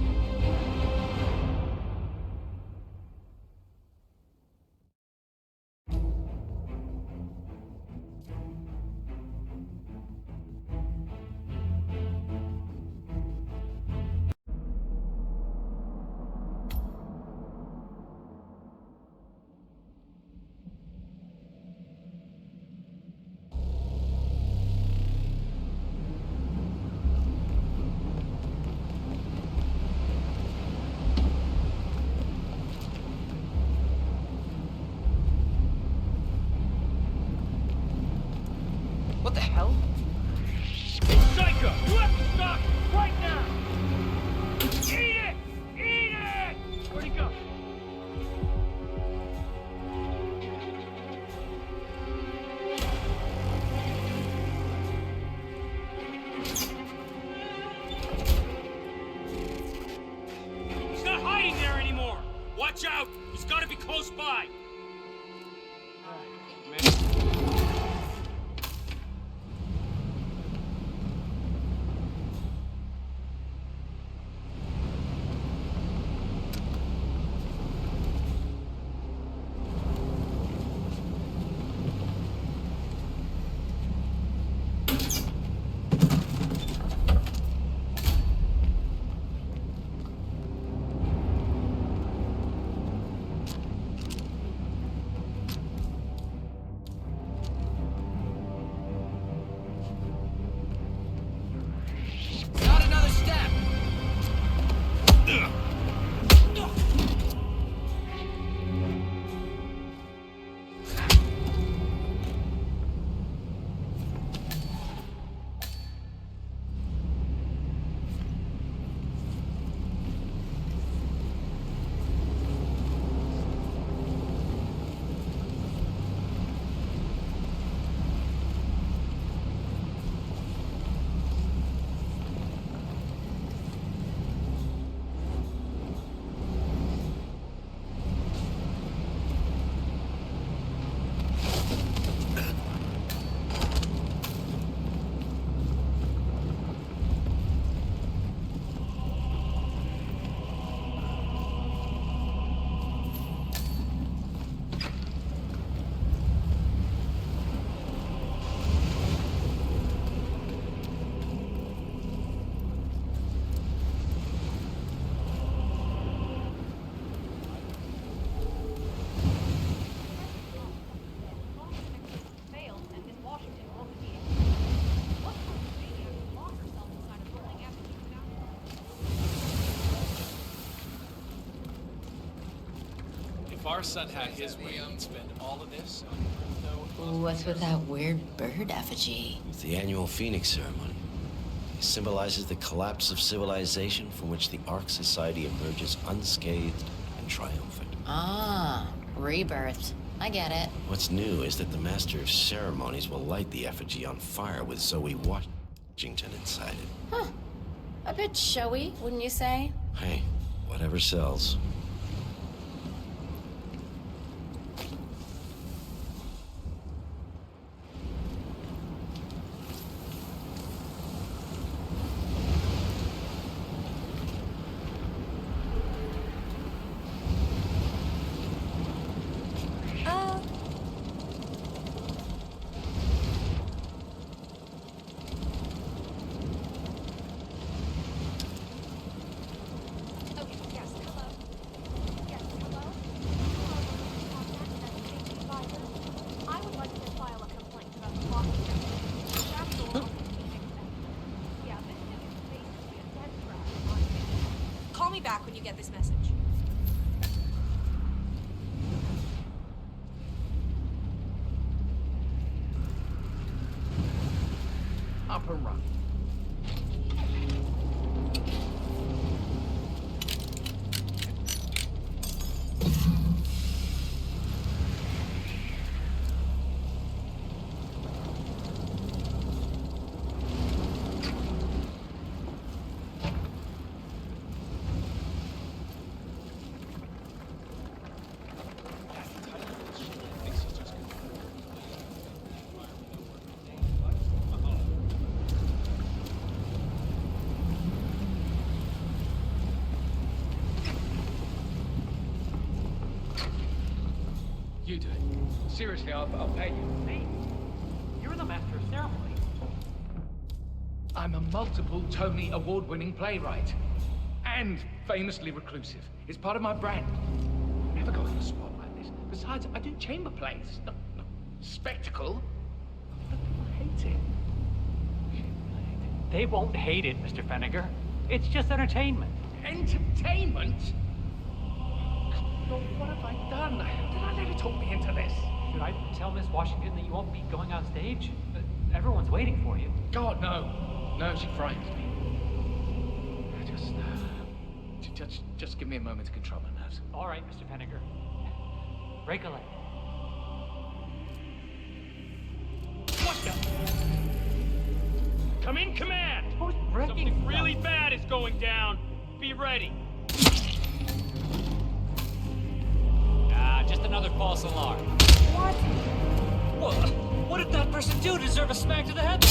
What the hell? Psycho! You have to stop right now! Eat it! Eat it! Where'd he go? Watch out! He's gotta be close by! Not another step! If our son had his way, he'd spend all of this What's with that weird bird effigy? It's the annual Phoenix ceremony. It symbolizes the collapse of civilization from which the Ark Society emerges unscathed and triumphant. Ah, rebirth. I get it. What's new is that the Master of Ceremonies will light the effigy on fire with Zoe Washington inside it. Huh. A bit showy, wouldn't you say? Hey, whatever sells. Call me back when you get this message. up and running. You do it. Seriously, I'll pay you. Hey, you're the master of ceremony. I'm a multiple Tony Award-winning playwright. And famously reclusive. It's part of my brand. Never go on a spot like this. Besides, I do chamber plays. Not spectacle. But people hate it. They won't hate it, Mr. Fenniger. It's just entertainment. Entertainment? Lord, what have I done? Did I let her talk me into this? Should I tell Miss Washington that you won't be going on stage? Everyone's waiting for you. God, no. No, she frightens me. Just give me a moment to control my nerves. All right, Mr. Fenniger. Break a leg. What the? Come in, command! Something really bad is going down. Be ready. another false alarm. What? What did that person do to deserve a smack to the head?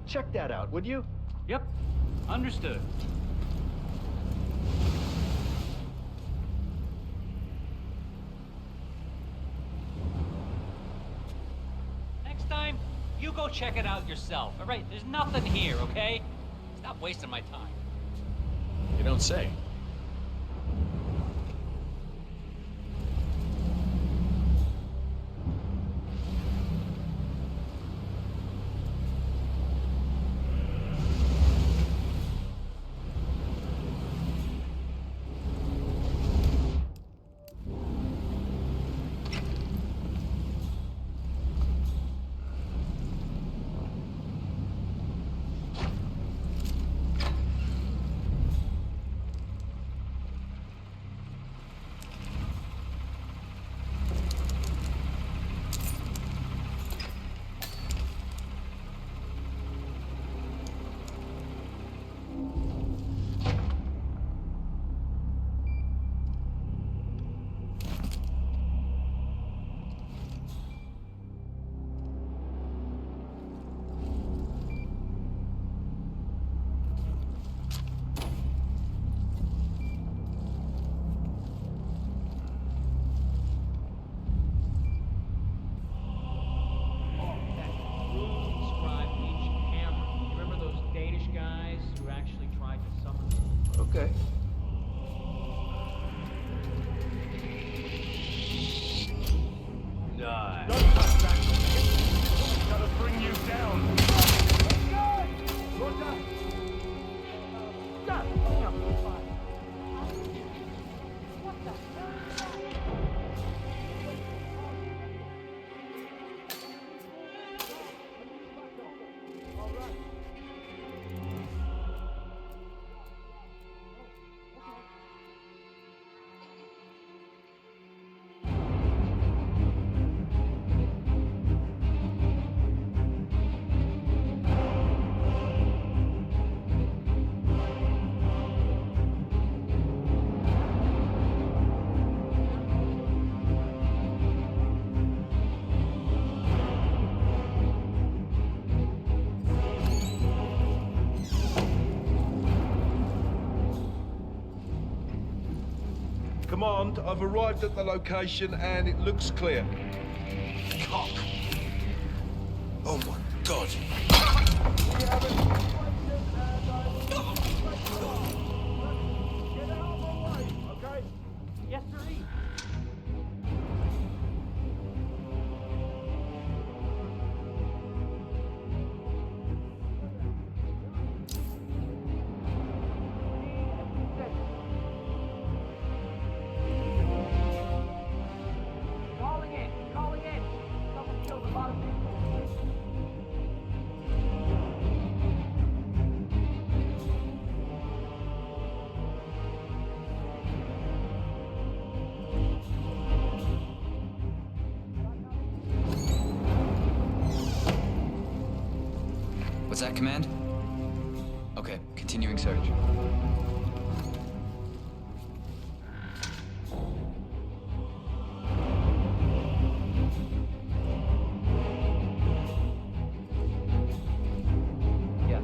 Check that out, would you? Yep, understood. Next time, you go check it out yourself, all right? There's nothing here, okay? Stop wasting my time. You don't say. Okay. Nice. Gotta bring you down. Command, I've arrived at the location and it looks clear. Cock. Oh my God. Yes, sir. Calling in. Someone killed a lot of people. What's that, Command? Okay, continuing search. Yes.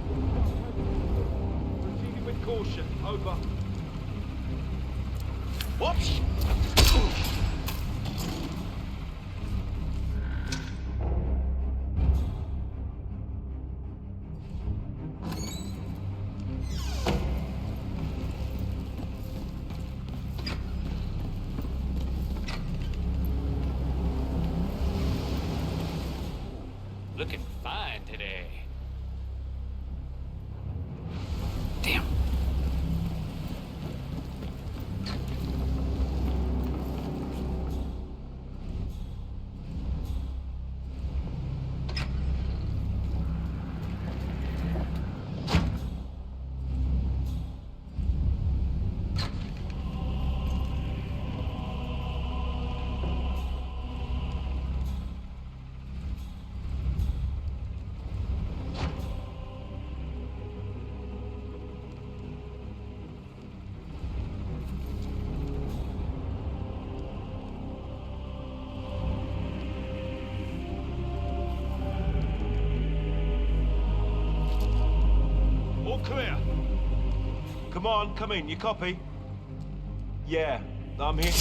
Situation's under control. Proceeding with caution. Over. What? Looking fine today. Damn. All clear. Come on, come in. You copy? Yeah, I'm here.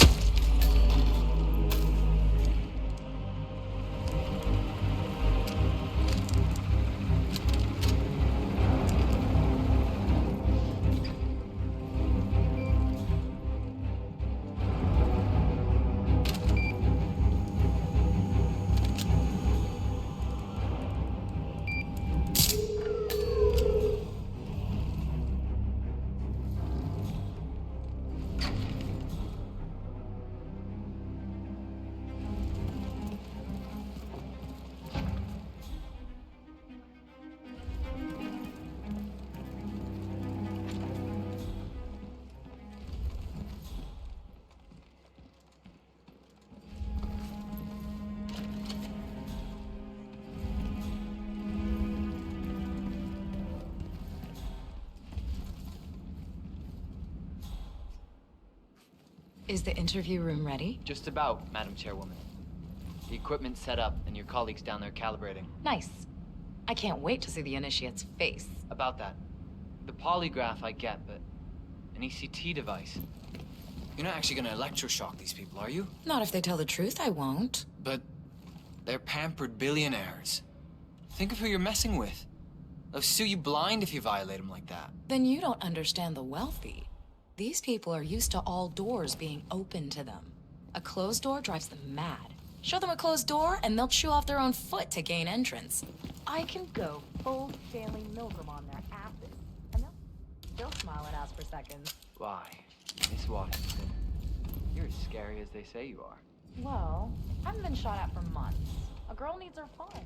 Is the interview room ready? Just about, Madam Chairwoman. The equipment's set up, and your colleagues down there calibrating. Nice. I can't wait to see the initiate's face. About that. The polygraph I get, but an ECT device. You're not actually gonna electroshock these people, are you? Not if they tell the truth, I won't. But they're pampered billionaires. Think of who you're messing with. They'll sue you blind if you violate them like that. Then you don't understand the wealthy. These people are used to all doors being open to them. A closed door drives them mad. Show them a closed door, and they'll chew off their own foot to gain entrance. I can go full Stanley Milgram on their asses, and they'll smile and ask for seconds. Why, Miss Washington, you're as scary as they say you are. Well, I haven't been shot at for months. A girl needs her fun.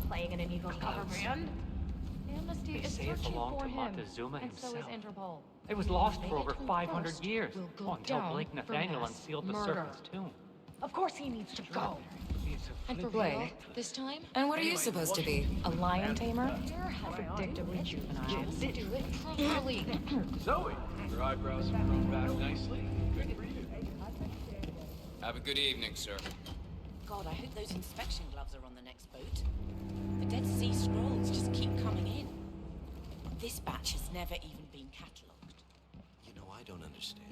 Playing in an evil cover band. Amnesty They is say it searching belonged for to him, Montezuma and so is himself. Interpol. It was lost for over Agent 500 First years. will go Until down Blake for Nathaniel mass unsealed the murder. serpent's tomb. Of course he needs to go. And for Blake, this time? And what are you supposed to be? A lion tamer? Predictably juvenile. Do it properly. Zoe, your eyebrows have grown back nicely. Good for you. Have a good evening, sir. God, I hope those inspection gloves are on the next boat. The Dead Sea Scrolls just keep coming in. This batch has never even been catalogued. You know, I don't understand.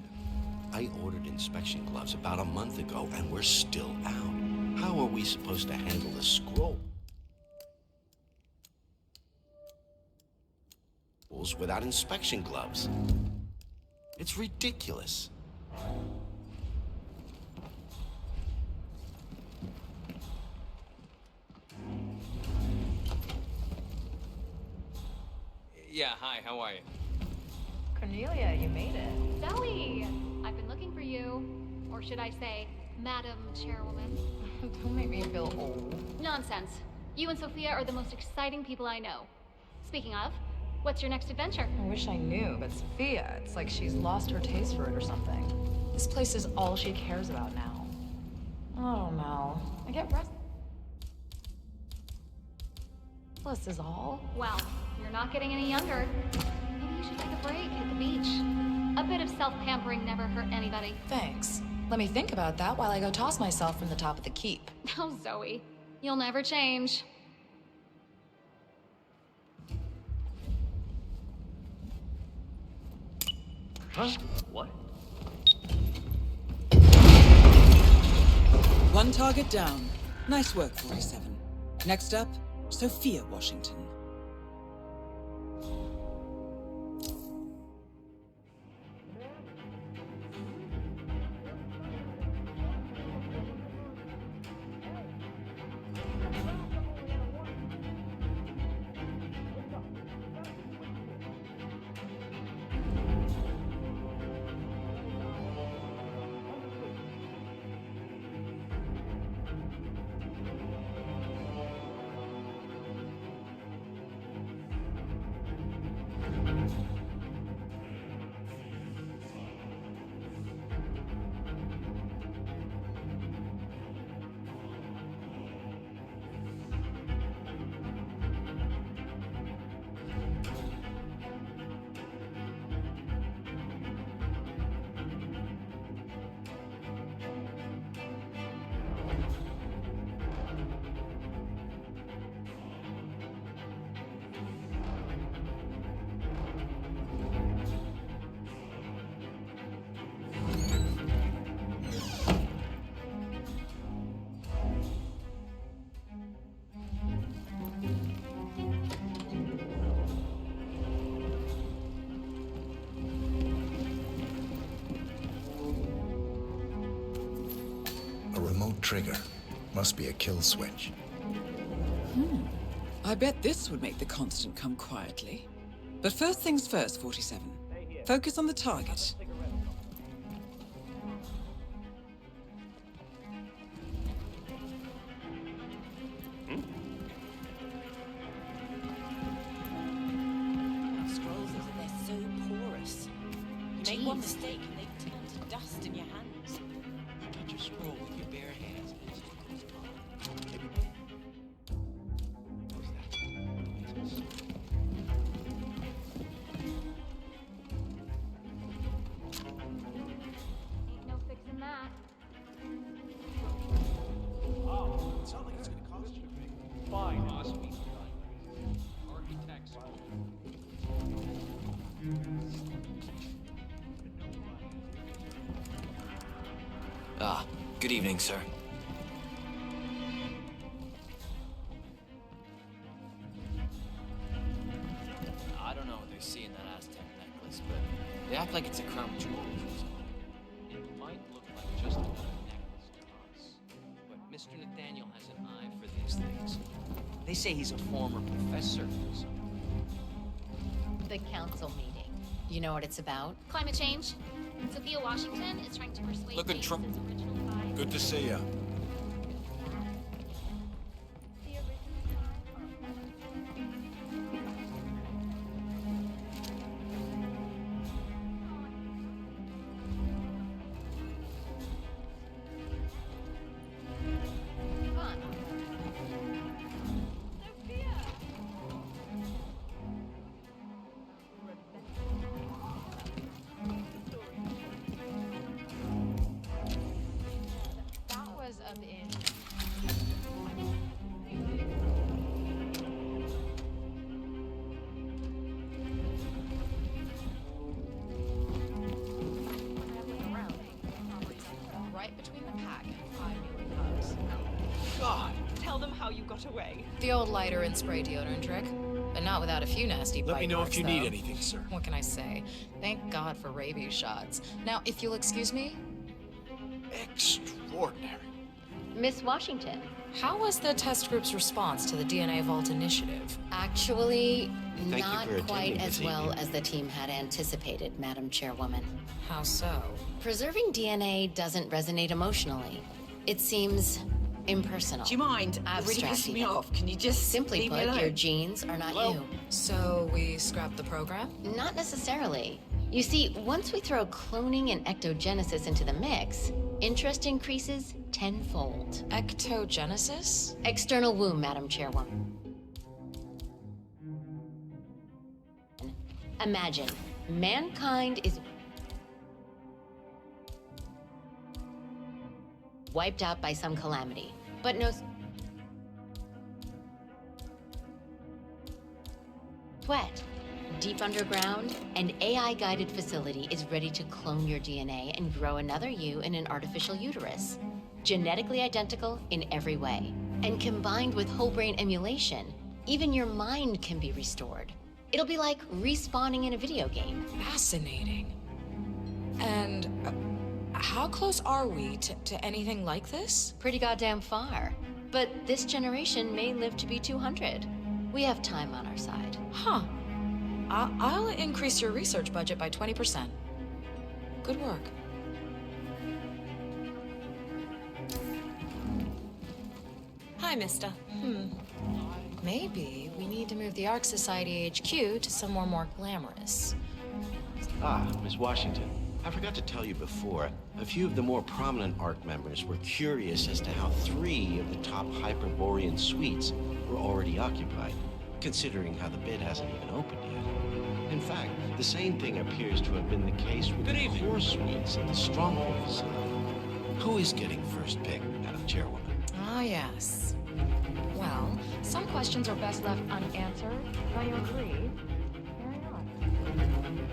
I ordered inspection gloves about a month ago, and we're still out. How are we supposed to handle the scroll without inspection gloves? It's ridiculous. Yeah, hi, how are you? Cornelia, you made it. Zoe! I've been looking for you. Or should I say, Madam Chairwoman. Don't make me feel old. Nonsense. You and Sophia are the most exciting people I know. Speaking of, what's your next adventure? I wish I knew, but Sophia, it's like she's lost her taste for it or something. This place is all she cares about now. I don't know. I get restless is all. Well, you're not getting any younger. Maybe you should take a break at the beach. A bit of self-pampering never hurt anybody. Thanks. Let me think about that while I go toss myself from the top of the keep. Oh, Zoe. You'll never change. Huh? What? One target down. Nice work, 47. Next up, Sophia Washington. trigger. Must be a kill switch. I bet this would make the Constant come quietly. But first things first, 47. Focus on the target. Scrolls is that they're so porous. You make one mistake and they turn to dust in your hands. You touch a scroll with your bare hands and it's Ain't no fixing that. Oh, it sounds like it's gonna cost you. Fine, must be done. Architects. Ah, good evening, sir. I don't know what they see in that Aztec necklace, but they act like it's a crown jewel. It might look like just another necklace to us, but Mr. Nathaniel has an eye for these things. They say he's a former professor. The council meeting. You know what it's about? Climate change. Sophia Washington is trying to persuade Look at James's Trump. original five. Good to see ya. That was of in. Right between the pack and 5 new bugs. God, tell them how you got away. The old lighter and spray deodorant trick, but not without a few nasty Let me bite know marks, if you need though. anything, sir. What can I say? Thank God for rabies shots. Now, if you'll excuse me, Extraordinary. Miss Washington. how was the test group's response to the DNA Vault initiative? Actually, Thank you not for quite attending as this well evening. as the team had anticipated, Madam Chairwoman. How so? Preserving DNA doesn't resonate emotionally. It seems impersonal. Do you mind? That really Abstract pisses me even. off. Can you just Simply leave me put, alone? your genes are not you. So we scrapped the program? Not necessarily. You see, once we throw cloning and ectogenesis into the mix, interest increases tenfold. Ectogenesis? External womb, Madam Chairwoman. Imagine, mankind is wiped out by some calamity, but no sweat. Deep underground, an AI-guided facility is ready to clone your DNA and grow another you in an artificial uterus. Genetically identical in every way. And combined with whole brain emulation, even your mind can be restored. It'll be like respawning in a video game. Fascinating. And how close are we to anything like this? Pretty goddamn far. But this generation may live to be 200. We have time on our side. Huh. I'll increase your research budget by 20%. Good work. Hi, mister. Maybe we need to move the Arc Society HQ to somewhere more glamorous. Ah, Miss Washington. I forgot to tell you before, a few of the more prominent ARC members were curious as to how 3 of the top Hyperborean suites were already occupied, considering how the bid hasn't even opened yet. In fact, the same thing appears to have been the case with the core suites at the Stronghold facility. Who is getting first pick, Madam Chairwoman? Ah, yes. Well, some questions are best left unanswered. Now you agree? Carry on.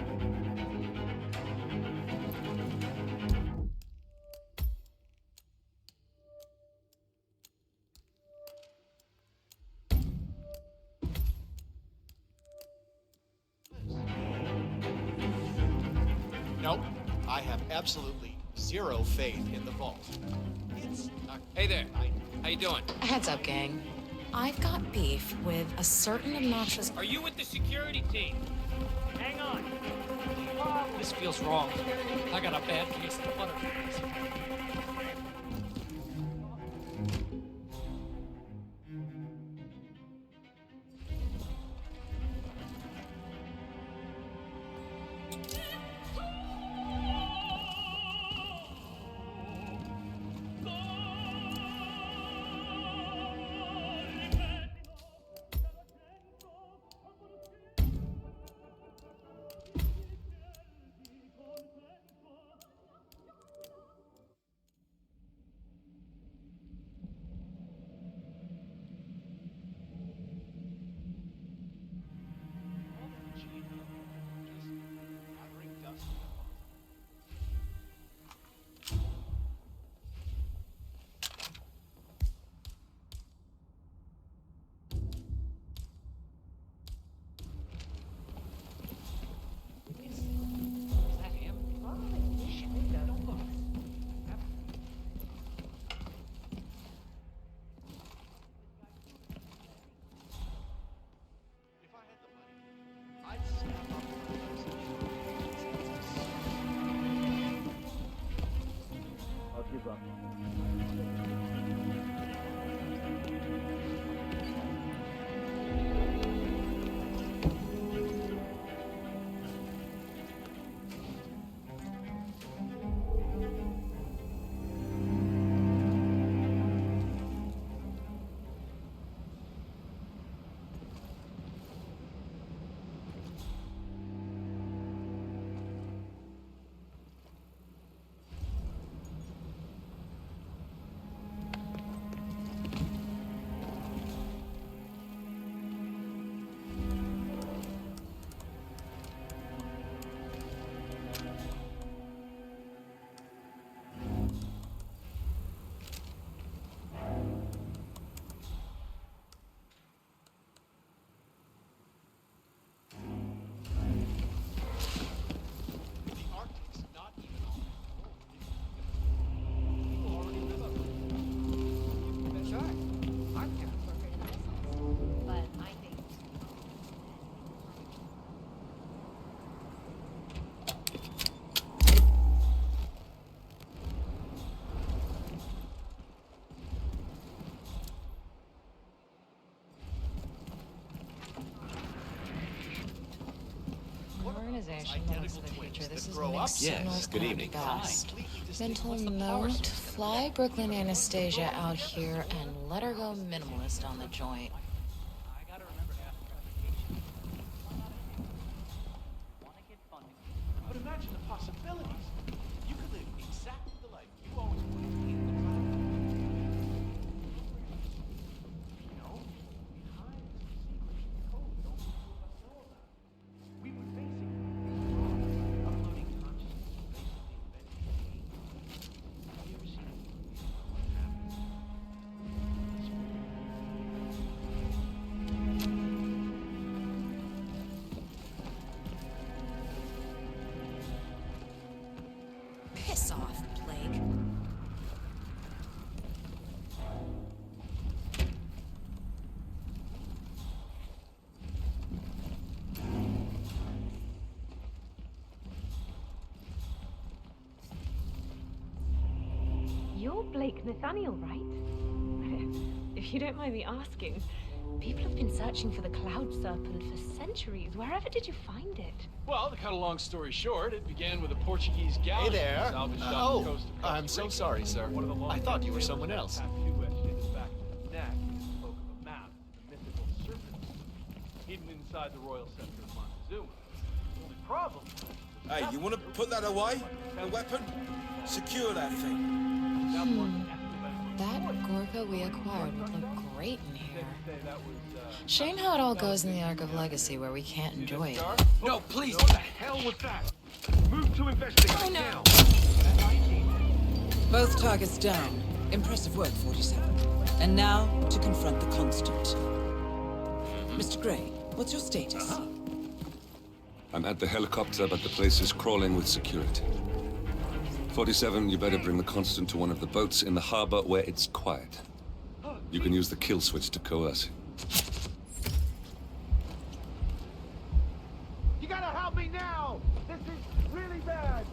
Nope. I have absolutely zero faith in the vault. It's Hey there. How you doing? Heads up, gang. I've got beef with a certain obnoxious... Are you with the security team? Hang on. This feels wrong. I got a bad case of butterflies. Organization belongs to the future. This is mixed Yes, signals good evening. best. Mental note, fly Brooklyn Anastasia out here and let her go minimalist on the joint. But imagine the possibilities. You could live exactly the life you always wanted in the cloud. You know, behind the secrets of the code don't few of us know about. We would basically uploading consciousness, basically inventing a game. Have you ever seen a movie about what happens? This Piss off, Plague. You're Blake Nathaniel, right? If you don't mind me asking, people have been searching for the Cloud Serpent for centuries. Wherever did you find it? Well, to cut a long story short, it began with a Portuguese galleon. Hey there. Salvaged off the coast of Costa I'm so Rica. sorry, sir. One of the I thought you were someone else. Tattoo etched in the back of his neck spoke of a map of the mythical serpent hidden inside the royal scepter of Montezuma. The only problem. Hey, you want to put that away? The weapon? Secure that thing. That Gorka we acquired would look great in here. Shame how it all goes in the Ark of Legacy where we can't enjoy it. No, please. What the hell was that? Move to investigate now. Both targets down. Impressive work, 47. And now, to confront the Constant. Mr. Gray, what's your status? I'm at the helicopter, but the place is crawling with security. 47, you better bring the Constant to one of the boats in the harbor where it's quiet. You can use the kill switch to coerce him. You gotta help me now! This is really bad!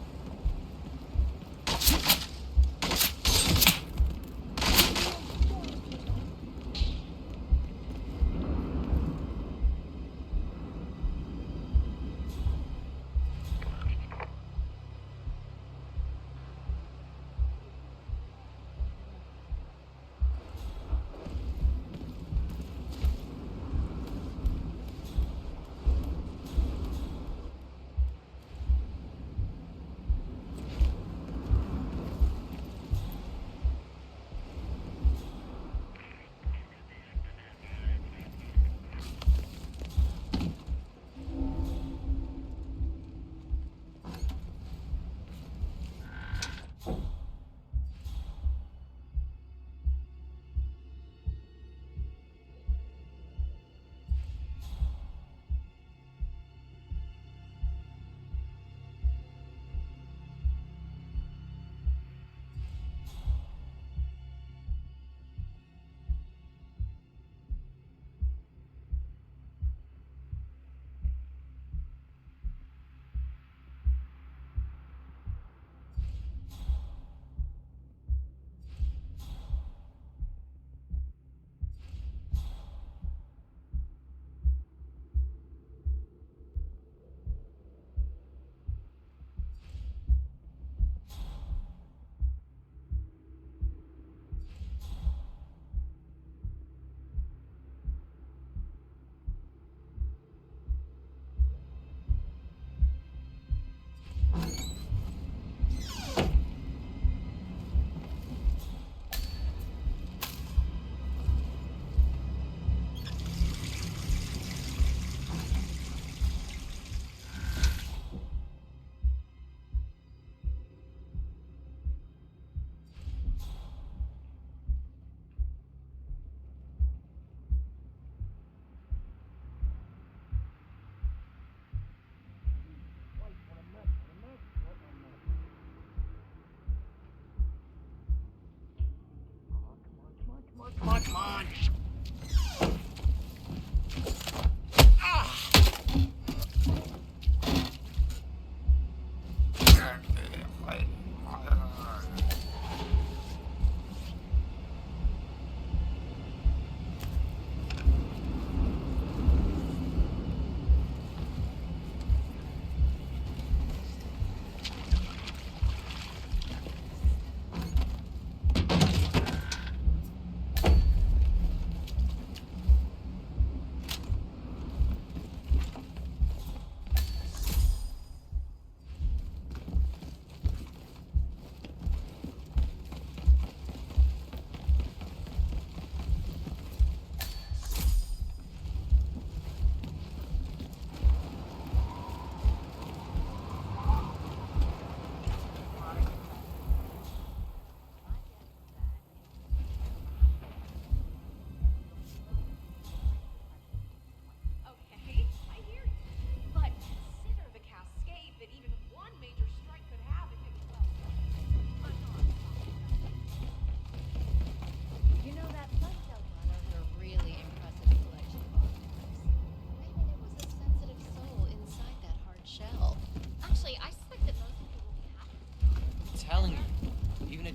Come on.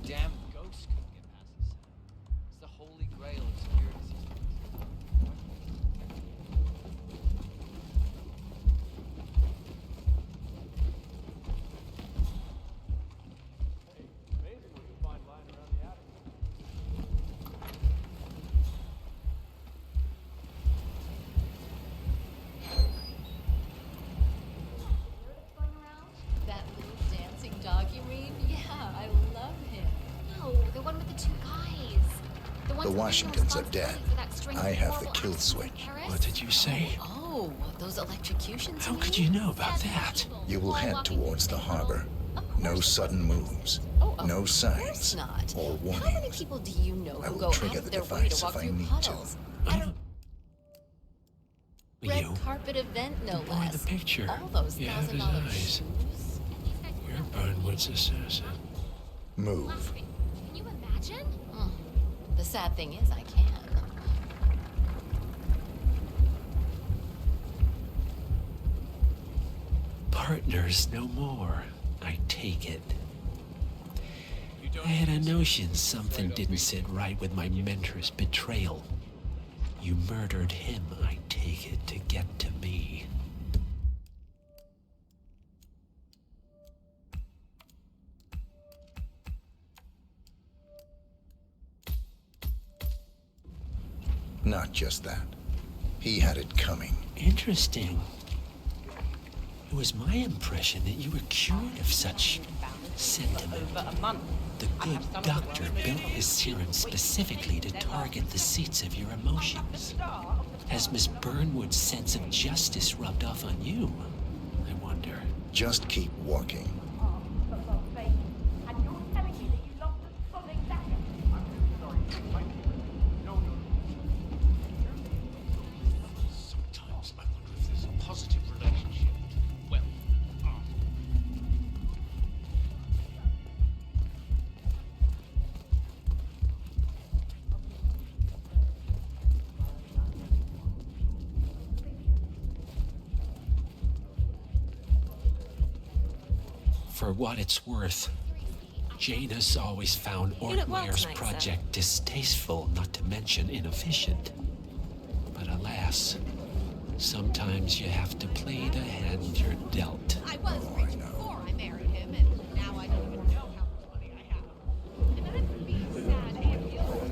Damn ghost couldn't get past this. It's the holy grail of security systems. Amazing what you find lying around the attic. That little dancing dog, you mean? Yeah, I love him. No, the one with the two guys. The one The Washingtons are dead. I have the kill switch. What did you say? Oh, those electrocutions. How could you know about that? You will head towards the harbor. No sudden moves. No signs. Not. Or How many warnings. people do you know I who will go trigger out the of their way to device walk if I through need puddles? Red You? carpet event, no Boy, less. the picture. All those You have his $1,000 eyes. shoes. You're Burnwood's assassin. Move. Can you imagine? The sad thing is, I can. Partners no more, I take it. I had a notion something didn't sit right with my mentor's betrayal. You murdered him, I take it, to get to me. Not just that. He had it coming. Interesting. It was my impression that you were cured of such sentiment. The good doctor built his serum specifically to target the seats of your emotions. Has Miss Burnwood's sense of justice rubbed off on you? I wonder. Just keep walking. Sometimes I wonder if there's a positive relationship. Well, For what it's worth, Janus always found Ortmeyer's project distasteful, not to mention inefficient. But alas, sometimes you have to play the hand you're dealt. I was rich before I married him, and now I don't even know how much money I have. And that would be sad and feel.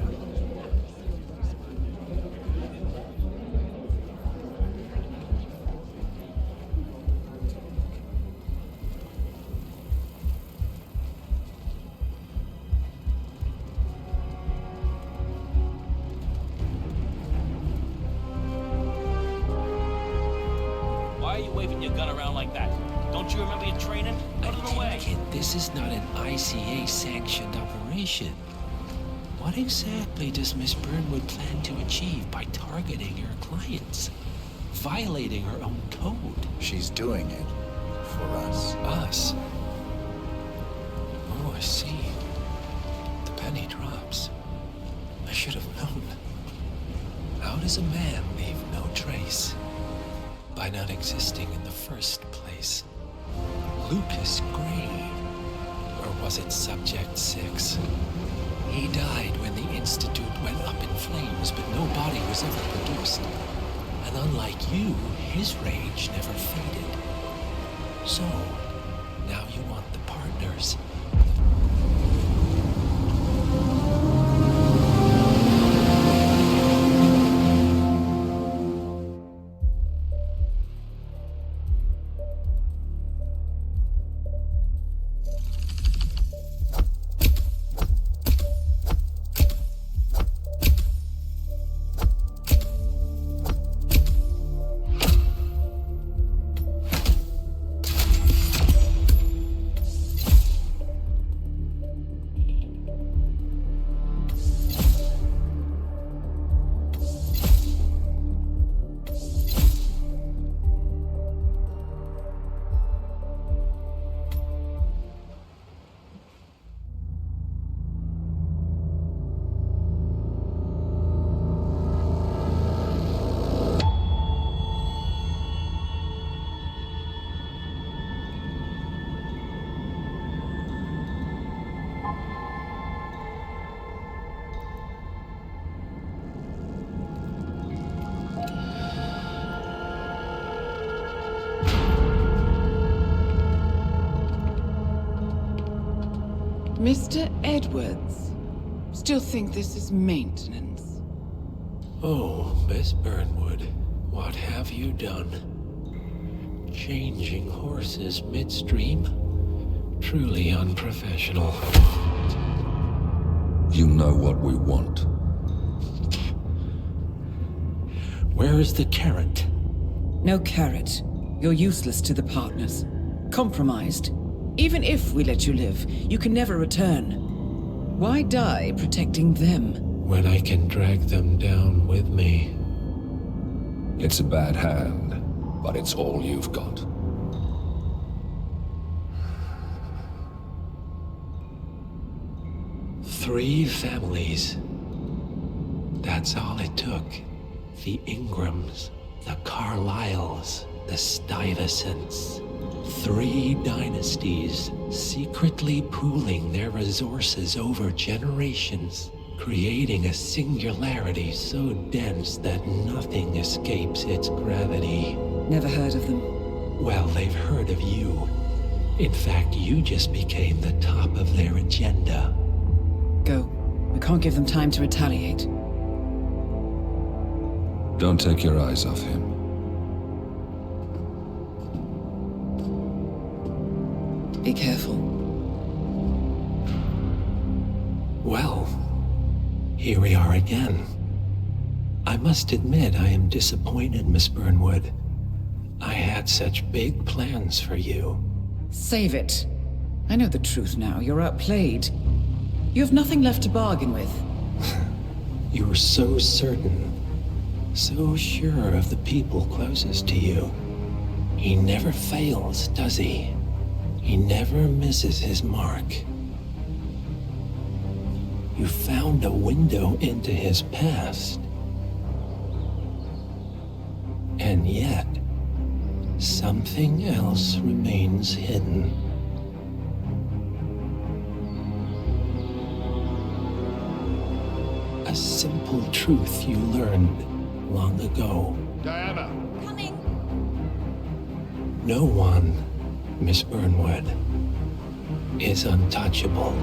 Why are you waving your gun around like that? Don't you remember your training? Put it away. Kid, this is not an ICA-sanctioned operation. What exactly does Miss Burnwood plan to achieve by targeting her clients? Violating her own code? She's doing it for us. Us? Oh, I see. The penny drops. I should have known. How does a man leave no trace? By not existing in the first place. Lucas Gray. Or was it Subject 6? He died when the Institute went up in flames, but no body was ever produced. And unlike you, his rage never faded. So, now you want the partners. Mr. Edwards, still think this is maintenance? Oh, Miss Burnwood, what have you done? Changing horses midstream? Truly unprofessional. You know what we want. Where is the carrot? No carrot. You're useless to the partners. Compromised. Even if we let you live, you can never return. Why die protecting them? When I can drag them down with me. It's a bad hand, but it's all you've got. 3 families. That's all it took. The Ingrams, the Carlyles, the Stuyvesants. 3 dynasties secretly pooling their resources over generations, creating a singularity so dense that nothing escapes its gravity. Never heard of them. Well, they've heard of you. In fact, you just became the top of their agenda. Go. We can't give them time to retaliate. Don't take your eyes off him. Be careful. Well, here we are again. I must admit I am disappointed, Miss Burnwood. I had such big plans for you. Save it. I know the truth now. You're outplayed. You have nothing left to bargain with. You were so certain, so sure of the people closest to you. He never fails, does he? He never misses his mark. You found a window into his past. And yet, something else remains hidden. A simple truth you learned long ago. Diana! Coming! No one, Miss Burnwood, is untouchable.